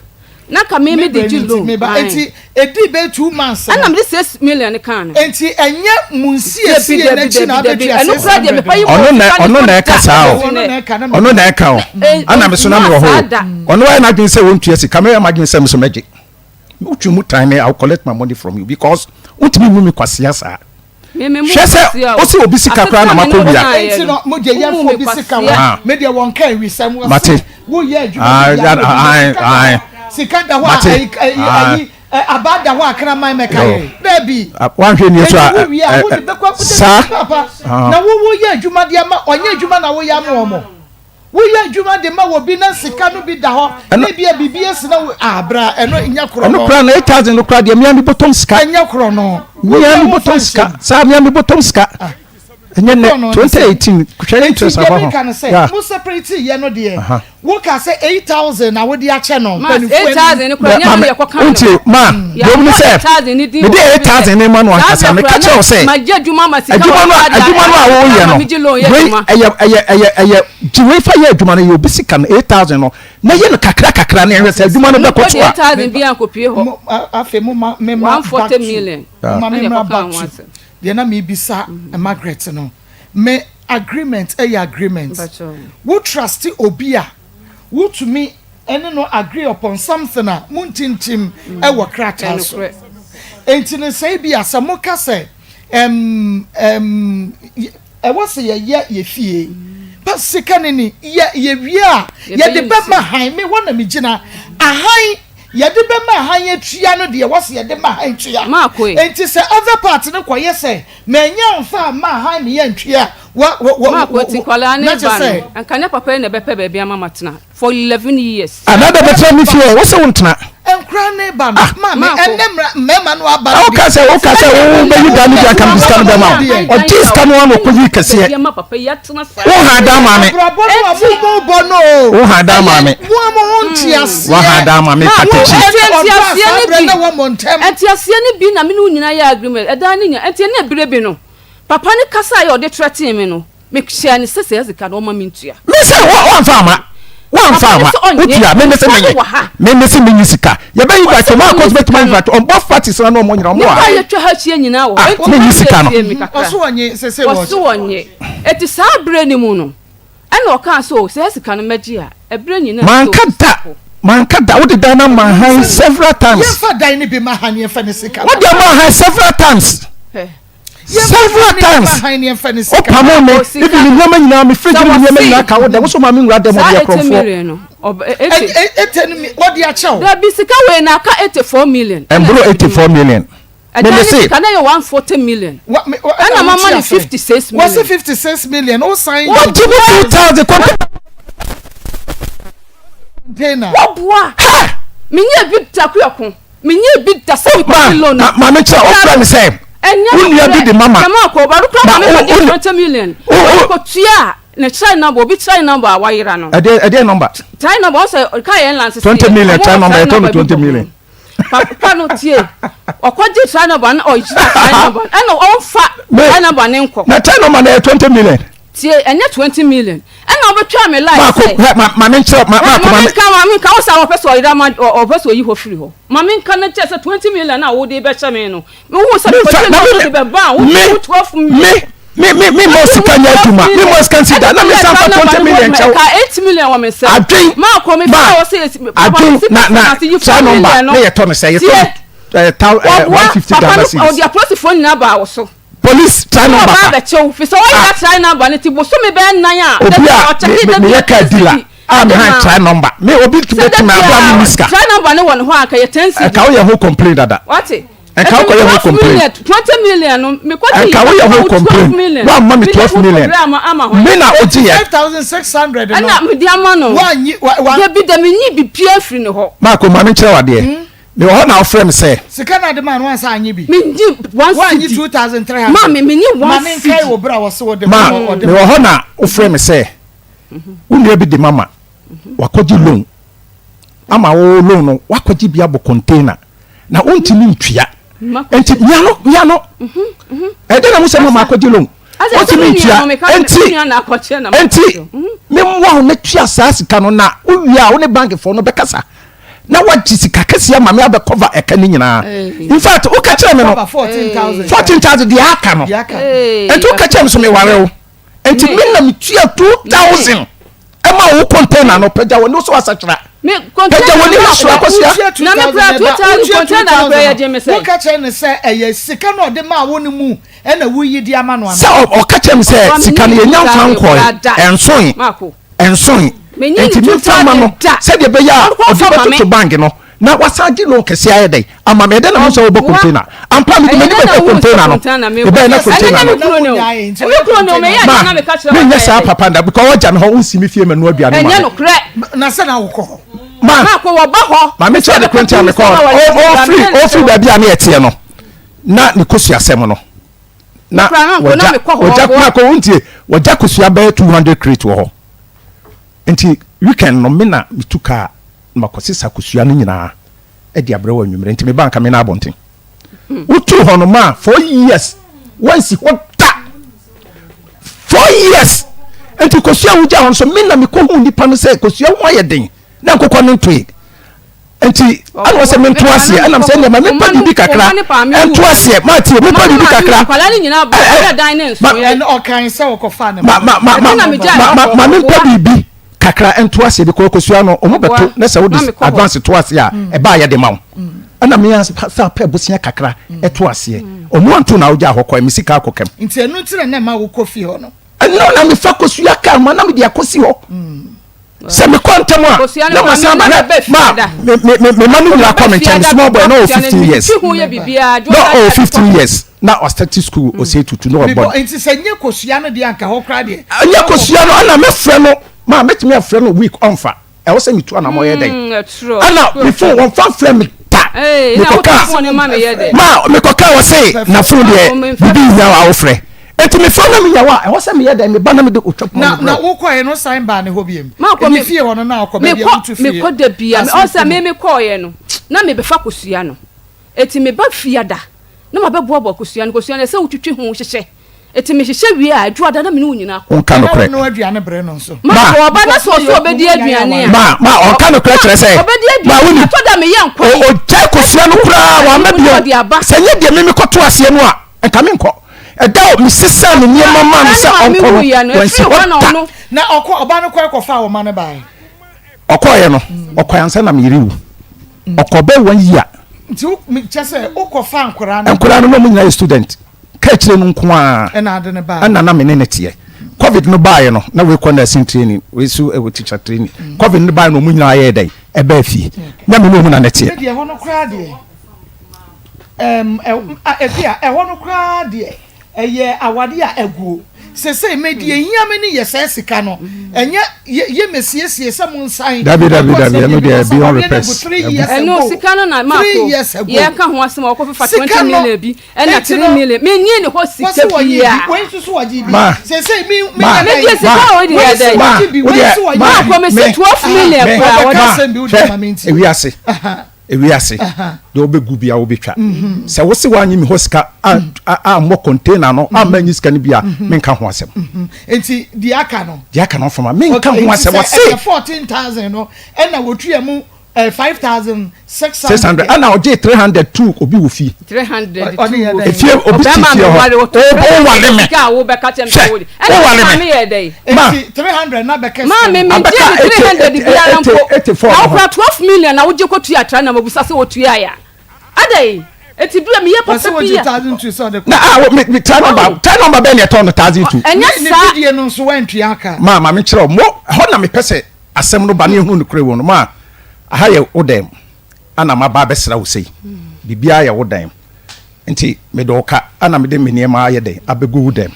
na ka me de jilo me ba enti edi be 2 months ana me 6 million kan enti enye munsi esi na chi na be anu kura de me pa yi ono na ekasa o ono na eka o ana me so na me wo ho ono wa na dwen se won tua sika me ma dwen se me so meje utu mu time I'll collect my money from you because utimi mu me kwasia sa Shese osi obi sika kra na makobia enti no mo je yan fo obi sika wa me de won kan wi sam wo wo ye adwuma sika da ho ai abada ho akraman meka ye na bi wan hwe ni so sa na wo ye adwuma de ma onye adwuma na wo ya ma omo wo ye adwuma de ma wo bi na sika no bi da ho na bi BBS na abra eno nya kro no kra na 8000 no kra de miami bottom ska nya kro no miami bottom ska sa miami bottom ska enye 2018 kuhwere interest aba ho yeah mo separate ye no de wo ka say 8000 na wo de a che no 8000 ni kra nya me yakoka no unti ma do me say 8000 ni di me de 8000 ni ma no akasa me ka che o say ma je adwuma ma sika adwuma no a wo ye no eye jiwe fa ye adwuma no ye obi sika no 8000 no na ye no kakra na ehwe say adwuma no be koto a 8000 bi an kopie ho afi mo ma 140 million ma me ma back de na me bisa Margaret no me agreement agreement wo trust obia wo to me ene no agree upon something a muntintim e wo krata so enti ne say bia samoka say e wo say ye fie pa sika ni ye wie a ye de be ma han me wona me gina ahan ye de be ma han atua no de wo say ye de ma han tua enti say other part no kwaye say menya mfa ma han me ye ntua ma ko ti kwala ne ba anka ne papa ne be pe be bia mama tena for 11 years another better me fie wo say wontena enkra ne ba ma me enemra mema no aba o ka say wo be you dani ja kan biska no be ma o diska no no ko yi kase ya ma papa ya tena sa wo ha da ma me wo ha da ma me wo mo hontias wo ha da ma me katechi entiasie ni bi na me no nyina ya agreement edan ni nya entie na birebe no papa ni kasa ya ode threaten me no me share ni sese yazika no ma mintua me say wo fama utia me se me sika ye ba yi ba to ma cosmetic manufacture on both parties na no mo nyina mo a ya twa ha chie nyina wo me sika no oso onye sese wo oso onye eti sa bre ni mu no ana o kan so se sika no maji a ebre nyina man kada wo de dana man han several times ye fa dan ni bi ma han ye fa ni sika wo de man han several times several times o pamo me even ni nyama nyina me fridge ni nyama nyina ka wo de wo so ma me nwura dem de krofo what dia chow da bisika we na ka 84 million embro 84 million me say can you 140 million and mama ni 56 million what's 56 million o sign what give 2000 container what boa menye bi takuakon menye bi tasai ko loan ma me cha o friend say unia bi de mama kama ko baru kwa me 20 million ko tia na try number obi try number awayira no ade number try number o say ka yen lance 20 million try number to 20 million papa no tie okoje try number na o jira try number na o fa try number ne nko na try number na 20 million tie enye 20 million na obetwa me life ma me nche ma ka o sa wo peso ira ma o peso yi ho firi ho ma me nka na chese 20 million na wo de be che me no me wo sa ko de be ba wo 12 million me mo sikanya aduma me mo consider na me sa 20 million chow ka 8 million wo me say ma ko me fa wo say na try number na ye to me say you 150 dollars o dia plus phone na ba wo so police try number ba chew fi so why try number ni ti bo so me be nan ya me ye ka dealer me han try number me obi to bet me abra me miska try number ni won ho aka ye 10 cedi ka wo ye ho complain dada what Enka ko ye ho complain 20 million no me ko enka wo ye ho complain wa ma me 12 million me na oti ye 5600 no ana me di ama no wa de bi de me nyi bi pia free ne ho ma ko ma me kire wade me ho na ofre me say sika na de man wan sa anyi bi me nyi 2300 ma me nyi 1 ma me kai wo bra wo se wo de ma me ho na ofre me say unu bi de mama wakoji loan ama wo loan no wakoji bia bo container na ontimi ntwia enti nyano de na musa mama akoji loan ontimi ntwia enti me mwa ho natwia saa sika no na uwia wo ne bank for no bekasa na wagyi sika kase ama me abe cover eka ni nyina in fact o ka kire me no 14000 de aka no enti o ka kire me so me ware wo enti me na metwia 2000 ema wo container no pagya wo no so asachira me container wo ni so akosia na me pra 2000 container no be je me say wo ka kire ne say eye sika no de ma wo ni mu e na wo yi di ama no so o ka kire me say sika no yenya mfa nkoi enson enti me fa ma no se de be ya o de to bank no na wasaji no kese ayedai ama me de na mo so wo container ampa me de me container no e be na container no me ya na me ka kire me nya sa papa nda because waja me ho unsi me fie me no aduane ma enye no kre na se na wo ko ma ko wo ba ho ma me try the container me call o free da bia na etie no na ne kosu asem no na waja ko untie waja kosu aba 200 crate wo ho enti weekend no me na mituka makosisa kusua no nyina e di abrewa nwumre enti me banka me na abonten utu hono ma 4 years once hota 4 years enti kosua wuja hon so me na me ko hu nipa no say kosua ho ayeden na nkokọ no ntwe enti anu se me nto ase anam se ne ma me pa bibi kakra nto ase ma ti me pa bibi kakra kwala ni nyina ba dan ne so en o kan se wo ko fa ne ma me pa bibi kakra ento ase bi kokosua no omo beto na se wo advance to ase a e ba ye de mawo ana me sa pa bosia kakra eto ase omo anto na oja hokọ mi sika akokem nti enu tire na ma wo kofi ho no no na me fa kosua ka ma na me dia kosi ho se me kontem a na ma sa ma me manu la comment and small boy no 15 years no 15 years na o start school o say tutu no bo nti se nye kosua no de anka ho kra de nye kosua no ana me frɛ no ma metimi afrɛ no week onfa e wo se me tu ana mo ye den ana before won fa frɛ me ta me koka ma me koka wo say na furu de bibi nya wa wo frɛ enti me frɛ na me nya wa e wo se me ye den me ba na me de otwa na wo ko ye no sign ba ne ho biem me fie ho no na akọ be bia mutu fie me ko da bia o se me ko ye no na me be fa kosua no enti me ba fie da na ma be boabo kosua no se wutwitwi ho hyehye eti me hyehye wi a adwo ada na me no nyina ko onka no kre no aduane bre no so ma oba na so obedi aduane a ma onka no kre kre say ma woni to da me yan kwa o je kosua no kura wa ma bio senye de me koto ase no a enka me nko eda o mi sisa me niema ma me sa onko no wansi hota na oba no kwa fa wo ma ne bai okoye no okoyansa na me yiriwu okobe 1 year nti mi chese okofa ankora no no mu nyina student ka kire no nko a na ade ne ba ana na me ne tie covid no bae no na we kona sin training we su e teacher training covid no bae no mu nyina aye dai e ba fie na me no mu na ne tie de ho no kra de e ho no kra de eye awade a aguo sese medie hia me ni yesa sika no enye ye mesiesie se mo nsan dabi no dey be on request eno sika no na ma ko ye ka ho asem okọ fa 20 million bi ena 3 million me nie ne ho sika bi ya we susu waji bi sese mi me sika o di ya dai ma ko me se 12 million kwa wa se bi u di ma menti ewi ase de obegu bia obetwa se wo se wanyi mi hoska a mo container no a manyi ska ni bia menka ho asem enti di aka no from menka ho asem wo se 14000 no e na wotua mu 5600 ana oje 302 obi wo fi 300 efie obi ti fi ho o wale me ka wo be ka tem so wodi ana me ye dai ma 300 na be ka ma me 300 di bia na mpo na okra 12 million na wo je ko tua tra na mabusa se wo tua ya adai eti bia me ye papa bia na me try number be ne ton 1002 enya sa die no so wantua aka ma me kire mo ho na me pese asem no ba ne hu no kure wo no ma aha ye wodem ana ma ba besra wo sei bibia ye wodem nti me do ka ana me de me niema aye den abegu dem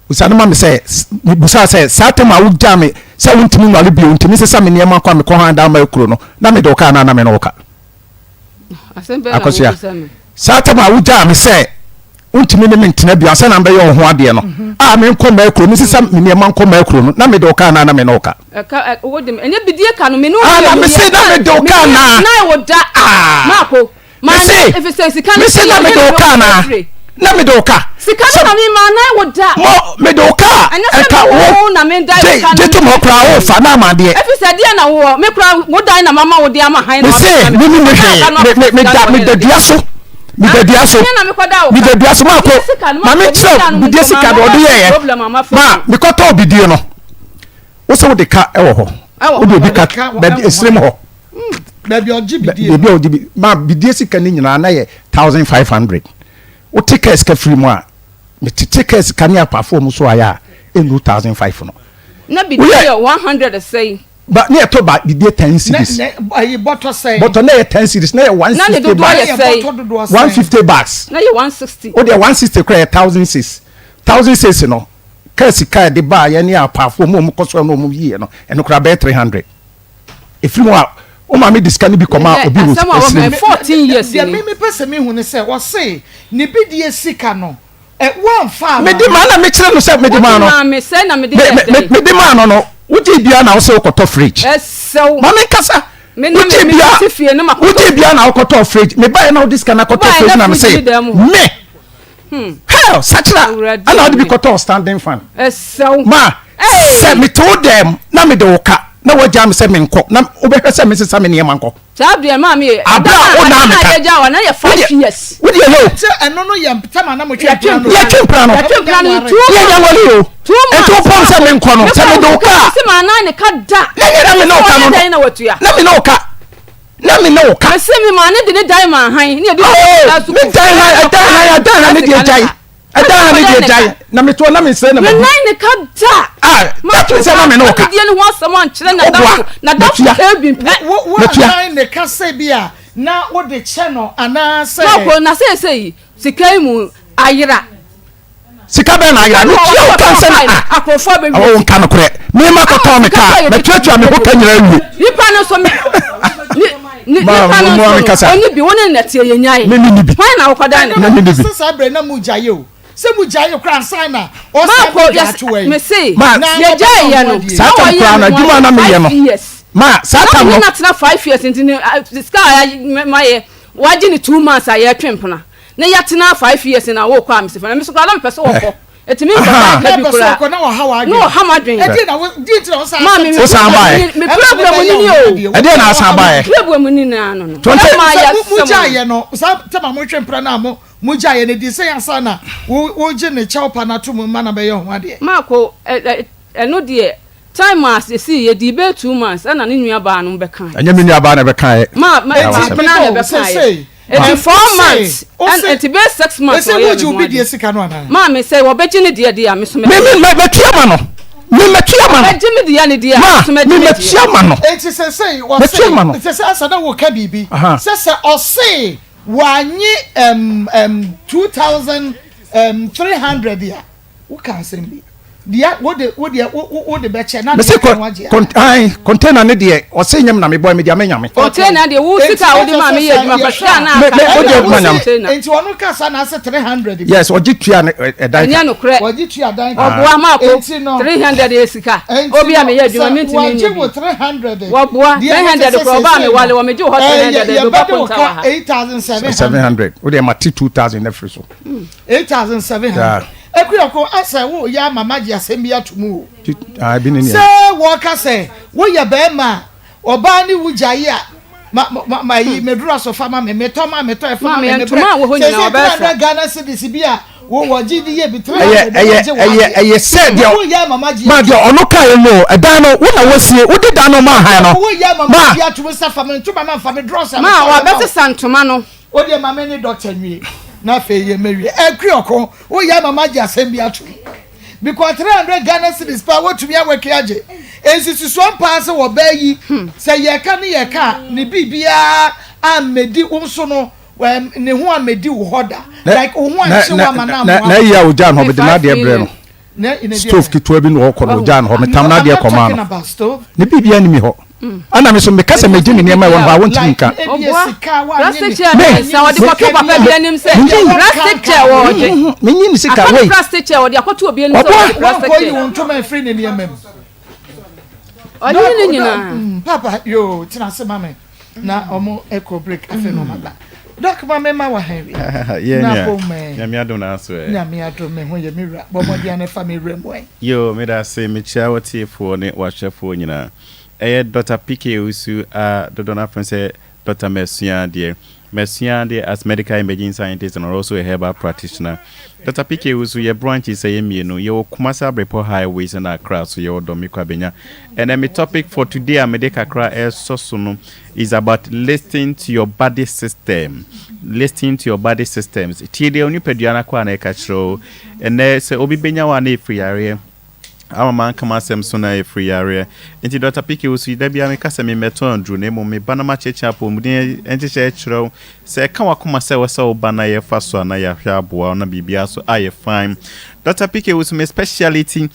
usane ma me say busa say satem a wugja me say wontimi nwale bi wontimi se sa me niema kwa me ko han da ma ekuro no na me do ka na me no ka akosia satem a wugja me say wontimi ne mentena bia se na be ye ho ade no a me nko ma ekuro me se sa me niema nko ma ekuro no na me do ka na me no ka wodem enye bidie ka no me no na me se na me do ka na woda mako me se na me do ka na me do ka sika na me ma na woda mo me do ka eka wo na me dai ka je to mo kra wo fa na ma de efise de na wo me kra wodan na mama wo de ama han na se me da dia so mi da dia so ma ko ma me tro mi de sika do ye ma me ko to bidie no wo se wo de ka e wo ho wo de bi ka ba esrem ho baby ogbidie ma bidie sika ni nyina na ye 1500 wo tickets ka free mo a me tickets ka ni apafo mu so aya enu 1500 no na bidie 100 say ba ni eto ba bidie 10 series ayi bottle say bottle na ye 10 series na ye 160 bucks 150 bucks na ye 160 o de 160 kra 1006 no ka sika de ba ye ni apafo mu koso no mu yi no eno kra be 300 efiri mo a o ma me discount bi koma obi wo 14 years ya me pese me hu ne se wo se ne bidie sika no one farm me di ma na me kire no se me di ma no me se na me di me di ma no wuti bia na wo se okoto fridge esew ma me kasa wuti bia na okoto fridge me buy na wo discount na okoto fridge na me say me hell sachira ana wo bi koto standing fan esew ma se me told them na me de woka na wajam se me nko na obehwese me sesa me ne manko sabia ma me abra o na me ka ja wa na ye 5 years wo de yo se eno no ye mpema na mo twa ya twemprano tu ya wali yo eto pon se me nko no se me do ka se ma na ne ka da na me no ka no na watua na me no ka se me ma ne de ne dai ma han ne de me dai na ne de jai ada na de jai na me to na me se na me nai ne ka da ma to se na me no ka de ne ho asam an kire na da ka bi pe wo nai ne ka se bia na wo de che no ana se ma ko na se sika mu ayira sika be na ayira no ti o kan se na akofo be o nka no kore me ma ko to me ka me tuatua me ho ka nyira wu nipa no so me ma mo me kasa oni bi woni na tie yenyae me ni bi why na wo kwada ne se sa bre na mu jaye o se mu jaye kra sana o se ko me say ye jaye ye no sa ta kra na djuma na me ye no ma sa ta no na tena 5 years nti sky ma ye waje ni 2 months aye twempena na ya tena 5 years na wo kwa amse na me so kwa na me pese wo ko etimi nka ka bi kura ko na wo ha wa no ha ma dwen eti na wo di ti na wo sa ma me me problem ni ni o e dey na asa ba e problem ni na no ma ya mu jaye no sa tema mo twempena na mo mu jaye ne di se yansa na wo je ne chawpa na to mu ma na be ye ho ade ma ko eno de time as see ye di be 2 months na ne nua ba no be kan anya me nua ba na be kan ma na be kan it's 4 months and it be 6 months so you will be the sika no ana ma me say wo be gine de me so me tua ma no me tua ma no be gine de ya ne de a so me tua ma no it is say wo say it is asa na wo ka bibi say o say wanyi 2300 ya wo kan say bi dia wo de be che na container ne de o say nyam na me boy me dia me nyame container de wo sika wo de ma me ye djuma fa na aka enti wono ka sa na say 300 yes o jitua dan nya no kre wo jitua dan oboa ma ko 300 e sika obi a me ye djuma me ntimi ni wo 300 wo boa 300 ko ba me wale wo me ju hot 300 do ba konta wa 8700 wo de ma 2000 na free so 8700 Ekuyoko asa wo ya mama ji asemi atumu ah bi ni se wo ka se wo ye be ma oba ni wujaye a ma yi medura so fama me to e fama me ntuma wo ho nyina oba fa Ghana cedis bi a wo gidi ye bi 300 eye said wo ya mama ji ma de ono ka ye no edan no wo na wosie wo de dan no ma han no wo ya mama ji atumu sa fama ntuma ma fama medura so ma wa be se santuma no wo de mama ni doctor nwie na fe ye mewie ekuyoko wo ya mama ji asem bi atu because 300 Ghana cedis pa wo tumi aweke age ensisi so pass wo ba yi se ye ka ne ye ka ne bibia amedi wo so no ne ho amedi wo hoda like wo ho anche wa mana na ya o jan ho be na de bre no stove kitwa bi no ko no jan ho metam na de ko ma no ne bibia ni mi ho ana me so me kasa me gini ne ma won ba won tin ka plastic chair sa odi ko to papa bi anim se plastic chair wo de me nyi ni sika we plastic chair odi akoto obi anim se plastic chair ko won to ma free ne ne mem odi ni nyina papa yo tina se mame na omo eco break afi no maba doc ma me ma wa heavy na nyame adom na so nyame adom me ho ye mira bomodi ane family remwe yo me da se me chia wati fo ne wa chefo nyina Dr. PK Usu Dodona Francis Dr. Mercian de as medical imaging scientist and also a herbal practitioner. Dr. PK Usu your branch is a your Kumasa Brepo highways and Accra so your Domiko Benya. And then my topic for today America Accra is about listening to your body system. Listening to your body systems. Tide only pediana kwa na ekachro and there's obi benya wa na free area. Our man come asem so na free area. Nti Dr. PK Usu da bia me kasa me meto andru na mo me bana ma checha po mu den enti che chiro se ka wakoma se wasa obana ye fa so na ya hwa aboa na bibia so aye fine. Dr. PK Usu me speciality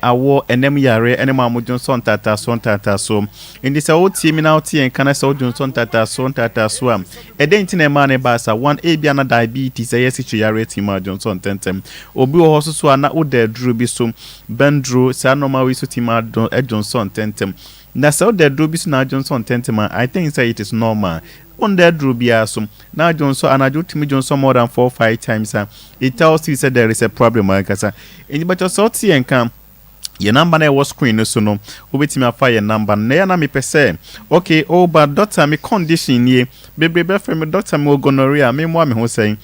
awo enem yare enem amudun son tata so indi se o ti mi na o ti en kana se odun son tata so am eden na ma ne ba sa one bia na diabetes yes chi yare ti ma Johnson tentem obi o hoso so na o da dru bi so bendro sa normal we so ti ma Johnson tentem na se o da dru bi so na Johnson tentem I think say it is normal on that drubia so now Johnson and I do to me Johnson more than 4-5 times it tells you said there is a problem because but your sort and come your number na was screen so no obetimi afa your number na me pese okay oh but doctor me condition ye bebe from doctor me gonorrhea me mo me ho say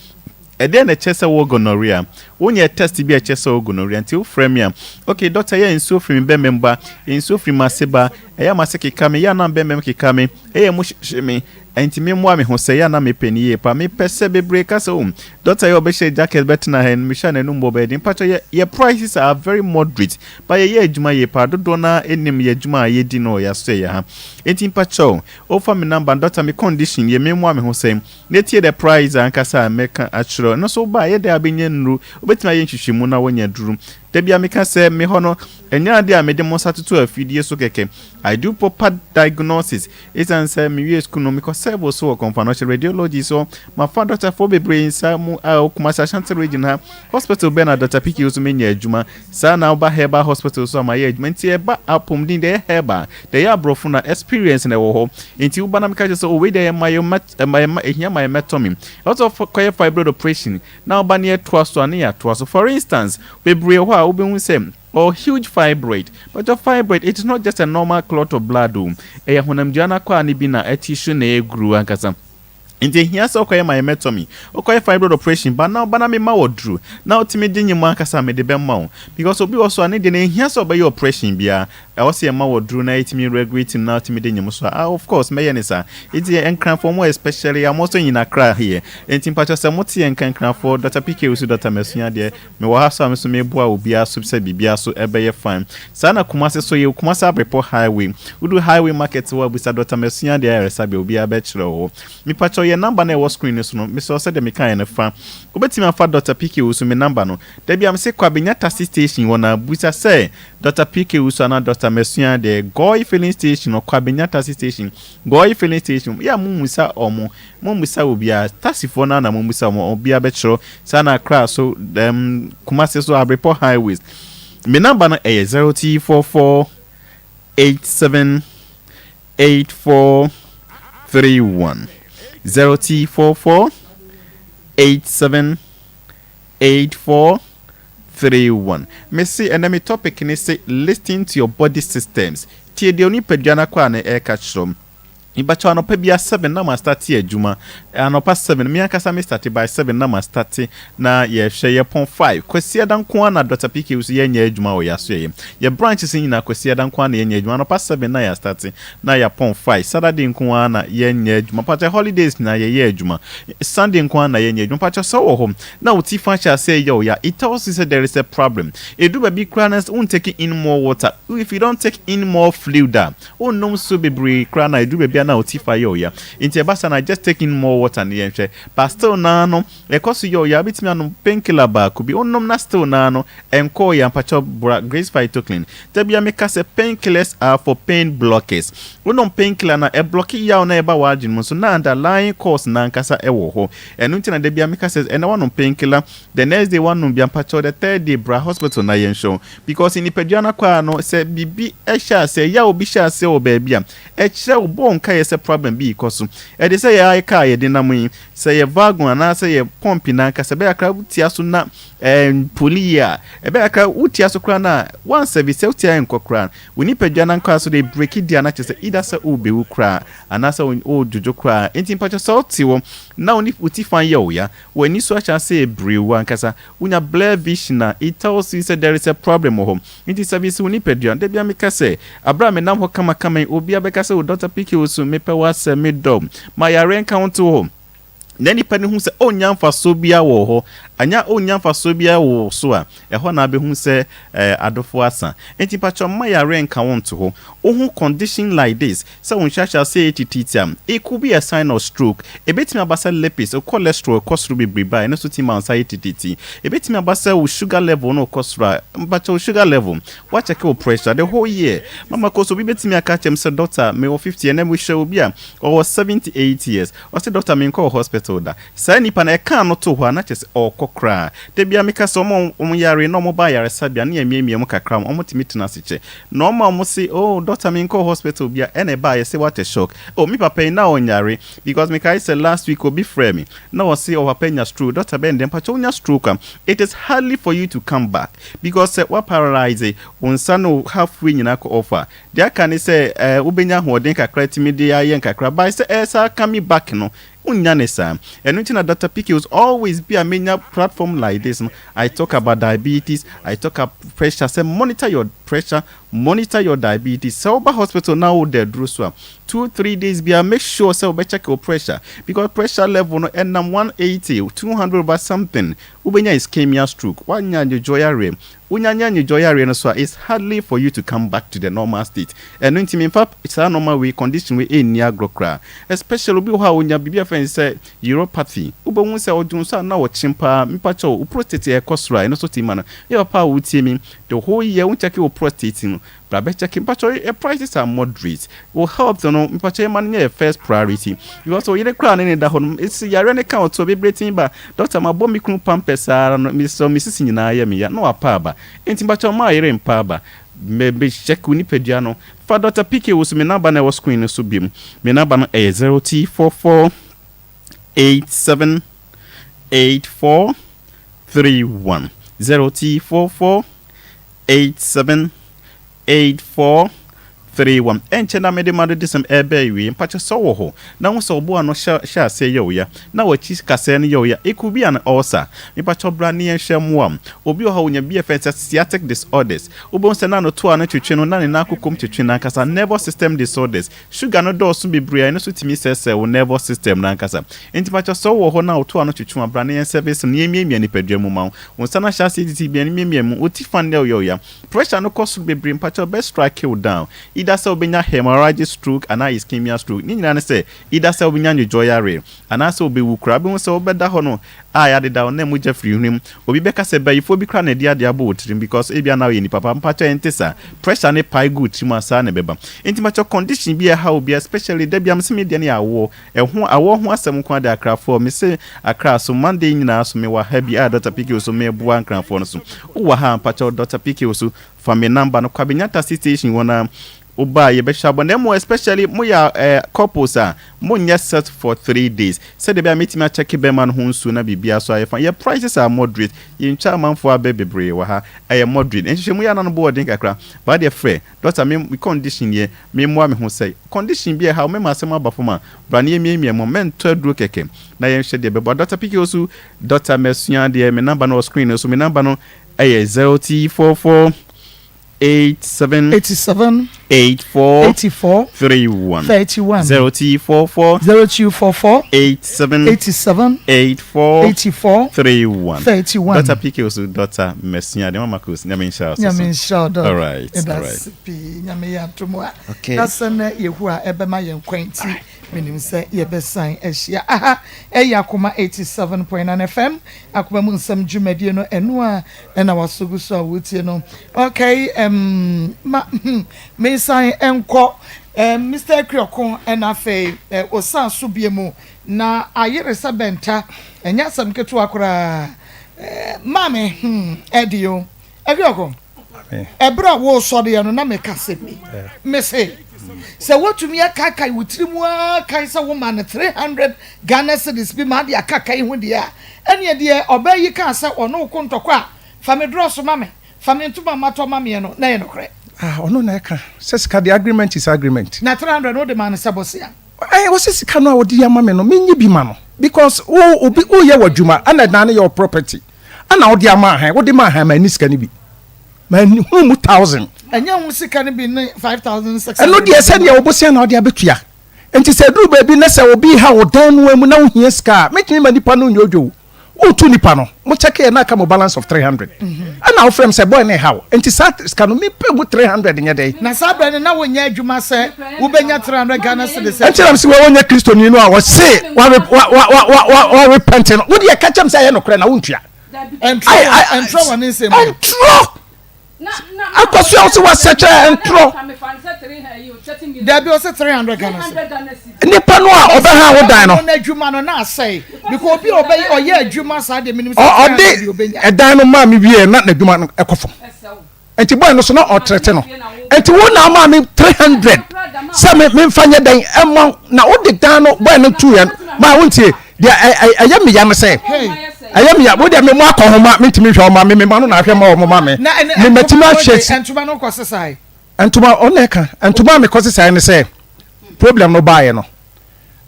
e dey na chese wo gonorrhea wonye test bi a chese wo gonorrhea until frame ya okay doctor ya inso frame be member inso frame maseba e ya maseke kame ya na be mem ke kame e ya mo sheme enti me mo me ho say ya na me pani ye pa me pese bebre ka so doctor ya obehye jacket betina hen me sha na no mbo be din pacho ye prices are very moderate but ye adwuma ye pa dodo na enim ye adwuma ye di no ya so ya ha enti pacho offer me number doctor me condition ye me mo me ho say na tie the price ankasa meka achro no so ba ye da abenye nru obetima ye nhwehwemu na wonya duru debia meka say me hono enya de a me de mo satutu afidie so keke I do proper diagnosis it and say me we school no me ko sebo so confirmation radiology so my father doctor for be brain sa mu Kumasi Ashanti region hospital be na Dr. PK Usu menya adwuma sa na oba Heba hospital so ma ye adwuma nti e ba apom din de Heba de ya brofo na experience na wo ho nti uba na meka so we de my metomy also for fibroid operation na oba na to so na ya to so for instance we bre ho a obi hu sem or huge fibroid but your fibroid it is not just a normal clot of blood honam jana kwa ni bi na tissue na egru ankasa nti hia so okoye myomectomy okoye fibroid operation but now bana me ma wodru now timi dinyi mu ankasa me de be ma because obi also ani de na hia so be operation bia was ye ma wodru na itimi regulate now timi dinyi mu so of course me ye nisa it ye enkran for more especially I'm also in Accra here nti pacho se moti enkran for Dr. PK Usu Dr. Mesunya de me wa so am so me boa obi aso se bibia so ebe ye fine sana Kumasi so ye Kumasi Abepo highway udu highway market wa bisa Dr. Mesunya de resabe obi abechre ho mi pacho your number na was screen so no me so said me kan na fa obetimi afa Dr. PK Usu me number no da bia me se kwa benya taxi station wona busa say Dr. PK Usu na Dr. Mesunya de Goy filling station or kwa benya taxi station Goy filling station ya mumusa obia taxi for na mumusa obia betro sana Accra so Kumasi so Abepo highways me number na 0T44 878431 0T44 878431. Me see and me topic ni say listening to your body systems. Tie de oni pedwana kwa na e ka chrom. Ibacha no pa bia 7 na ma start adwuma anopa 7 me akasa me start by 7 na ma start na ye hwe ye pon 5 kwasi adan ko na Dr. PK Usu ye nya adwuma o ya so ye branches nyina kwasi adan ko na ye nya adwuma anopa 7 na ya start na ya pon 5 Saturday nko na ye nya adwuma pata holidays na ye adwuma Sunday nko na ye nya adwuma pata so wo home na uti fancha say yo ya it also say there is a problem edu ba bi cranas won take in more water if you don't take in more fluid no so bebre crana edu ba bia na otifa yo ya inti ebasa na just taking more water na yenhwe but still na no ekoso yo ya bitimi anu painkiller ba ku bi onnom na still na no enko ya mpacho grace phytoclean tabia make say painkillers are for pain blockers onnom painkiller na e block ya na eba wagin mu so na underlying cause na nkasa ewo ho enu nti na tabia make say ena onnom painkiller the next day one bia mpacho the third day bra hospital na yenhwe because in ipeduana kwa no say bibi ehya say ya obi hya say o ba bia ehye obo nka ye say problem bi ikoso e de say ya ka ye de na mu say ye vagon ana say ye pump na nkasa be akra utia so na polia ebe aka utia so kra na one service utia enkokra we ni peduana nkwa so they break it down na say either say o be ukra ana say o jojo kra enti mpacho salty wo na oni uti fan ye o ya when you so acha say brew ankasa unya blur vision na it tells you say there is a problem home enti service we ni peduana de bia meka say abra me nam ho kama obi abeka say o Dr. Piki osu mepe wa se me dom my yare count home nani pani hu se onyamfa so bia wo ho anya onyamfa so bia wo so a eho na be hu se adofo asa enti pacho ma ya rank count ho ohun condition like this so when shasha say it could be a sign of stroke e betimi abasa lipase o cholesterol kosru be briba na so ti man anxiety e betimi abasa o sugar level no kosra pacho sugar level what check your pressure the whole year mama koso bi betimi aka chem say doctor me 50 and we show bia or 78 years o say doctor me call hospital da say nipa na e kan no to ho na chese okokra de bia me ka so mo yare no mo ba yare sabia na emiemie mo kakra mo timi tena seche no mo say oh doctor me call hospital bia ene ba ye say what a shock oh me papa na onyare because me kai say last week obi frame me na o say papa nya stroke doctor ben dem pacho nya stroke it is hardly for you to come back because what paralyze unsa no halfway nyina ko offer dia kan say ubenya hoden kakra timi de aye kakra ba say esa come back no unyanesa and Dr. Piki was always be a main platform like this. I talk about diabetes, I talk about pressure, say monitor your pressure, monitor your diabetes. So over hospital now there druswa 2-3 days be make sure so be check your pressure because pressure level no and 180 200 over something ubenya ischemia stroke wanya joyare unyanya joyare no so it's hardly for you to come back to the normal state and in fact it's a normal way condition we in near grokra especially bi how unya bibia fan say uropathy ubonwu say odun so na wo chimpa mipacho u prostate e kosra no so timana your pa utimi the whole year un check your prostate no brabe check mipacho prices are moderate will help to know mipacho man your first priority you also you crown in the home it's yare ne count so be breathing ba doctor mabo mi kunu pampesa no mi so misisi nyina ya mi ya no apa ba enti mipacho ma yere mpa ba maybe check uni pediano for Dr. Piki was me number na was screen so bim me number no 0T44 878431 0T44 878431 enchena me de madu disem ebe wi mpacho so wo ho na wo so bo ano sha se yo ya na wachi kase ne yo ya ekubi an ulcer mpacho bra ne hwem obi o ha onya BFS sciatic disorders obo se na no to an twetwe no na ne na akokom twetwe na nkasa nervous system disorders sugar no do so bebre na so timi sese wo nervous system na nkasa mpacho so wo ho na o to an twetwe bra ne service ne emiemia ni padwam ma wo sana sha CDT bia ne emiemia otifan ne yo ya pressure no cost bebre mpacho best strike you down either say obenya hemorrhagic stroke and ischemia stroke ni nyina ne say either say obenya njoyare and say obewu kra be say obeda ho no ya de da na muja free him obi beka say bayifo bi kra na de ade abo otrim because ebia na we ni papa mpacho entesa pressure ne pai good trim asa na beba entimacho condition bi how bi especially da bia mse me de na awo awo ho asem kwa de akra for me say akra so Monday nyina so me wa ha bi Dr. Piki so me bua nkran for no so wo ha mpacho Dr. Piki so for me number no kwabenyata station wona oba ye be shabo na mo especially mo ya couples mo nya set for 3 days said they be meeting check be man hu nsu na bibia so ayefa your prices are moderate in chairman for bebre wa ha moderate enhwe mo ya na no boarding kakra ba de frɛ doctor me condition ye me mo me hu say condition bi how me ma asem abafoma bra na emiemie mo mentor duro keke na ye hwe de be Dr. Piki osu Dr. Mesua de me number no screen so me number no 0T44 87 87 84 84 31 31 0244 0244 87 87 84 84 31 31 Dr. PK also Dr. Messia, the mama course, Nyamin all right. Okay. That's an Yehua Ebema Quainty, meaning say Yebesign Asia. Aha, Akoma 87.9 FM, Akoma Nsem Jumediano, and our Sugusa Wutiano. Okay, may sign Enko, Mr. Kryokon, and Afe, Osan Subiemu, na Ayere Sabenta, and Yasam Ketuakura, Mame, Edio, Ebioko. Ebra wo so de no na me kase bi me say what to me akaka wutirimu aka say woman 300 Ghana cedis bi ma de akaka hu de a ene de obayi ka say ono ko ntoko a fa me draw so ma me fa me ntuma mato ma me no na ye no kre ono na eka sesika the agreement is agreement na 300 no de man say bosia was sesika no a odi ya ma me no menyi bi ma no because obi o ye wadwuma ana na your property ana odi ama han wo de ma han ma ni sika ni bi man who 1000 anya hu sika ne bi 5600 eno de ese ne obosia na ode abetua enti se duru ba bi na se obi ha odan no mu na wo hia sika mekini ma nipa no nyodwo o tu nipa no mo check e na ka mo balance of 300 ana wo frem se boy na ha enti sika no me pe mu 300 nya dey na sabra ne na wonya adwuma se wo benya 300 Ghana cedis enti ram se wo wonya Kristo ni no a wo se wa repent no wo de ka chem se ye no kre na wo ntua entro one Nsem entro akosu also was such a intro there be also 300 Ghana nipa no a obeha wo dan no na adwuma no na say because obi obey oye adwuma sa de minim o de edan no ma me wie na adwuma no ekofo enti boy no so na otrete no enti wo na ma me 300 say me mfanye dan emo na wo de dan no boy no 2 ma wontie de ayam ya me say ayam ya wo de me mo akohoma mentimi hwe o ma me ma no na hwe ma o mo ma me me metima hwe entuma no kwasesai entuma oneka entuma me kwasesai ne say problem no baaye no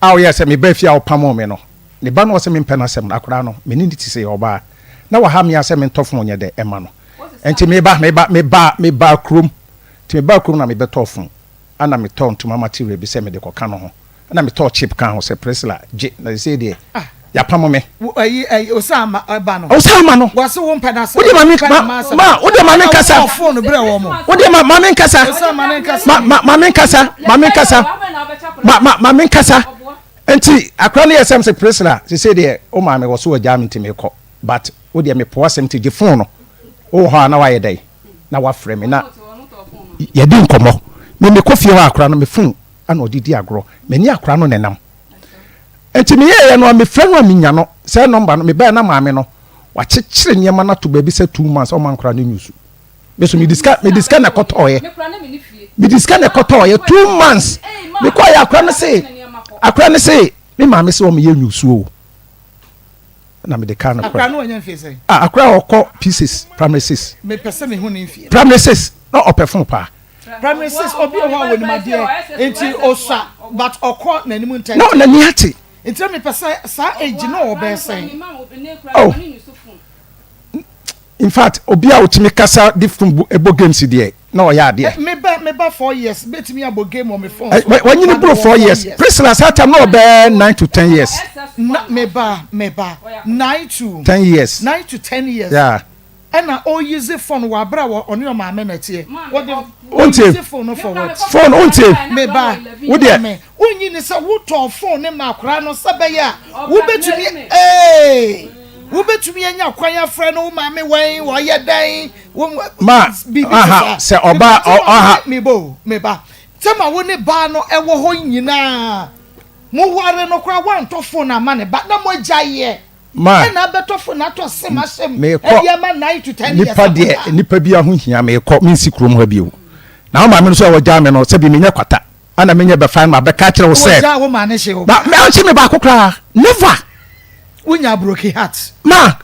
awo ya say me ba fia o pamo me no ne ba no say me mpena sem na akora no me ni ti say oba na wa ha me ya say me ntofo onye de ema no enti me ba krom ti me ba krom na me betofo ana me ton tuma material bi say me de koka no ho ana me to chip kan ho say presla je na say de ya pamo me ayi osama ba no osama no wase wo mpena say odi ma odi ma me kasa phone bre wo mo odi ma me kasa osama me kasa ma me kasa enti akra no yesem say presla say de o ma me wo so agya me ntime ko but odi me po asem ti je phone no o ho na wa ye dai na wa frɛ me na ye di nkomo me kofie wa akra no me phone ana odidi agro me ni akra no nenam enti me ye no me frɛ no aminya no say number no me ba na maame no wa kyekyere niema na to ba bi say 2 months o man kra no nyusu me so me diska na kotoye me diska na kotoye 2 months me ko ya akra no say me maame say o me ye nyusu o na me de ka na akra no anya mfie say akra okọ pieces primary 6 me pese me hu ne mfie primary 6 no opefun pa primary 6 obi o ha woni made enti osa but okọ na nimu ntan no na ni ati enti me pese sa age no obe say oh in fact obi a otimi kasa different ebo games there na o ya de me ba 4 years betimi abo game on my phone when you bro 4 years prisoners at time no be 9 to 10 years me ba 9 to 10 years 9 to 10 years yeah and na o use phone wa bra on your mama na tie what the use phone for what phone until me ba wo de onyi ni say wo to phone ne makora no sabeya wo betumi wo betumi anya kwanya frɛ no ma me wen wo ye dan ma aha se oba aha me ba tema wo ne ba no ewo ho nyina mo ware no kra wan to phone ama ne ba na mo agyaye ma na beto phone na to se ma sem e ya ma 9 to 10 years nipa bi aho hia me kɔ me nsikrom ha bio na ma me no so wo gya me no se bi me nya kwata ana me nya be fan ma be ka kire wo se ja wo ma ne hye wo ba me anchi me ba kokra never unya broken heart ma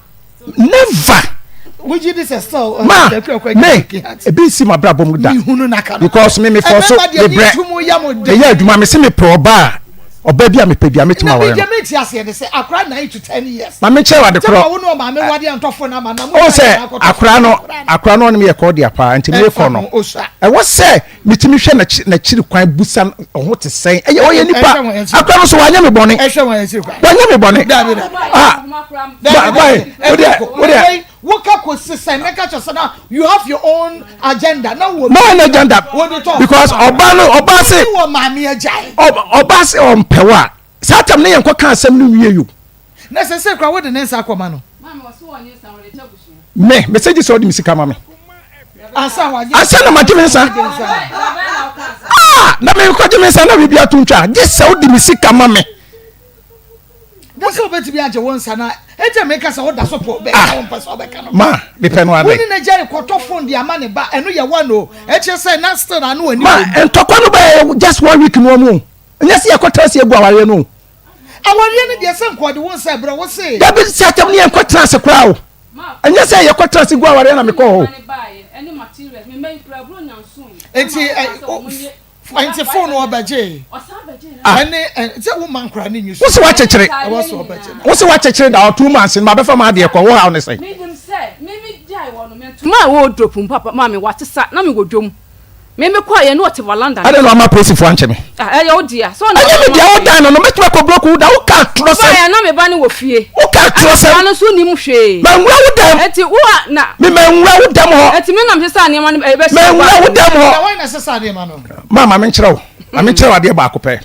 never would you this still ma me e be si ma bra bom da because me for so me bre e ya aduma me se me pro ba oba bia me pe bia metima ware na me ti ase de say akra 9 to 10 years ma me che wa de kro wo no ma me wade antofo na ma na mo o se akra no me ye ko de apa nti me ko no e wo se metimi hwe na chiri kwan busa ho te sen e ye nipa akra no so wanya me bone e hwe wanya chiri kwan wanya me bone ah woka ko sesen make sure na you have your own agenda na wo no agenda because oba se wo ma me ajai oba se on pewa satam ne yenko kan asem no wie yo na sese kwa wo de nensa akoma no me message so de misika ma me asa na ma jime nsa na me ko jime nsa na bibia tuntwa je se wo de misika ma me that's what be anje won sana eje make us order support be ka won person be ka no ma be pe no ade woni na jere ko to phone dia ma ne ba eno ye one o eche say na still na no ani ma entokwa no be just 1 week no mu nya se yakotra se egu aware no aware ne dia se nko de won say bro wo say da be se atam ne yakotra se kra o nya se yakotra se egu aware na me ko ho any materials me make pra bro nyansun enti phone o baje ene se wo man kra ne nyusu wo se wa chechire wo se wo baje wo se wa chechire da 2 months ma be fa ma de ko wo ha ne say me dem say me jai wo no me ma wo dropum papa ma me watesa na me godwom me kwa ye no te valanda ade no ma police fo anche me ye o dia so na me dia o dan no metwa ko block da wo ka tro se ya na me ba ne wo fie wo ka tro se na so nim hwe ma nwura wo dam eti wo na me ma nwura wo dam ho eti me nam se sa ne ma ne be ma nwura wo dam ho na why na se sa ne ma no ma me nkyerɛ wo ma me nkyerɛ ade ba ko pɛ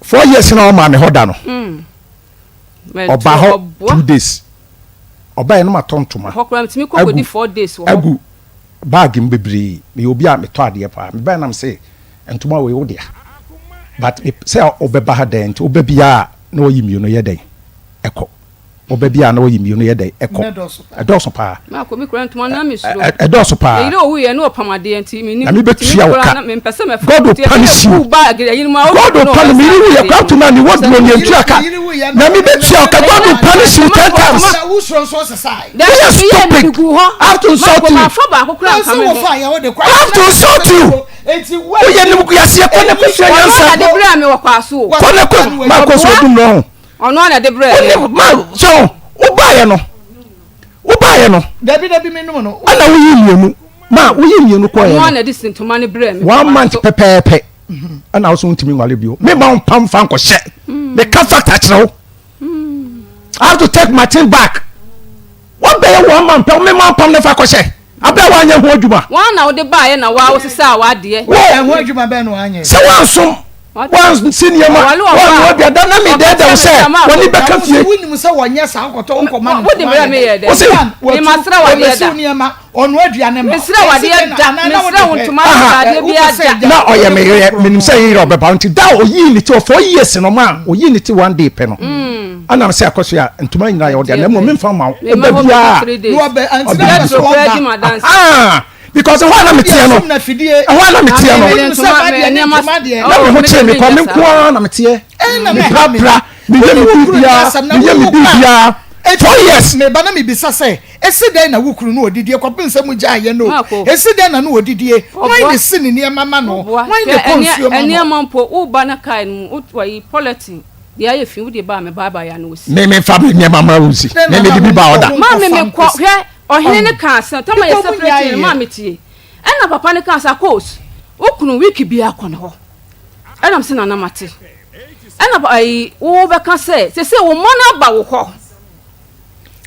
4 years na o ma me hoda no oba ho 2 days oba ye no ma tontoma hokram timi ko go di 4 days wo agu bag mbebri me obi a me to ade pa me ba nam say entoma we wo dia but say obeba ha den nti obebia na oyi mi no ye den ekọ obebia na oyi mi no ye den ekọ edoso pa ma ko mi kura ntoma na me suro edoso pa ile owu ye na opamade nti mi ni na me betua wo ka me mpese me God will punish you God will punish me you ye come to man you want no ye ntua ka na me betua ka God will punish you 10 times na wo suro so society that is stupid have to insult you ma fa ba ko kura so wo fa ya wo de kwa have to insult you enti wo ye nim ku yase ko ne kwesua yansa na de bra me wo kwa so ko ne ko ma ko so dum no ono na de bra ma so ubaye no dabi me no no ana wo yi mienu ma wo yi mienu ko ye ono na de sintoma ne bra me 1 month pepepe ana wo so ntimi nwale bio me ma pam fan ko hye me ka factor kire wo I have to take my thing back what be 1 month me ma pam ne fa ko hye abia wa anya ho adwuma wa na wo de ba ye na wa wo sesa wa de wo ho adwuma be no anya se wan som wan senior ma wan bia da na me de da se woni be ka fie woni mu se wonye sa nkoto nkoma no wo de bra me ye de ni masra wa de da ono aduane ma mesra wa de da mesra wo ntoma da de bia da na oye me nim se yi robe ba nti da oyi ni ti 4 years no ma oyi ni ti 1 day pe no ana me se akoso ya ntoma nyina ya o de na mo me mfa ma e ba bia no be anti so ah because why na me tie no why na me tie no na me ho tie me ko me kwa na me tie me bra me ye me bibia 4 years me ba na me bisa say esi den na wukuru no odidie ko pensa mu ja ye no esi den na no odidie why the sin ni mama no why the consume eni amampo u ba na kai no wa yi policy dia ye fi u de ba me baba ya no osi me family ni mama usi me de bi ba oda ma me ko hwe ohene ne ka ase to ma ye separate ma me tie ena papa ne ka ase course okunu week bi akọ ho ena me se na mate ena ai wo be ka se wo mona ba wo ho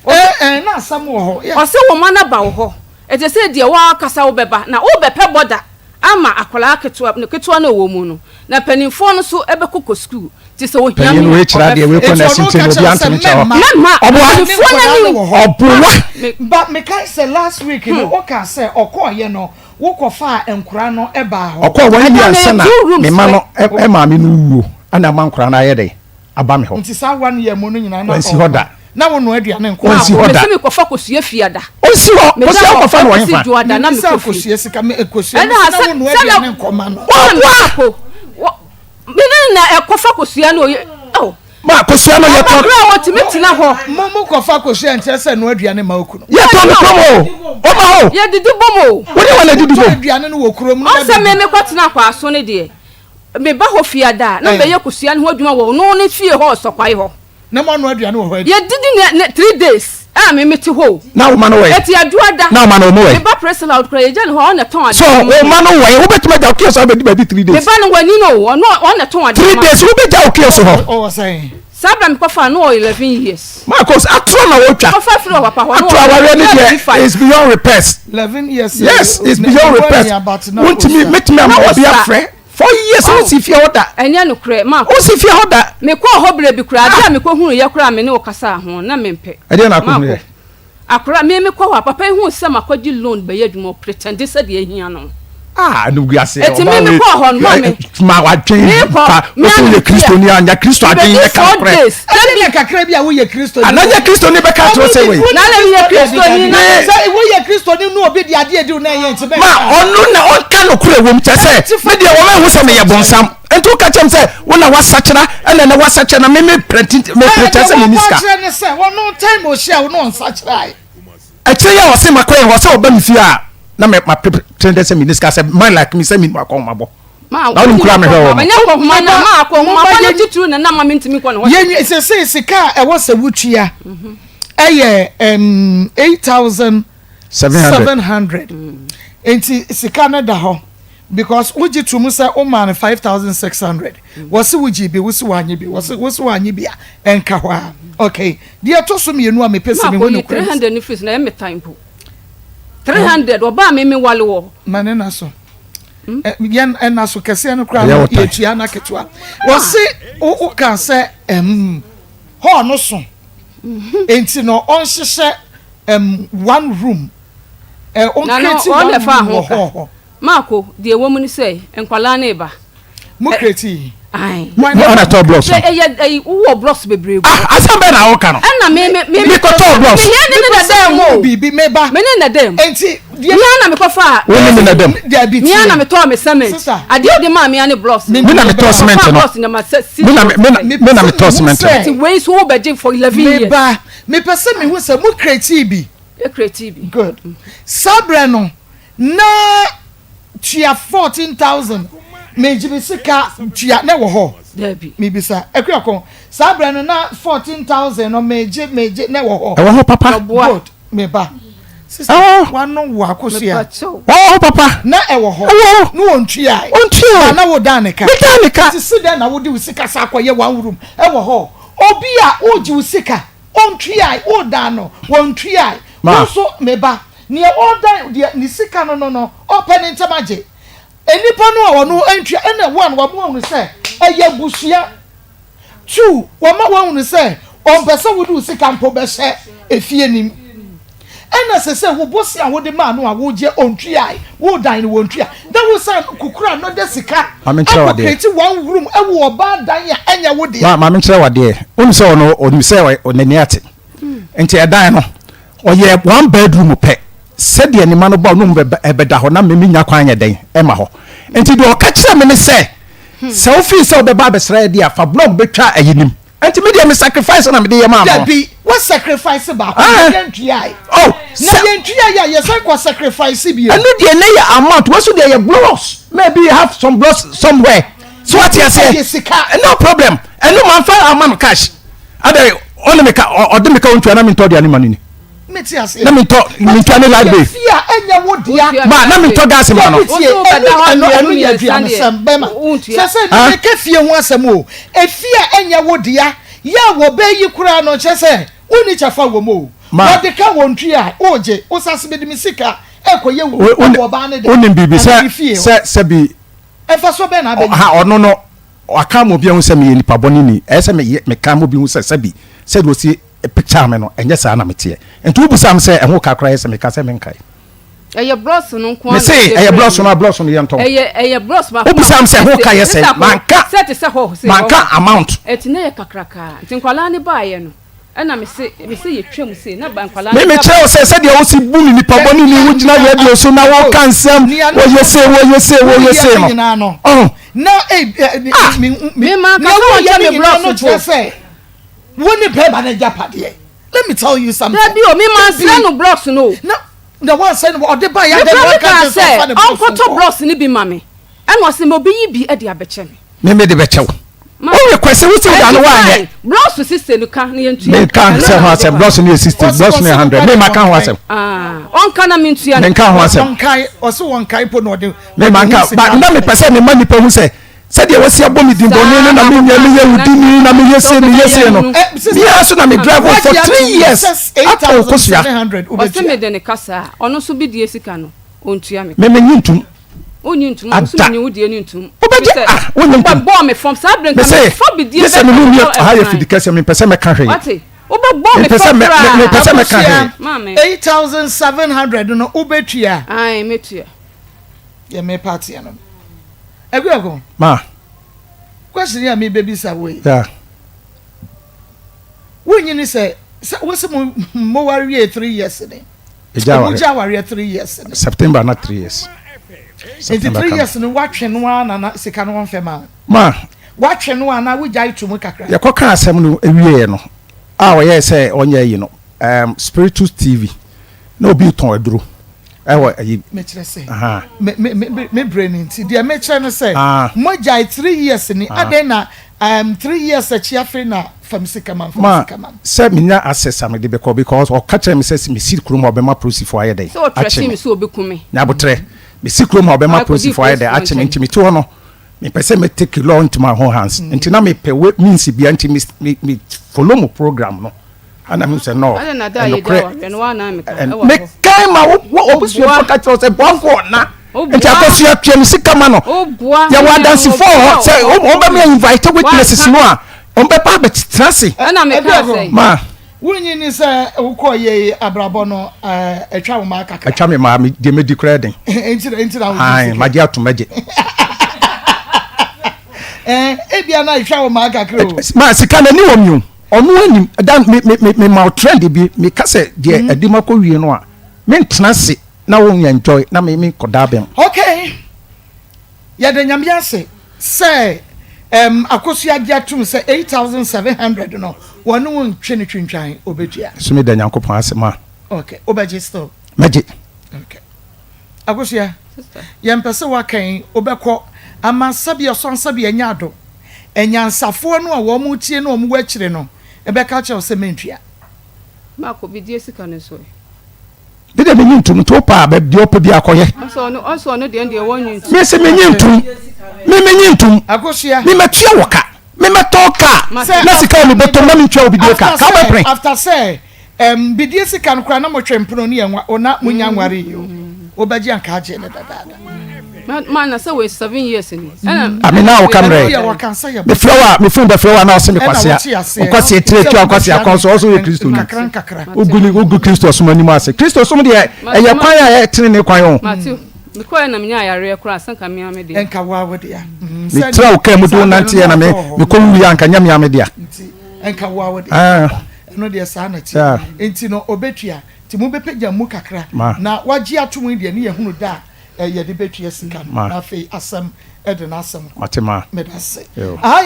na asam wo ho o se wo mona ba wo ho e je se de wa kasa wo beba na wo be pe boda ama akola ketua na wo mu no na panimfo no so ebe kokko school ti se wo hia me we chira de we ko na sintin obi antimi chawo panimfo na ni obuwa but me can say last week no o ka say okoye no wo ko fa enkura no eba ho okọ wani ya sana me ma no e ma me no wuo ana ma nkura na ye de aba me ho nti sa wan ye mo no nyina na wansi hoda na wo no aduane nko wansi hoda me ko fa ko sua fiada onsi ho ko se ko fa no wan fa juada na me ko ko sua sika me ekosua na wo no aduane nko ma no me na ekofa ko sua no oh ma ko sua no ye to bra wo timi tina ho mo ko fa ko sua nche se no aduane ma oku no ye to no promo o ma ho ye didi bomo woni wala didi bom aduane no wo kurom no o se me ko tina kwa aso ne de me ba ho fia da na be ye kusua no adwuma wo no ne fie ho so kwai ho na mo no aduane wo ho ye didi 3 days me meti ho na wo ma no we eti aduada na wo ma no mo we me ba press out kra ye je no ho na ton ade so wo ma no we wo betuma ja okio so be di 3 days me ba no wani no no na ton ade 3 days wo be ja okio so ho oh say sabra me kofa no 11 years Marcos atro na wo twa kofa fro papa ho atro aware ni there is beyond repairs 11 years yes it's beyond repairs want me make me am be afre 4 years o si fie oda enya no kra ma o si fie oda me ko ho bre bi kra da me ko hunu ye kra me ne o kasa ho na me mpe ade na ko hunu akra me ko ho papa hu se makogi loan be ye dwuma pretend se de ehia no no wi ase eti me ko ho no me ma wa dwen pa o ye kristoni anya kristo adwen ye ka kra ade ne kakra bi a wo ye kristoni ananya kristoni be ka tro say we na le ye kristoni na say wo ye kristoni no obi di ade edi na ye nti be ma onu na on ka no kura wom che say me de wo ma hu se me ye bonsam ento ka chem say wo na wasachera ene na wasachera me pretend say me niska ne say wo no time o share wo no nsachera a che ya wo se makoy wo se oba mi fi a na me pretend say me niska say man like me say me akoma bo ma wo kura me ho ma nya ko ma na ma ko ma ba titru na ma mentimi ko no ye say sika e wo se wutua eye 8700 enti sika na da ho because uji tumu say o man 5600 wose wuji bi wose wanye bi wose wanye bi enka ho a okay dia to so mienu a me pese me wonu 300 ni fees na e me time po 300 oba me wale wo mane na so yen na so kese no kra no yetua na ketwa wose o kan say ho no so enti no on hyehyɛ one room on create one room Marco de woman ni say enkwala na eba mo create ai mo na to blocks wo blocks bebree asa be na wo ka no na me ko to blocks me ne na dem mo bibi meba me ne na dem enti me na me ko fa wo ne na dem me na me to me cement ade de ma me ane blocks me na me to cement no me na me to cement enti we so wo beje for 11 years meba me pese me hu se mo create bi good sabre no na tia 14,000 mejibi sika tia na wo ho debi me bisa ekwa sabre no na 14,000 no meje na wo ho e wo ho papa good me ba sister wano wo akosia wo papa na e wo ho no ontwia na wo danika sisi den na wo di sika sa akoye one room e wo ho obi a oji sika ontwia o dano wontwia so me ba ni order ni sika no open ntamaje enipa no a wono antwa ena one wa mo say eye busua 2 wa ma wa hunu say on pese wo du sika mpo be hye efie nim ena se wo bosi a wo de ma no a wo je ontwia wo dan ni wontwia da wo say kukura no de sika amekira wade create one room e wo ba dan ya enya wo de ma amekira wade onu say onu say onani ate enti edan no oye one bedroom pe said the man about no beda ho na me nya kwan nya den e ma ho enti do ka kire me ne se selfie so be ba besra dia fa blog betwa ayinim enti me dia me sacrifice na me dia ma ma be what sacrifice ba ko yentui oh na yentui ya ye say ko sacrifice bi anu dia na ya amount we so dia ye blocks maybe you have some blocks somewhere so what you say no problem anu man fa amount cash ade on me ka odemeka ontua na me to dia ni manini na me to ni library fia enya wo dia ma na me to gas ma no anu ya aduane sambema se me ka fie ho asem o efia enya wo dia ya wo be yi kura no che se uni chafa wo mo wo de ka wontwi a oje osase be de misika ekoye wo ba ne de onim bibi se bi efa so be na be ha ono no aka mo bi hu se me nipa boni ni e se me ka mo bi hu se bi se do si picture me no enye sa na metie enti wo busam se ehwo kakra se me ka se me nkai eye bros no nko me say eye bros no ye nto eye bros ma wo busam se ehwo ka ye se manka set se ho se manka amount eti na ye kakraka enti nkwala ne ba ye no ena me se ye twam se na ba nkwala me chere se dia wo si bu ni nipa boni ni wo gina radio so na wo kan sam wo yese no oh na me man ka so je me bros no woni pe ba na japade let me tell you something that be o me man say no blocks no the one say o de ba ya de one say on photo blocks ni bi mame and was me obi yi bi e de abeche me me de bechew o request we say da no wa ye blouse sister no ka na yentua me kan say ho asem blouse no 60 blouse no 100 me ma kan ho asem on kana me ntua me kan ho asem on kai oso won kai po no de me man ka ba na me pese me mani pe hu say said you was abo me dimbo no na me nya me yehudi na me yese no me aso na me drive for 3 years after okosia 700 o me de ne kasa ono so bi die sika no ontua me me nyintum onyintum so me nyu die nyintum obeje onyintum bo me from sabren kan for bi die yes me no me ha ya fidikase me pese me ka hwe ate bo me for me pese me ka hwe 8700 no obetua ai metua ye me party no Egwego ma question ya me baby sa we yeah when you say what's mo worry 3 years ni eja worry 3 years ni September na 3 years in 3 years ni watwe no na sika no fema ma watwe no na we jai to mu kakra ye koka asem no ewie no a wo ye say onye yi no spiritual TV na obi ton aduro ewo ayi me kire say me brain nti dia me kire no say mo jai 3 years ni aden na 3 years a chia free na famsika man say minya access am de because o ka kire me say me sit krum obema prosi for ayede so trust me so obekume na botre me sit krum obema prosi for ayede a che me ntimi to no me pese me take law into my own hands nti na me pe means bia nti me follow mo program no ana me say no ana da ye da no na me ka me kai ma wo obusu ka tro say bonfo na nti akosu atwa me sika ma no ya wa dance for say o be me invite witnesses no a on be pa bet trase ana me ka say ma wunyi ni say ukoye abrabo no etwa wo ma kaka etwa me ma me de me di credit enti na wo ai ma je atomaje ebia na etwa wo ma kaka o ma sika na ni wo mi onu anim dan me ma trend bi me ka say de adima ko wie no a me trase na wo enjoy na me koda bem okay ya de nyamia say akosu agia tum say 8700 no wonu won twene twintwan obetua so me da nyankopon asema okay obeje still meje okay akosu ya yempese wakan obekọ amansabia sonsabia nyado enyansafo no a wo mu tie no mu wachire no ebeka cha se mentua mako bi die sika ne so bi de me nyintum to pa ba di opa bi akoye so no de wonyin me se me nyintum me nyintum akosia me matua woka me matoka na sika no beto na me ntwa obi de ka ba pre after say bi die sika no kra na mo twempro no ye nwa ona munya nware yo obaji anka aje ne dada man na say we 7 years ni ami na wo kamre me flower me phone be flower na o se me kwasia kwasia tire kwasia konso also we Kristo ni ugu Kristo so mani ma se Kristo so de eye kwan ya tene ne kwan o Matthew me koy na menya yare kura sanka me ame de enka wa wode ya me tra o kan mu do nante ya na me ko wi anka nya me ame de enka wa wode no de sa na ti enti no obetua ti mu bepeja mu kakra na wagi atom de ne ye hunu da ye de betua sika na fe asem ede na asem matema medase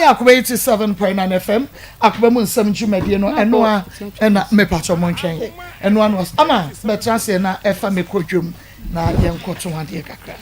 ya akoba 87.9 FM akoba mu nsem jumade no eno a na me pacho mo ntwen eno no ama be transe na efa me kodwom na yenkoto hade kakra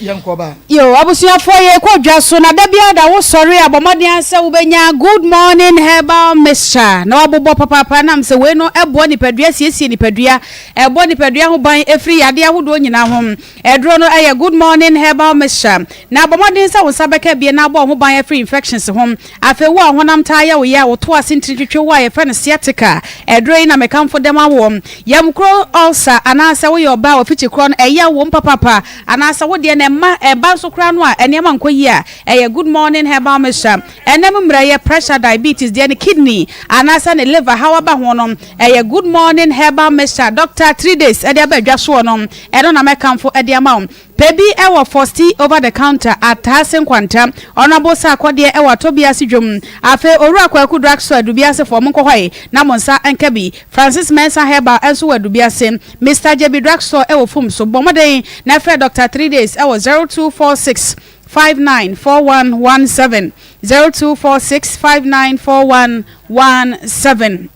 yankoba yo abusuafo ye kodwa so na da bia da wo sori abomodian se wo benya good morning herbal mixture na wabobo papa na mse we no ebo nipadua siesie nipadua ebo nipadua ho ban efri yade ahodo nyina ho edro no eye good morning herbal mixture na abomodian se wo sabeka bia na abo ho ban efri infections ho afe wo ahonam ta ya wo ya wo to asentri twetwe wo ye fa ne sciatica edro na mekamfo dem awo yamkro ulcer anase wo ye oba wo fichi kro no eye wo papa anase wo de na ma eba so kra no a enema nkoyi a eye good morning herbal mixture enem mraye pressure diabetes de ne kidney anase ne liver hawaba ho no eye good morning herbal mixture doctor 3 days e de abadwa so no eno na mekamfo e de ama pebi ewo fosti over the counter atasen kwanta onabo sa akode ewo tobiase dwom afe oru akwaku drugstore dubiase for mo nkohoi na monsa enkabi Francis Mensa herbal enso wadubiase Mr. JB drugstore ewo fum so bomoden na fe doctor 3 days ewo 0246 594117 0246 594117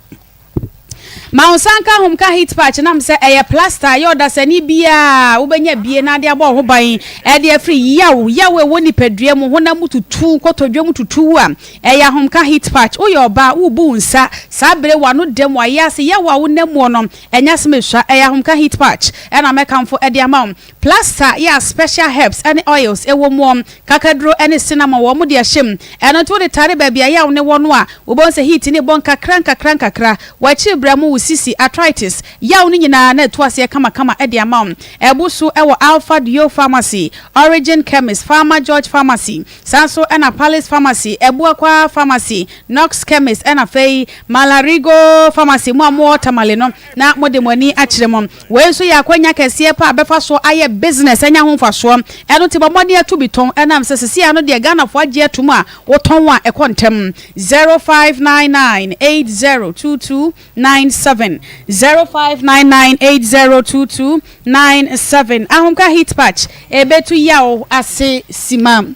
Maunsanka homka hit patch na mse eye plaster yo da sani bia wobenya bie na de abo ho ban e de free yawe woni padua mu hona mututu kotodwa mututu a eye homka hit patch wo yo ba wo bu nsa sabere wano dem wa yase yawa wo namu no enya smesha eye homka hit patch e na mekamfo e de amount plaster ya special herbs and oils e wo mu kakadro ene cinnamon wo mu de ahyem eno to de tare ba bia ya wo ne wono a wo bon se heat ne bon kakra wa chi bramu sisi arthritis yaw ni nyina na to ase kama e de amount ebusu e wo Alpha Dio Pharmacy, Origin Chemist, Pharma George Pharmacy, Sanso and a Palace Pharmacy, Ebuakwa Pharmacy, Knox Chemist and a Fay Malarigo Pharmacy, more tamalino na mo de money achiremom we so ya kwanya kese pa befa so aye business anya ho fa so eno ti bomode atu biton enam sese ano de Ghana fo age atum a woton wa ekontem 0599802297 0599802297 ahomka hit patch ebetu yawo ase simam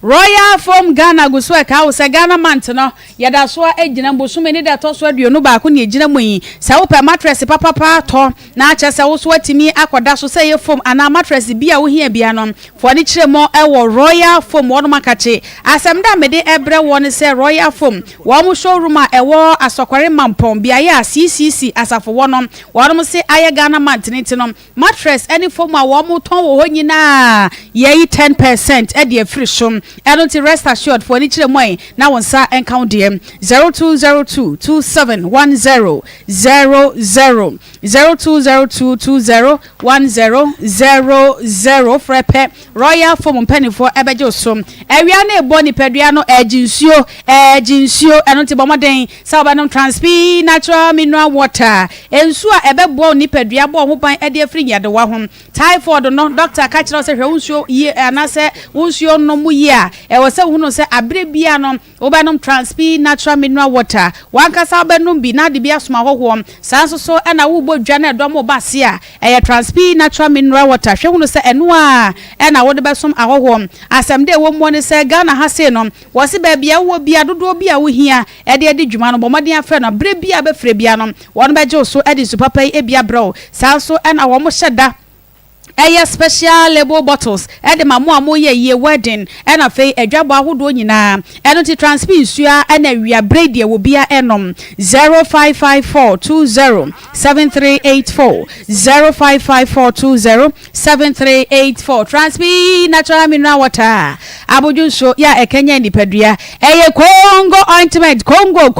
Royal from Ghana go so e ka wo se Ghana mant no yeda so agina mbosume ni da to so aduonu ba ko ne agina moyi se wo pe mattress papa to na ache se wo so atimi akoda so se ye foam ana mattress bia wo hia bia no fo ni kire mo e wo Royal Foam wono makache asem da mede ebre won se Royal Foam wo mo showroom a e wo asokware mampom bia ya CCC asafo wono mo se aye Ghana mant ni ti no mattress any foam a wo mo ton wo nyina ye 10% e de free shom and to rest assured for any chile now on sa and count DM 0202271000 0202201000 frepe Royal Foam penny for ebejo som area na boni peduano ejinsio and to bomaden sabanum transpi natural mineral water ensu a ebebo ni pedua bo ho ban e de free yade wa ho typhoid no doctor catch us say unsuo ye anase unsuo no mu ye e wo se hunu se abre bia no obanom transpi natural mineral water wankasa obanom bi na de bia soma hoho sanso so na wo bodwa na edom obase a e transpi natural mineral water hwe hunu se eno a na wo de besom ahoho asem de wo mo ne se Ghana ha se no wo se ba bia wo bia dodo bia wo hia e de dwuma no bomoden afre no abre bia be fre bia no won be je so e de super e bia bro sanso na wo mo hyeda special label bottles and mamu amoye ye wedding and afei adwabo ahodo nyina eno ti transpi nsua na wia braid will be enom 0554207384 0554207384 transpi natural mineral water aboju so ya ekenya nipadua Congo ointment Congo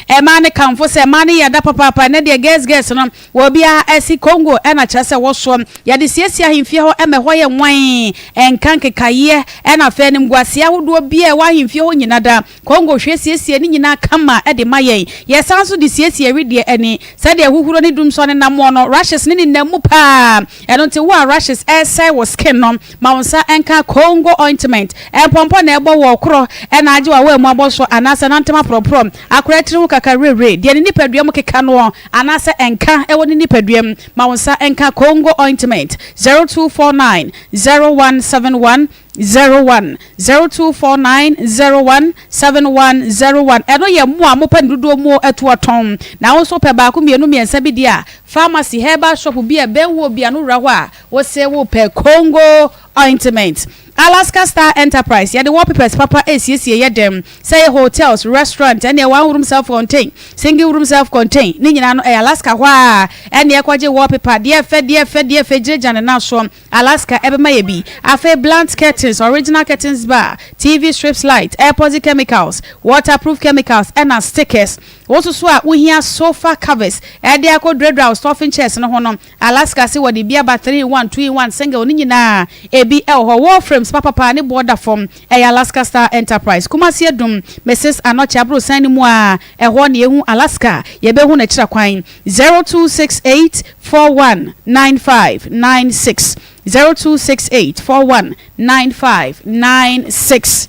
e mane kamfo se mane ya da papa na de guess no wo bia esi Congo na chase so ya de siesia himfie ho emeho ye nwan enkanke kaye na fe nim guasia hodo bia wa himfie ho nyina da Congo hwe siesie ni nyina kama de maye ye sanso de siesie redie eni sa de huhuro ni dum so ne namo no rashes ni namu pa enonte wo rashes say was skin no maunsa enka Congo ointment pompo na ebo wo kro na age wa wa mu aboso anasa nantema proprom akoratiri hu kakarere de ni nipadua mu keka no anasa enka ewo ni nipadua maunsa enka Congo ointment 0249017101 0249017101 eno ye mu amopa ndudo mu etoton na wo so pe ba ko mienu miensa bi dia pharmacy herbal shop bi e benwo bi anu raho a wo se wo pe Congo ointment Alaska Star Enterprise ya the wallpapers papa esiesie ye dem say hotels restaurant and one room self contained single room self contained ni nyina no Alaska hwa and ye kwaje wallpaper de fe jirejane na so Alaska ebema ye bi afa blunt curtains original curtains bar TV strips light airport chemicals waterproof chemicals and stickers also so a wohia sofa covers e de akodredra stuffing chairs no ho no Alaska se wodi bia ba 3-in-1 single ni nyina ebi ho wall frame papa ne border from Alaska Star Enterprise Kumasi Edum Mrs. Anoche Abro sani mu a ho ne ehu Alaska ye be hu na kira kwan 0268419596 0268419596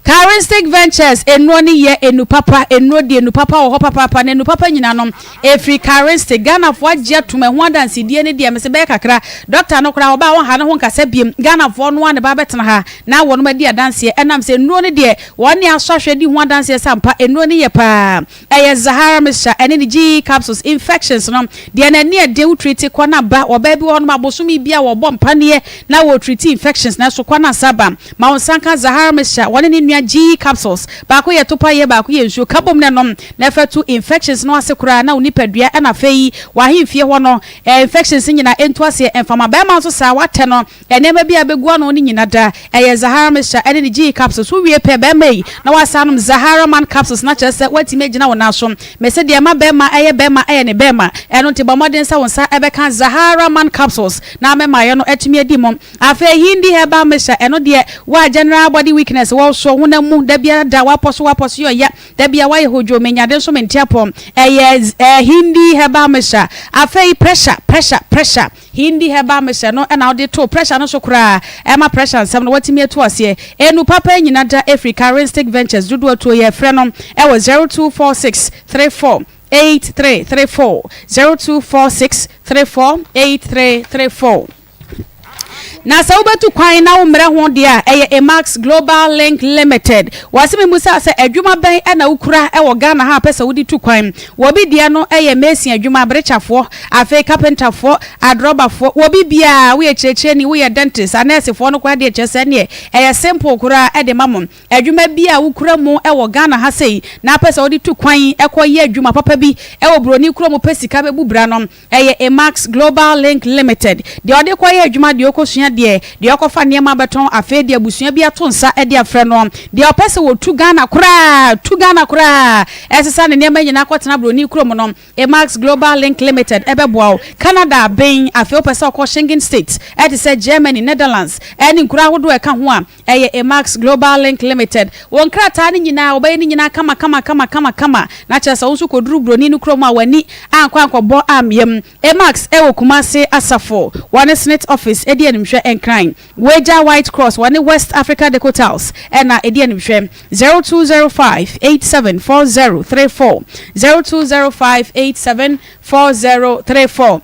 Charistic Ventures enwoni ye enu papa enwodi enu papa wo papa na enu papa nyina nom efri Charistic Ghana fo agye tuma ho adanse die ne die mese be kakra doctor no kra oba wo ha ne ho nkasa biem Ghana fo no ane ba betena ha na wo no ma di adanse enam se enwo ne die woni asahwe di ho adanse sampa enwoni ye pa eye Zahara Misha ene ni G capsules infections no die na ne de wo treat kwana ba oba bi wo no abosumi bia wo bom pane na wo treat infections na so kwana saba ma wonsanka Zahara Misha woni ni G capsules ba ko ye topa ye ba ko ye nsuo kabom ne nom na fatu infections no asekura na onipadua na fei wa hemfie ho no infections nyina ento ase emfama ba ma so sa wate no enema bia begua no ni nyina da eye Zahara Misha ene ni G capsules wo wie pe ba mai na wasanom Zahara man capsules na chese wati megina wo na so mese de ma ba ma eye ne ba ma eno te ba modern sa wonsa ebeka Zahara man capsules na mema ye no etumi adi mom afa hindi heba Misha eno de wa general body weakness wo so na mu da bia da waposo yo ya da bia wa yehojo menyade so mentiapom hindi heba Misha afei pressure hindi heba Misha no na ode to pressure no so kura ma pressure nsem no watimi eto ase enu papa nyina da Africa Charistic Ventures dudu to ye frɛ no 024634 8334 0246348334 na sa ubetu kwan na umre ho de a Emax Global Link Limited wasemi musa se adwuma ben na ukura wo Ghana ha pesa wudi tu kwan wo bi dia no mesin adwuma brechafo afi carpenterfo adrobafo wo bi bia wo ye cheche ni wo ye dentist anesefo no kwa de chese ne simple kura de mamom adwuma bia ukura mu wo Ghana ha sei na pesa wudi tu kwan ekoye adwuma papa bi wo broni kura mu pesika bebu bra no Emax Global Link Limited de ode kwaye adwuma de okosua de okofa niema beton afi de abusua bi atonsa de afre no de opese wo tu Ghana kura esesa ne niema nyina kwotena broni kuro mu no Emax Global Link Limited ebeboa Canada ben afi opese okọ Schengen States et se Germany Netherlands eni kura hodo eka ho a Emax Global Link Limited won krata ne nyina obaye ne nyina kama na chesa wo su koduru broni ni kuro mu awani ankwankọbọ amyem Emax ewo Kumase Asafo one Senate office edi animhwe enkran Wager White Cross one West Africa Decor House ena edi animhwe 0205874034 0205874034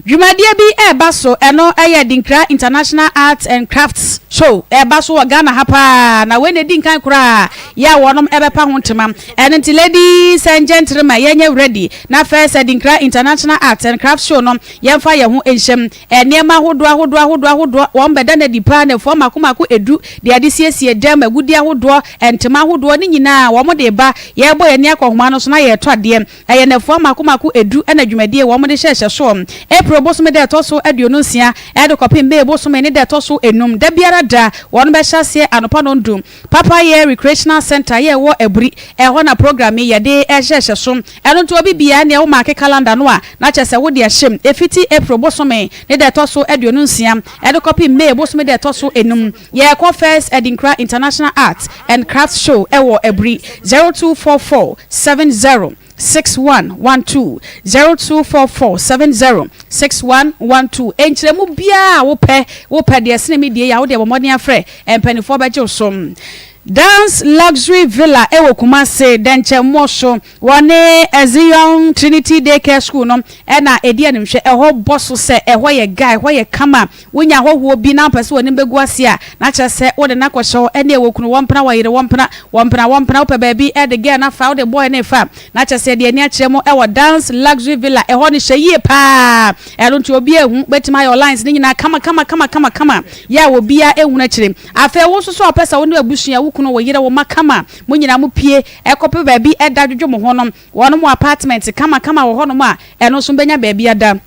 Jumadia bi baso eno Dinkra International Arts and Crafts Show baso wa Ghana hapa na we ne dinkan kura ya wonom ebepa hontema enti ladies and gentlemen yenye ready na first Dinkra International Arts and Crafts Show no yemfa ye ho enhyem enema hodo won beda na dipa na fo makomako edu de ade siesie dem agudi ahodo entema hodo ni nyina wo mo de ba ye boy ani akohoma no so na ye to ade eye na fo makomako edu na dwumadie wo mo de hyehye so April bosume de toso aduonunsia de kopim be bosume ne de toso enum da biara da won be hyase anopa no ndum papa ye recreational center ye wo aburi ho na program ye de hyehye so eno to obi bia ne wo mark calendar no a na chese wo de hyem efiti April bosume ne de toso aduonunsia de kopim be bosume de toso enum ye ko first Dinkra International Arts and Crafts Show wo aburi 024470 6112 0244706112 enchiremu bia wo pe de sinemi die ya wo de bomodin afre empanifo beje osom Dance Luxury Villa ewo Kumase denche moso wane Ezion Trinity Daycare School no na edi animhwe eho bosso se eho ye guy eho ye kama wonya hoho bi na pese woni beguase a na kyese wo de na kwhye ene ewo kunu wompna wa yire wompna wo pe ba bi e de girl na fa wo de boy na fa na kyese de ani akyeremo ewo Dance Luxury Villa eho ne hye pa elo nti obi ehu betima your lines ni nyina kama ya wo bia ehunu akyerem afa wo so opesa wo ne abusua kuno wo yire wo makama mo nyina mo pie ekope ba bi eda dwodwo mo honom wono mo apartment kama wo honom a eno so benya ba bi ada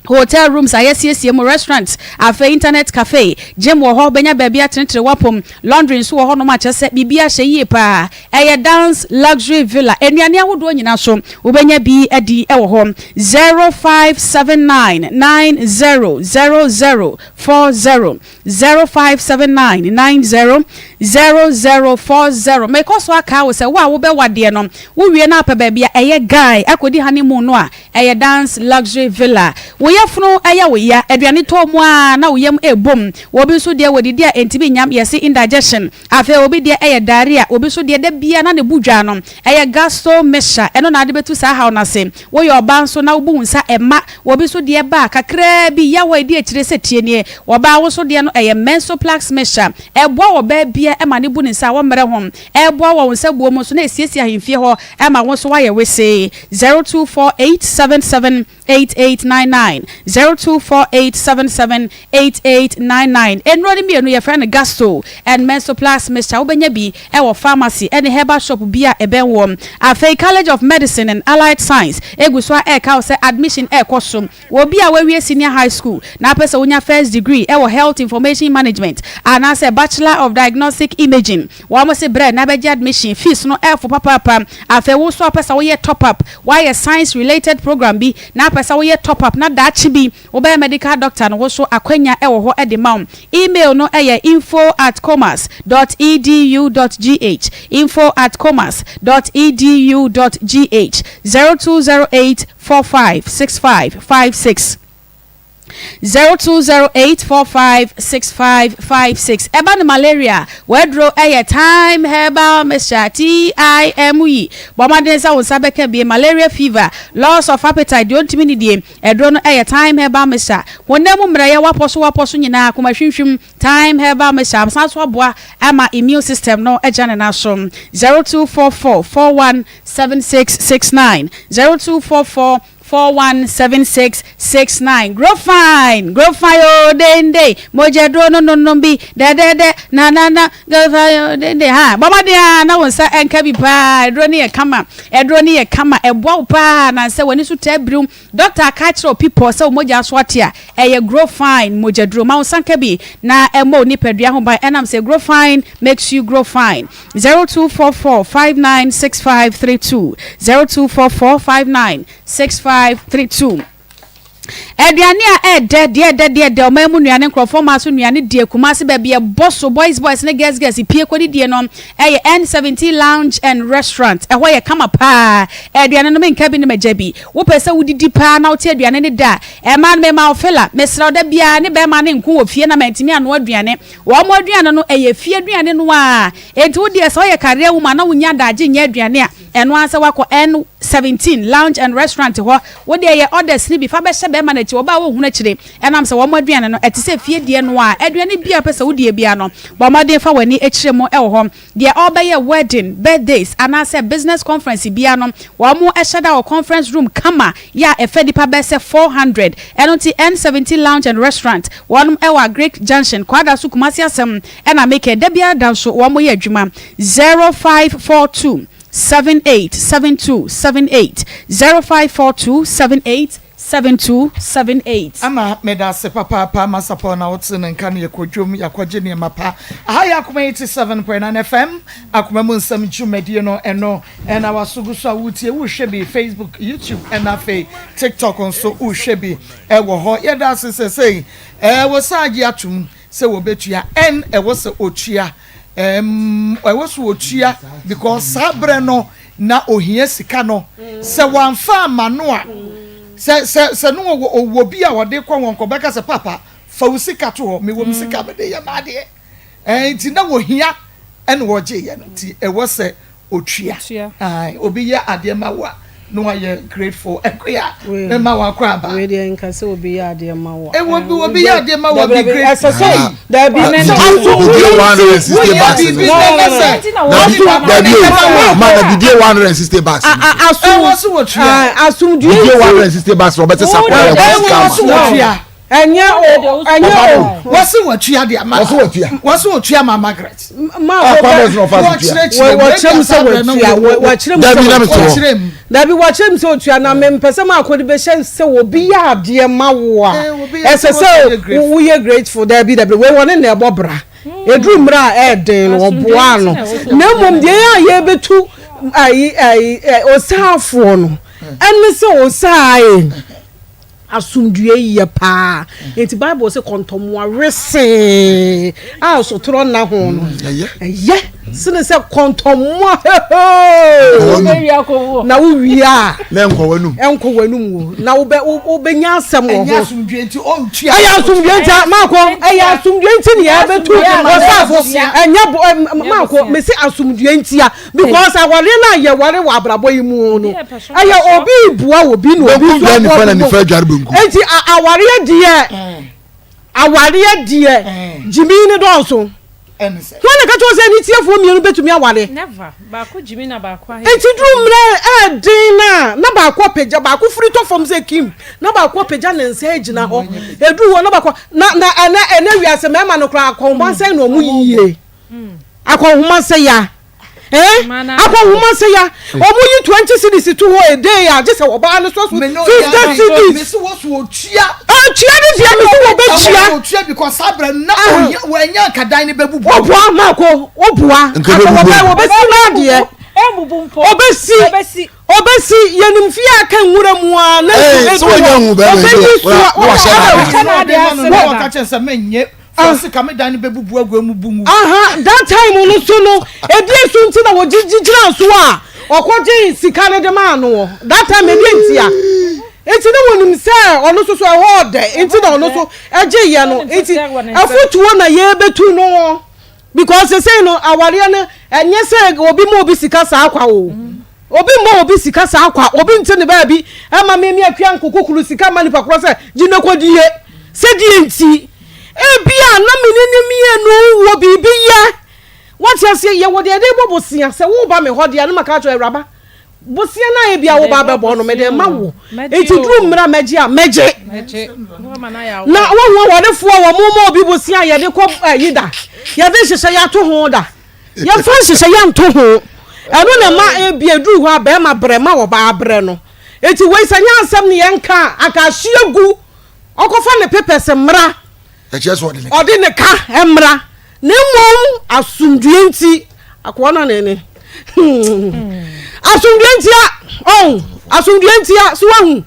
hotel rooms ayesiesie mo restaurants afa internet cafe gym wo ho benya ba bi atentre wapom laundry so wo honom a kyese bibia hye pa Dance Luxury Villa enuane ahodo nyina so wo benya bi adi wo ho 0579900040 0579900040 make so aka wo se wo be wade no wo wie na pa ba bia guy akodi honeymoon no a Dance Luxury Villa wo yefunu eya wo ya aduane to mu a na wo yam ebom wo bi so de wodi dia entibi nyam yesi indigestion afi obi de eye diarrhea obi so de bia na ne budwa no eye gastro mesha eno na de betu sa ha na se wo yo ba nso na wo bu nsa ema wo bi so de ba kakra bi ya wo de akire setie ne wo ba wo so de no eye mensoplax mesha ebo wo ba bia ema ne bu ne nsa wo mere hom ebo wo nsa buo mu so na esiesie ahemfie ho ema wo so wa ye we se 0248778899 0248778899 enrodi mi enu ye friend gasto and mensoplax mesha wo benya bi e wo pharmacy and herbal shop bia ebe wo Afei College of Medicine and Allied Science eguswa e ka say admission e kosum wo bia we senior high school na pesa wonya first degree e wo health information management and as a bachelor of diagnostic imaging wo mo se bre na beji admission fees no e for papa afei wo so pesa wo ye top up why a science related program bi na pesa wo ye top up na dachi bi wo be medical doctor no wo so akwanya e wo ho e de ma email no e ye info@commerce.edu.gh info@commerce.edu.gh 0208456556 0208456556 eba no malaria wedro eye time herbal mixture TIME bomade sa wonsa beka bi malaria fever loss of appetite don't mean die edro no eye time herbal mixture wonemu mraye waposo nyina akoma hwinhwim time herbal mixture sanso aboa ama immune system no ejane na so 0244417669 0244417669 grow fine oh dende moje dro no bi de na grow fine dende ha baba dia na wonsa enka bi pa edro ne ye kama eboa pa na se woni su tabrum doctor catch people say moje aso atia eye grow fine moje dro ma wonsa nka bi na emo ni pedua ho ba enam say grow fine makes you grow fine 0244596532 0244596532 Ediane a de o mamu nuane nkrofo ma so nuane de kumase ba bia bosso boys ne girls pie kwodi de no eye N17 lounge and restaurant e ho ye kama pa ediane no menka bi ne majabi wo pese wudidi pa na wote aduane ne da e man me ma ofela mesra da bia ne be ma ne nko ofie na mantimi ano aduane wo mo aduane no eye fie aduane no a enti wo de so ye career woman na wonya daje nya aduane a eno ansa wako N17 lounge and restaurant ho wo de ye orders ni bi fa be be ma na chi oba wo hunu chire enam se wo mo aduane no etise fie die no a aduane bia pese wo die bia no bo ma de fa wani echire mo e wo ho de oba ye wedding birthdays ana se business conference bia no wo mo eheda wo conference room kama ya efedi pa be se 400 enoti N17 lounge and restaurant won e wa Greek Junction kwada su kumasi asem ena make de bia dan so wo mo ye adwuma 0542 787278 0542787278 ama medase papa masapo na wotse nkan ye kodwom yakwaje ne mapa aha yakoma 87.9 FM akoma mu nsam dwumadi no eno ena wasuguso awutie wo hwe bi Facebook YouTube ena fe TikTok nso wo hwe bi ewo ho yeda sesesei wo saagi atum se wo betua en ewo se otua ewo so otua because sabre no na ohia sika no se wanfa amano a se no wo bi a wode kwa won ko beka se papa fa usika to ho me wo musika be de ya made ti na wo hia en wo je ye no ti ewo se otua ai obi ya ade ma wa no I grateful ekoya e ma wa kwa ba we dey nka se obi ya ade ma wa e obi ya ade ma wa be grateful there be men $160 bucks asum do $160 Robert Sapphire Anya wasi watua de ama wasi watua ma Margaret ma wachrem se watua na mempese ma akodi be hye se obi ya ade ma wo a ese se wo ye grateful there be we won na ebobra edru mra den oboa no na mom de ya ye betu osafo no enne se osai asumdue ye pa enti bible say kontomo arese so tro na ho no ye sine se kontomo na wo wia na enko wanum wo na wo be nya asem wo enya asumdwe nti on tua aya asumdwe nti mako aya asumdwe nti ne ya betu osafo enya mako me se asumdwe nti a because awale na ye ware wa abrabo yi mu no aya obi bua obi no obi so ni fana ni fa dware benku enti aware die jimi ni donso ense wọ́n lè kẹ́tọ́ sẹ́ ní tí ẹ fún mi ẹnu bẹ́tùmí àwárẹ̀. never baako jimi na baako ahẹ́. etí dúró mìíràn dín náà ná baako apẹja baako firi tó fọm sẹ́ kim ná baako apẹja ní nsẹ́ gyina hɔ edu wɔ ná baako na ɛnɛ wiase mɛɛma no kora akɔnhoma nsɛn na ɔmo yie akɔnhoma nsɛ ya akɔnhoma nsɛ ya ɔmo yi 20 cities to hɔ a day a gye sɛ ɔbaa no so 50 cities. mesi wɔ so otua tia ni tia mesi wɔ bɛ tia otua because sabra na wɔnya kadan ne bɛbubu ɔbua mako ɔbua akɔnhoma wɔ bɛ si na deɛ obesi yenimfia aka nwura mu a na so nya hu be wa ka chense menye fasi kame dan bebubu agwa mu bungu that time no so no edie so nti na wo gigira so a okoje sika ne de ma no that time edie nti a enti na wonim se ono so hold enti na ono so eje ye no enti afutuo na ye betu no because they say no aware ne enye se obi mo obi sika sa akwa o obi mo obi sika sa akwa obi nti ne ba bi e ma me akwa nkokokuru sika ma ni pakro se gine kodie se die nti e bia na menene mienu wo bibi ye what you say ye wo de bobosia se wo ba me hode na maka cho awraba bosia na e bia wo ba bebo no me de ma wo enti drum mra meje a meje na wo wo de fo wo mo obi bosia ye de ko yida ye de hyehyɛ ya to ho da ye fa hyehyɛ ya nto ho eno na ma e bia dru ho aba ma brema wo ba abre no enti we sanya ansam ne ye nka aka hyiegu okofa ne papers mra odi ne ka emra ne mom asundue nti akona nene asundue nti asundue nti so wahu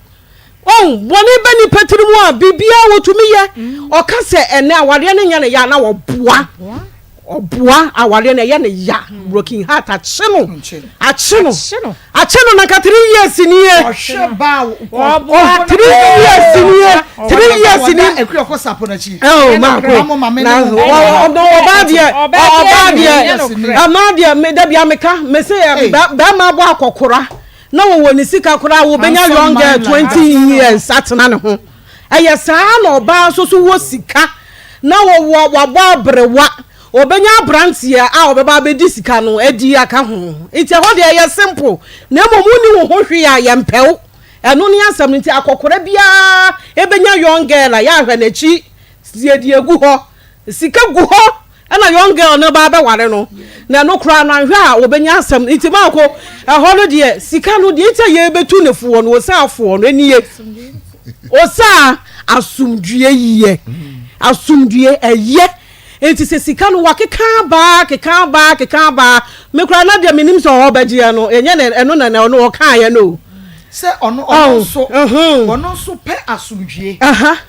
boni beni petrimu a bibia wotumi ye oka se ene aware ne nya ne ya na wo boa aware ne ya ne ya broken heart achino na ka 3 years ni ye ohweba 3 years ni ekwe ko sapo na chi mako na obadia me da bia meka me se ba ma bo akokora na wo ni sika kora wo benya younger 20 years atena ne ho eye saa na oba so wo sika na wo bo brewa obenya brantia a obeba be di sika no edi aka ho iti ho de ye simple na momu ni wo ho hwe ya ye mpew eno ni asam nti akokora bia ebenya young girl ya hwe na chi siedi egu ho sika gu ho ana young girl no ba be ware no na no kra na hwe a obenya asam nti ma ko ho no de sika no de ita ye betu ne fuo no osa afo no eniye osa asumdue yiye asumdue eye enti se sika no wakeka ba me kura na de minim so ho bagia no enye eno na no o kan ye no se ono so pe asumdue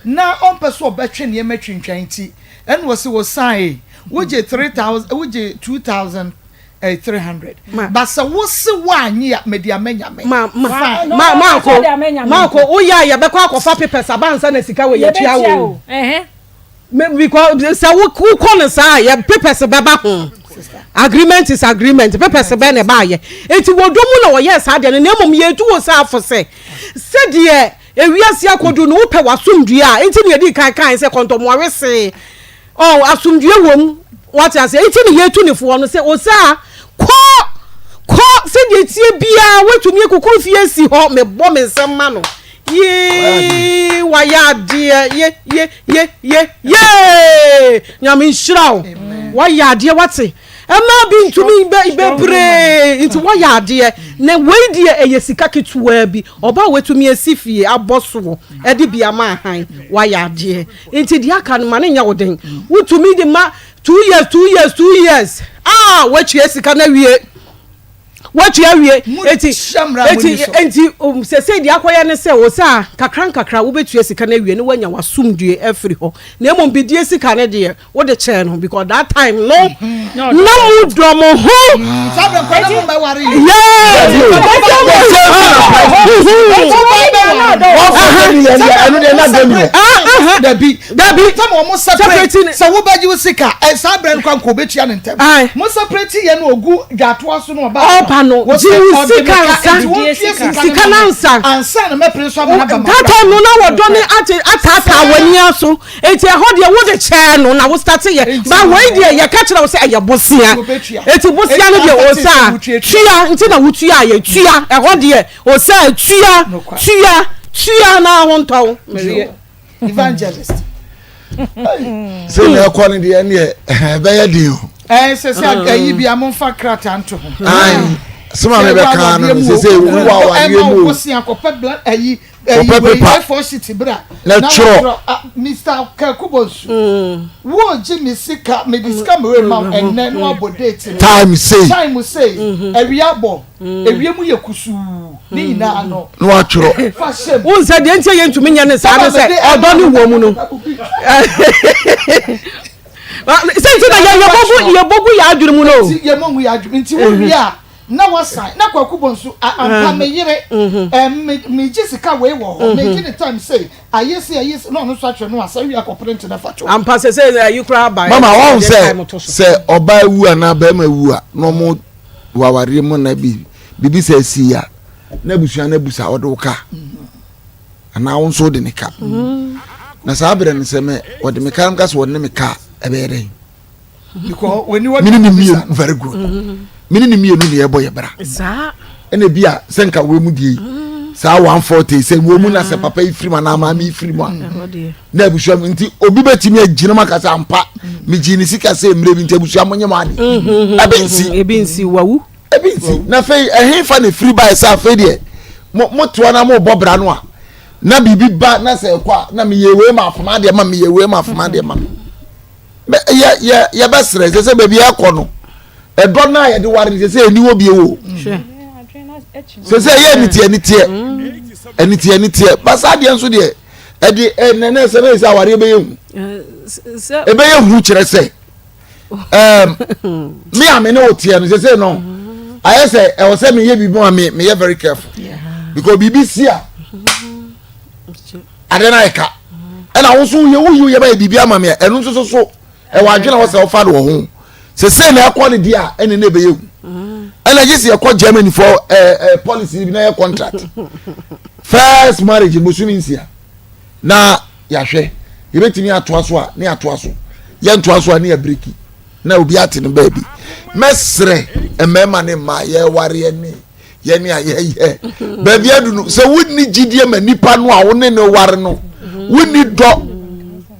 na on pe so obetwe ne matwintwan ti eno wo se wo sai wo je 3000 wo je 2300 basa wo se wa anyi media menyame mako o ya be kwa akofa papers abansa na sika we ye tua wo because say we call say ya papers beba ho agreement is agreement papers be ne ba ye enti wodomu na wo yes ade ne nemom ye tu wo sa afo se de ewiase akodu no wo pe wasomdue a enti ne di kan se kontomo awese asomdue wom what you say enti ne ye tu ne fo no se o sa ko se de tie bia wetumi kokuru fie si ho me bo me nsem ma no ye waya die ye nyame nshirawo waya die wate ema bi ntumi bebre nti waya die na we die eyesika ketuwa bi oba wetumi asifie aboso e de bia ma han waya die nti dia kan ma ne nya woden wutumi de ma 2 years wechi esika na wie what you awie enti se di akoye ne se wo sa kakra wo betua sika na awie ne wanya wasumdue afiri ho na emom bidie sika ne de wo de chair no because that time no mu domo ho sabe ko na mo wari Dabi some almost separate so wo ba ji sika sa brand kwa ko betua ne ntem mo separate ye no ogu jatoa so no ba opa no ji sika na ansa na me preso am na ba that time no na wo do ne atata wani aso eti e ho de wo de chair no na wo start ye ba wai de ye ka kira wo se aye bosia eti bosia no de wo sa tua nti na wo tua ye tua e ho de wo sa tua na ho ntaw evangelist say na kwani de ne be ye din se agayi bi amfa krata nto ho some me be kan no say wo wa mu wo si akopɛ blood ayi for city bra na chro Mr. Kakubos wo ji mi sika me disika me ma enne no abodate time say ewiabo ewiemu yekusu ni na no no chro wo nsa de ntia ye ntumi nya ne sa de se odo ni wo mu no senti na ye bogu ya adwuru mu no ye momu ya adwuru nti wo ria na wasan na Kwakubonso ampa me yire me jisika we wo me gini time say ayesi no no so atwe no asa wi akopre na fato ampa se you cry by mama won say oba wu ana ba ma wu a no mo waware mu na bibi say si ya na busua na busa odoka ana won so de ne ka na sabre ne se me ode me kam ka so won ne me ka ebere because when you want very good mini ni mienu ne yebo yebra za ene bia senka we mu die sa 140 se wo mu na se papa ifiri ma na ma mi ifiri mu na abushua nti obi betimi agina makasa ampa mi gini sika se mre bi nti abushua monye ma ade ebinsi wawu ebinsi na fe ehenfa na free buy sa fe de mo to na mo bobra no a na bibi ba na se kwa na mi yewe ma afoma de ma mi yewe ma afoma de ma ya besre se baby akono edo na ye de ware se eni wo biewo se ye nitie basa de enso de e de nene se be se aware be yehu e be yehu kire se me amene otie no se no aye se e wo se me ye bibi ma me ye very careful because bibi sia adena eka e na wo so ye ba bibi ama me enu so e wa adwena wo se wo fa do ho se na akọ ne dia ene na be yehu ena gisi akọ Germany for policy bi na ye contract first marriage musumi nsia na ya hwe ye betimi atoa so a na atoa so ye ntoa so a na ya breki na obi ate ne baby mesre emema ne ma ye ware ne ye ne aye baby adunu se wonni gidie ma nipa no a wo ne ne ware no wonni do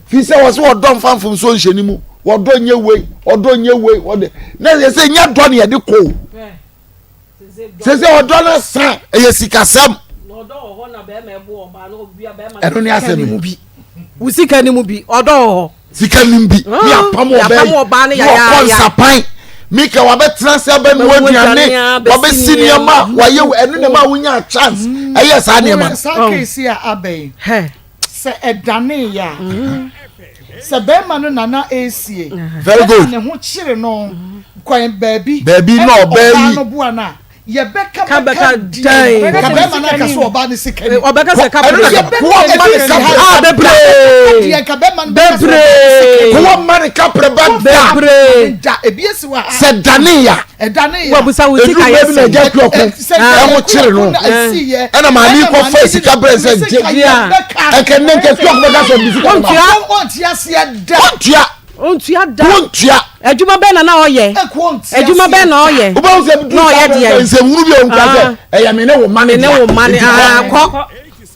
fi se wo so odom famfum so nheni mu wodo nye we wode na ye se nya do ne ye de ko se odo na sa ye sikasam odo ho na be ma ebo oba na obia be ma eno ne asem mu bi usika ni mu bi odo ho sika ni bi mi apam oba ne ya konsapan mika wa betra se ba mi waduane wa be siniama wa ye eno ne ma wunya chance eye sa ne ma sa kesi a abai se edane ya se be ma no nana esie very good ne ho kire no kwan baby no baby no bua na ye beka kabeka dai kabema na ka so oba ne sikani obeka se kabeka bebre ko mari kapre bebre ja ebiesi wa se dania wabusa wutika yes na je kloko mo kire no ana ma ni ko face kabre se je ekenne ke kloko beka so bisika ontia se da ontua adwuma be na oye adwuma be na oye oba se na oye de se wuru bi onka se eya me ne wo mane ko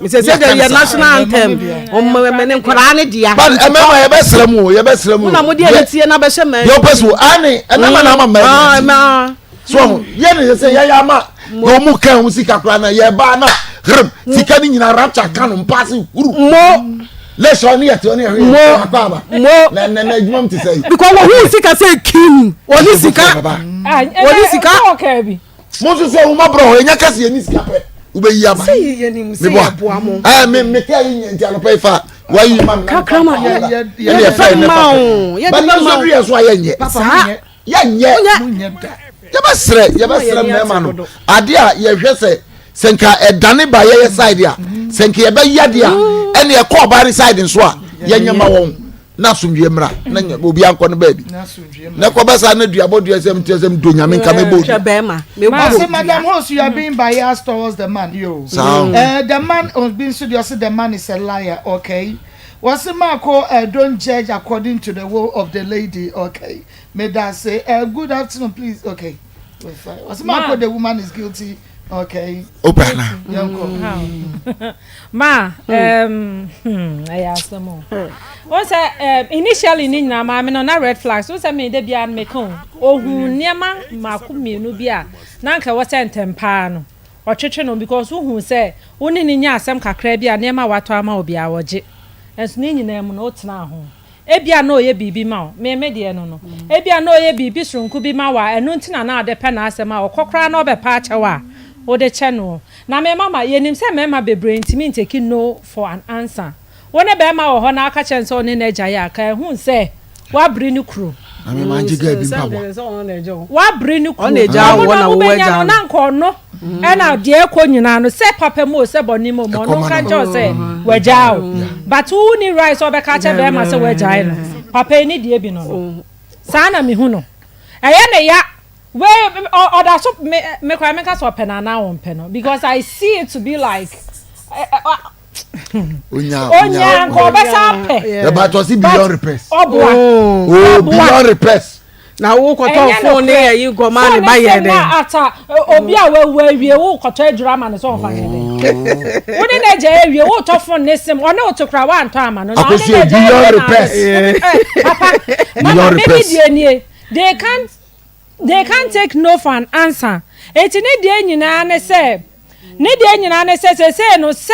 me se de your national anthem me ne nkora ne dia but emema ye besrem na mo de tie na be hye man yo pesu ani enama na ma so ye ne se ya ma no mu kan mu sika kra na ye ba na sika ni nyina rapture kan mpase wuru mo let's only at only mo na jumam to say because who sika say king oni sika okay bi Mo so wo ma bro enya kase ye ni sika pe. Ube yi ama. Say ye ni say aboa mo. Me ka yi nti anopa ifa. Why you man? Kakrama ye fa ma o. Ye ba so do ye so ayenye. Papa ye ye ba sre me ma no. Ade a ye hwe se senka edane ba ye side a. Senka ye ba yade a ene ye ko ba side nso a ye nyema won. Na sumdwe mra na obi anko no baabi na ko besa na duabo duasem tiasem do nyame nka mebo madam host you are being biased towards the man the man on being studious the man is a liar okay what's Marco don't judge according to the will of the lady okay may that say good afternoon please okay what's Marco the woman is guilty okay open ma I asked them all. Once initially ni na ma me no na red flags so say me de bia me kan ohun niema makumienu bia na nka wo say ntempa no otwetwe no because ohun say woni ni nya asem kakra bia niema wato ama obi a woje enso ni nyina mu no tena ho ebia na oye bibi ma o me de no ebia na oye bibi sronku bi ma wa enu ntina na ade pe na asem a okokra na obepa achewa o de che no na me mama yenim say me ma bebre ntimi nteki no for an answer wona be ma wo ho na aka chen so ne na gya ya ka hu se wa bri ni kru na me ma jiga bi babo wa bri ni kru na gya wo na wo gya na nko no e na de ekọ nyina no se papa mo se boni mo no ka jo se wa gya o but who ni rice o be ka che be ma se wa gya no papa ni de bi no sa na me hu no eye ne ya we oda so me kwa me ka so pe na na won pe no because I see it to be like Onya ko be sampe the battle see beyond repairs beyond repairs na wo ko to phone e yi go man ba ye de na ata obi a we awie wo ko to drama ne so fa ye de woni na je awie wo to phone ne sim ona otokra wa anto ama no na beyond repairs papa mama maybe they can't take no for an answer eti ne de nyina ne se say no se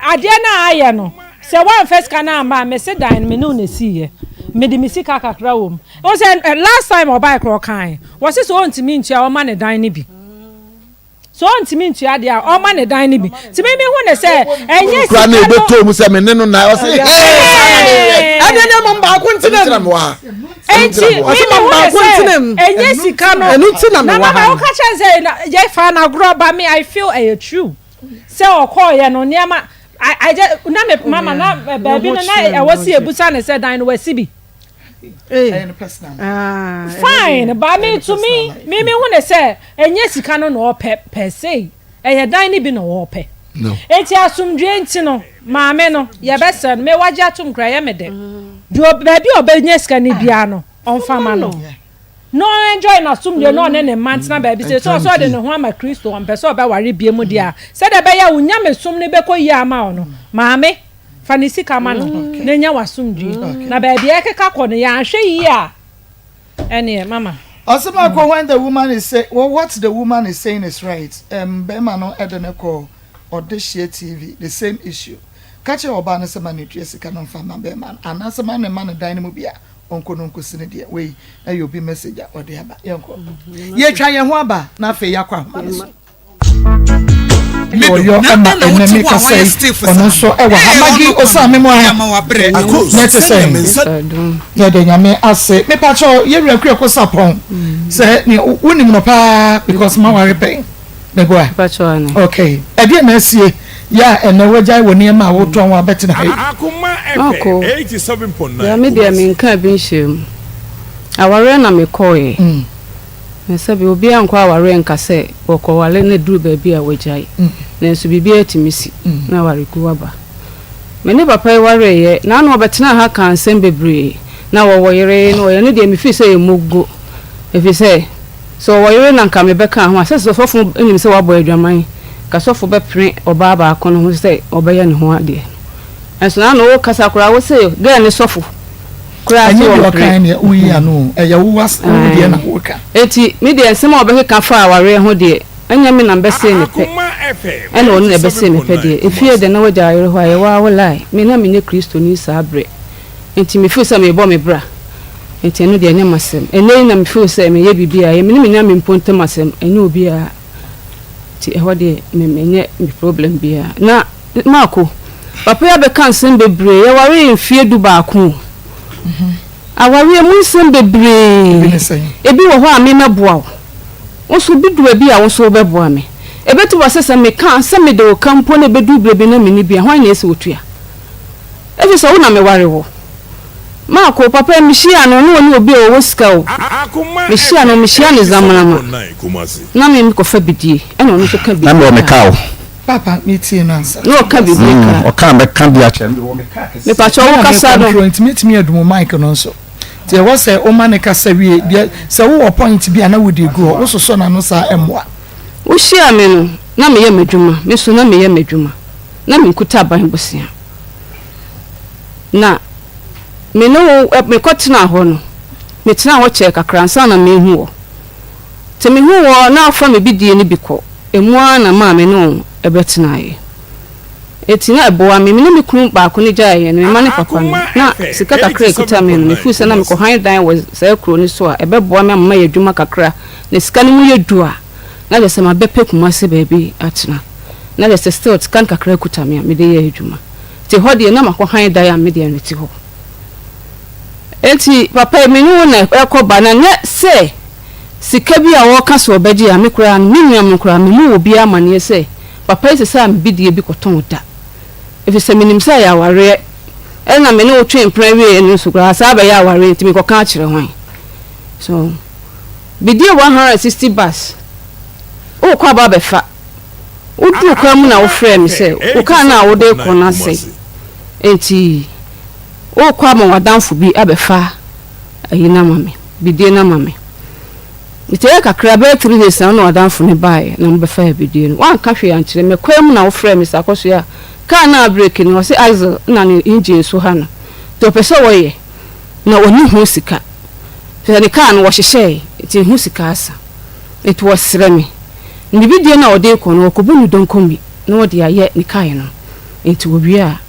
ade na aye no se one first kana ma me se dan me no na siye me de misika kakra wom o say last time o buy cro kan was so ontimi ntua o ma ne dan ne bi so ontimi ntua de a o ma ne dan ne bi ti me hu ne se enye sika na ebeto mu se me ne no na o say ade ne mo ba ko ntinem enti me ba ko ntinem enye sika no enu ntina me wa na o ka chen say ye fa na gro ba me I feel true say o call ye no niam I just na me mama na baby na was see ebusa na say dan no wasi bi fine but me to me hu na say enye sika no no per se e dan ni bi no wo pe no enti asumdwe enti no maame no ye besen me waje atum kra ye me de do baby obenye sika ni bia no onfama no no enjoy na sumdwe no ne mantina baby say so de no ho ama Kristo on person oba ware bie mu dia say de be ya unya me sum ne be ko yi ama no maame fanisi kama no na nya wasumdwe na baby e keka ko no ya hwe yi a ene mama Osama ko when the woman is say what the woman is saying is right bema no edene ko Odishia TV the same issue catch your oba no se man tue sika no fama bema anasema ne man dynamo bia onko no nkosine de we ayo bi message a ode aba yenko ye twa ye ho aba na afa yakwa homa so yo ama enemi ka say ono so e wa hamagi osame mo net say ye de nyame ase me pa cho ye rekure ko sapon say ni unim no pa because ma ware pen me go pa cho ani okay e de na sie ya ene wajai woni ma wo to won abeti na Akoma FM 87.9 ya me de me nka bi nshem aware na me koe me sabi obi anko aware nka se okowale na duru ba bi a wajai na nso bibia atimisi na ware ku waba me ne papa ware ye na no obetena ha kan Nsem bebre na wo yere no ye ne de me fi se emugo efi se so wo yere na nka me beka ho asese sofo enim se wabo adwaman kasofo be pre oba ba akono ho se obeye ne ho ade enso na no kasa kura wo se ge ne sofo kura anyi wo kan ne uyi anu eya wo was de na wo ka eti me de Nsem obeke ka fa aware ho de anya me na mbese ne pe ene onu na bese me pe de efie de na waja ayere ho aye wa wolai me na menye Kristo ni sabre enti me fi se me bo me bra enti enu de anya masem ene na me fi se me ye bibia ye me nya me mponte masem ene obi a ti ehwo de menye me problem bia na mako papa ya be kan nsem bebre ya ware mfie du baako aware mu nsem bebre ebi wo ho a me meboa wo so bi du abi a wo so beboa me ebetu wasesa me kan se me de o kampo na bedu brebe na me ni bia hwan na ese otua ebi so wo na me ware wo mako papa mishia no no ni obi o woska o mishia no mishia ne zamana ma na me ko fa bidie e no so ka bidie na me ka o papa meeting answer no ka bidie ka o ka me ka bia che me pa cho wo kasa do me adum mic no so te wo say o ma ne kasa wie se wo point bia na wo dey go wo so na no sa emwa wo shia me no na me ye madwuma me so na me ye madwuma na me nkuta ban bosia na me no me kotena ho no me tena ho che kakra nsa na me hu wo te me hu wo na afa me bidie ni biko emua na ma me no ebetena ye etina eboa me me kunu ba ko ni jaye no me mane papa no na sika kakra ekuta me no fu se na me ko han dan wo se kro ni so a ebeboa me ma ye dwuma kakra na sika ni mu ye dua na le se ma bepe kuma se baby atena na le se still kan kakra ekuta me de ye dwuma te ho de na ma ko han dan a me de aneti ho enti papa me nu na ekoba na ne se sika bi a wo ka so obaji a me kura me nuam kura me mu obi amane se papa ise sa me bidie bi koton da efi se minim sa ya ware e na me ne o twen prawie enu so kura sa ba ya ware enti me ko ka kire hwan so bidie 160 bus o kwa ba befa o du kwa mu na wo frɛ me se o ka na wo de ko na se enti o kwa mo wadanfo bi abefa ayi na mame bidie na mame ite kakra be 3 days na wadanfo ne bae na mbefa bidie no wan ka hwe ankire me kwa mu na wo frɛ me sakoso ya ka na break ni wo se axle na ni engine so ha no to pese wo ye na oni hu sika fe ne ka no wo hyehye ite hu sika asa it was sreme ni bidie na ode ko no ko bu ni donkomi na wo de aye ni kai no enti wo bia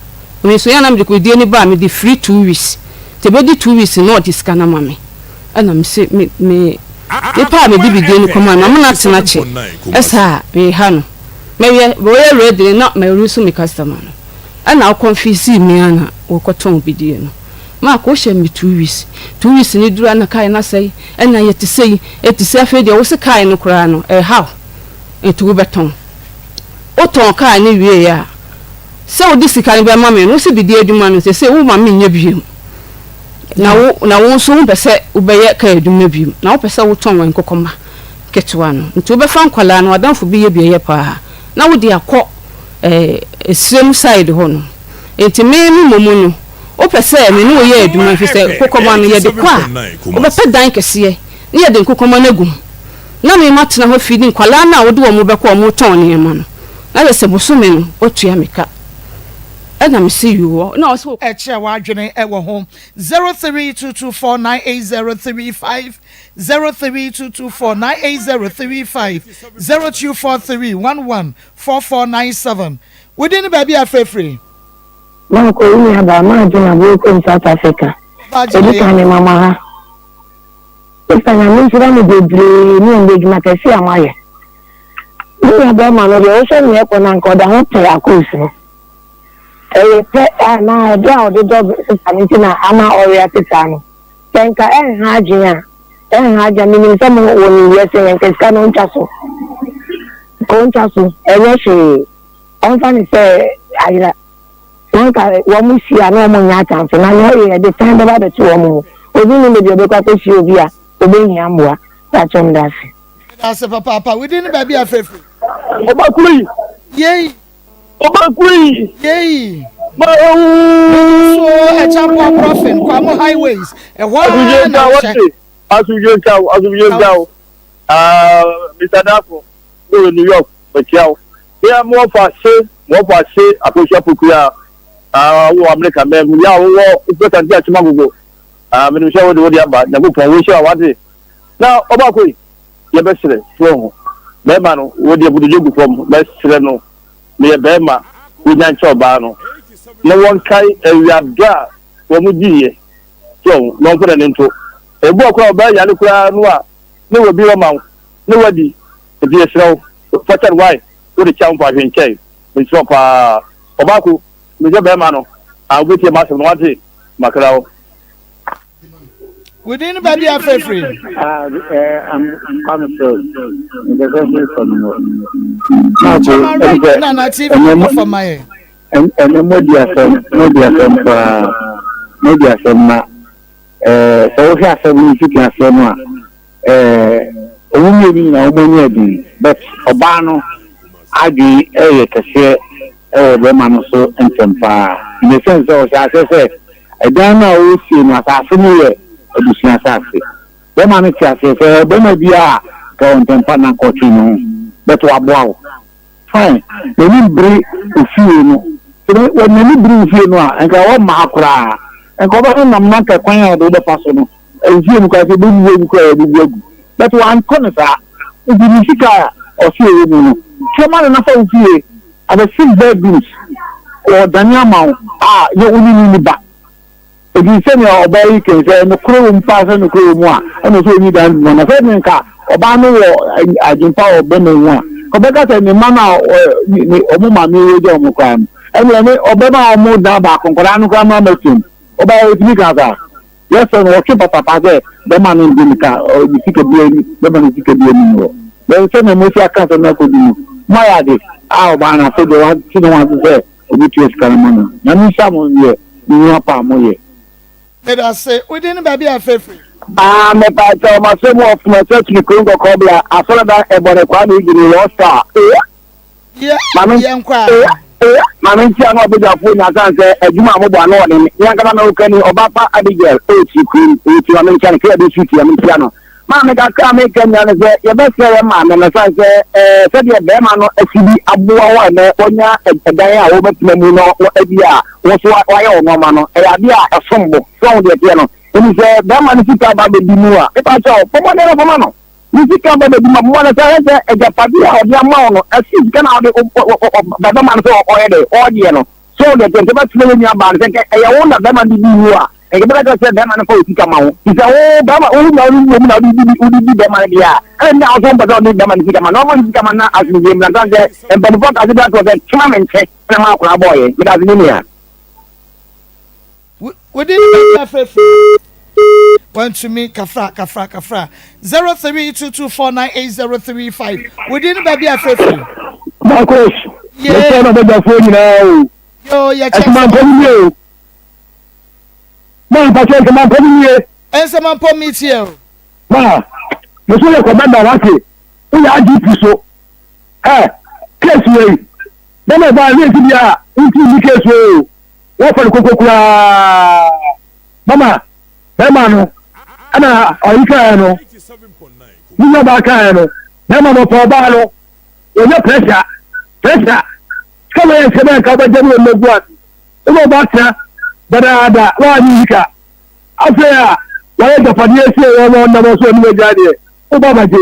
me so yana me de ko die ni ba me de free 2 weeks te be di 2 weeks no diska na mame ana me se me pa me bidie ni ko ma na na tena che esa me ha no me we ready na me rusu me customer no ana o confuse me ana wo koton bidie no ma ko hye me 2 weeks ni dura na kai na sei ana yeti sei etise afi de wo se kai no kura no how etu beton o ton kai ni wie ya se o disika ni be mama no se bidie adwuma no se wo mama nya biem na wo so wo pese wo be ye kai adwuma biem na wo pese wo ton wan kokoma ketwa no nti wo be fa nkwala no adanfo bi ye bie ye pa na wo di akọ esrem side ho no enti me momo no o pese me no ye adwuma fi se kokoma no ye de kwa o be pe dan kese ni ye de kokoma na gum na me matena ho feeding kwala na wo de wo mo be ko mo ton ne ma no na le se bosome no o tua meka na me see you na o so eche wa adwene e wo ho 0322498035 0322498035 0243114497 within baby afrefree ma ko ni aba ma jona bo ko South Africa e ka ni mama ha na mi sira mi bebre ni on de ma kasi amaye ni aba ma no o so ni e ko na nko da ho pe akosu pe na do o de job sanity na ama area titano tenka ha aja mi ni samo woni yese en keska no nchaso enye she on fan se ayira nka wo mu si ana mo nya chance na no e de tan ba de to mo obi ni me de be kwa ko si obi a obi nya mboa ta chom dafi that's papa we didn't baby afrefree oba kuri yey ma so a champion profit kwamo highways e wa asujentao Mr. Dafo no New York pekiao ya mo fa se aposha pokuya wo America me ya wo important ya chima gogo me no sha wo de aba na go pon wo sha wade na oba koi ye be sire so be ma no wo de budu jogu fom be sire no me be ma wo nyan cha oba no na won kai ewiada wo mu diye so no ko na nto ebu okwa oba ya ne kura no a ne wo bi wo ma ne wadi e bi esrew fɔkyɛ no wae wode kyɛ mfa hwenkyɛe nkyerɛ paa ɔbaako megye bɛrima no a wobɛtie masɛm no wate makra wo within baby afefre I'm sorry. na TV for my and media na so we have some figure some onye bi na omonye bi but obano agi kese be man so entempa in the sense of say edan na o si na asase no ye adusia asase be man ti asase be ma bi a ka entempa na kotu no but waboa fine we bri ofie no so when we bri ofie no a enka wo ma akura enka ba na man ka kwan ya do be paso no ofie no ka se be bu ko e bu but one conisa if you sika or see you no chama na fa ofie aba 6 bedrooms or danyama you only need ba if you say your boy can say no kro mpa say no kro mu a no so ni dan na fa nka oba no wo ajimpa oba no mu a ko be ka say ni mama ni omo ma mi we je omo kwan ene oba ma omo da ba konkora no kwa ma matum oba e timi ka sa yes no wo twa papa de be ma no ndi ka o ni sika bi ani be ma no sika bi ani no be say na mo fi aka so na ko di mu ma ya de a oba na so de wa ti no wa say obi tu eskarama na mi sha mo ye ni wa pa mo ye let us say within baby afefre me pa to ma se mo of my church ni ko ngo ko bia asola da e bore kwa ni gini lo sta yeah kwa mama ntia no obeja fo nya san se adwuma mo bo na oni nya ngana na okani obapa Abigail oti kun oti wa mencha ne ke bi suti ya mencha no mama ga ka me kenya ne se ye be se mama na san se se de be ma no asibi aboa wa na onya edan a wo betima mu no abi a wo so wa ye ono ma no e ya bi a esombo so de te no eni se be ma ni sika ba be bi mu a e pa cha o pomo ne no no Nisika ba be ma mo na say ejapadi a odi ama no asi kana odi baba man so oyede odi no so de te ba tule ni aba se ke e wo na ba man di hu a e ke ba ka say ba man ko sika ma wo isa wo ba ma wo na di ba man dia e na o so ba do ba man sika ma no man sika ma na asu game na dan de e ba bo ka da to de chama menche na ma ko boy mi da ni ya we did FF went to me kafra 0322498035 within baby afefu Marcos yeah no be phone now yo ya check man pom you man pa check man pom you man pom meet here ma mo so le ko banda wake o ya GP so case we dem e ba ni ti dia nti case we wo fa kokokura mama no ana oyika no ni ba ka no na ma no po ba no o nya pressure kama ya sebe ka ba jamu le gwa o ba ta da wa ni ka afia wa ya da fadi ese o mo na mo so ni me jade o ba baje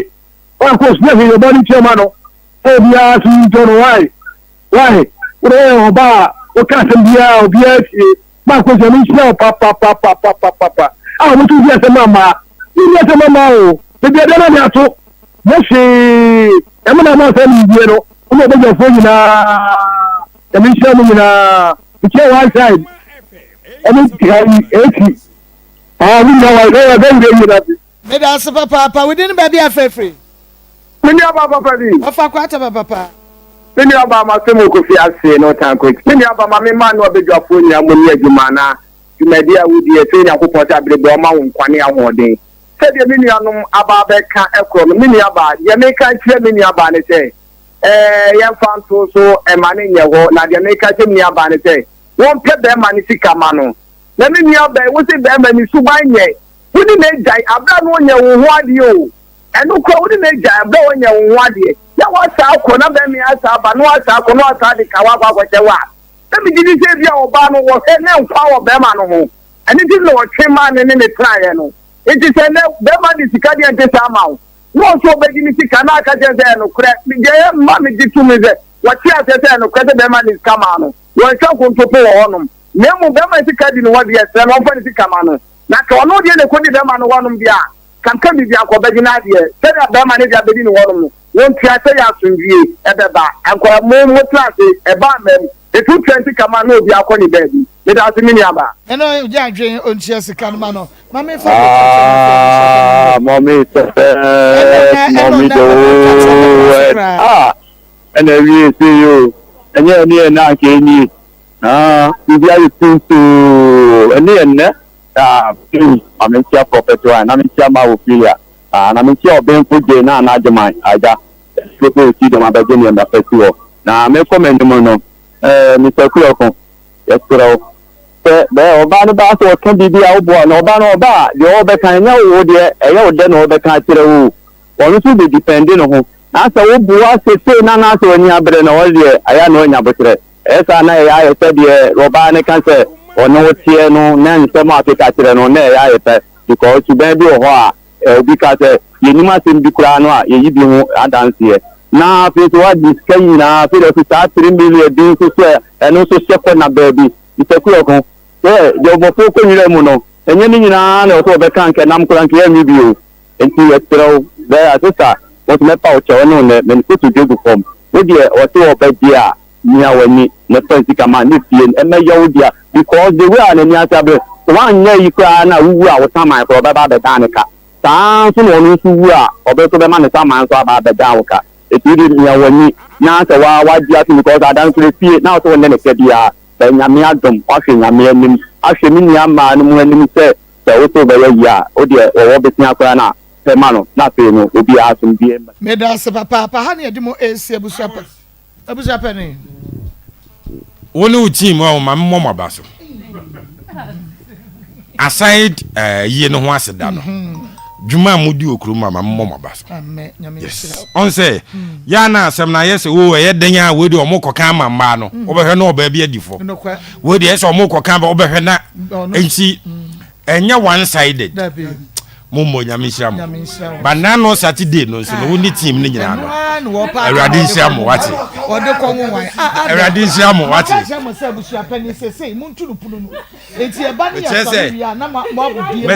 wa ko se he ba ni chema no o bia su joro wai o ba o ka se bia o bia ti ma ko se ni sha papa ah mo tu dia se mama o be dia na ni ato mo se e mo na mo se ni die no o mo be je fo nyina e mi sha mo nyina che one side e mi kai eki we know I go you that me da se papa we didn't baby afefre me ni aba papa ni o fa kwata papa me ni aba ma se mo ko fi ase no tan ko me ni aba ma me ma no be dwafo nyina mo ni adwuma na media wudi e fe yakopon ta brebe o ma won kwane ahoden se de mini anum aba be ka ekro no mini aba ye me ka kire mini aba ne se ye fanto so e ma ne nyewo na de me ka kire mini aba ne se won pe be ma ne sika ma no na mini aba wo se be ma ni suban ye wudi na jai abra no nyewo ho ade o enu ko wudi na jai abra wo nyewo ho ade ya wa sa ko na be mi asa ba no asa ko no asa de ka wa ba ko chewa let me give you say bia oba no wo he na nkwa wo be ma no ho ani ti no twema ne ne traye no enti se ne be ma di sika di ente sa ma wo no so be di sika na aka je se no kre je ma me di tu me ze wa ti ase se no kre be ma di sika ma no wo nka ko ntopo wo honom ne mu be ma sika di no wa di ese no fa di sika ma no na ka ono di ne ko di be ma no wonom bia kan kan bi bia ko be di na die se da be ma ne dia be di no wonom no won tia say ya sunwie ebeba ankwa mo class eba mem e 220 kama na obi akọ ni baby me da se mini aba eno je adwen ontia sika no ma no ma me fa mommy do and we see you and you na ke ni ibi ayi tuntu eni enne amintia property wa na amintia ma ofilia na amintia oben fuje na adman aja so si do ma beje ni na festival na me comment mo no Mr. Kuyoko yesiro be oba no ba so kan bibi a obo na oba no oba de oba kan nya wo de eye ode na oba kan kire wo wonu so be depending ho na so wo buwa se na so ni abre na wo de aya no nya botre esa na ya yete de oba ne kan se ono tie no na Nsem Africa kire no na ya yete because to be ho a obi ka se yenima se bi kura no a yeyi bi ho adanse na fit what this can na fit of 3 million din so eno so sheko na baby itekuyoko yo mo foko nyire mu no enye ni nyina na o be kan ke nam kura nke yemi bio enti yetro there asisa what me pa o che no ne me ko to jogu form we de o to o be dia nya wani na fancy kama ni fie me yo dia because the way na ni asabe wan nya yi kura na wu a wo sama ko be ba be dan ka tan so no nu su wu a o be so be ma ne sama so ba be dan wo ka etiri nya wani na se wa dia to because adan so fie na so ne ke dia be nya me adom ahwe nya me anim ahwe mi nya ma no mu anim se o to be ya o de o be tia kura na pe ma no na pe no obi asum bi me da se papa ha na yedimo esi abusuapa ni woni u team o ma mmom ba so aside ye no ho aseda no Juma mudi okuru mama mmom ba so yes on say ya na asem na yes o ye denya we de omokoka mama no obehwe na oba bi adifo we de yes omokoka ba obehwe na enchi enya one sided Mumo nyamishamo banano Saturday no so no ni team ni nyina no Eradi nsiamo wati ode ko nwan Eradi nsiamo wati mo se busu apani sese mu ntunu punu no enti e ba ni ya so ya na mo abu bi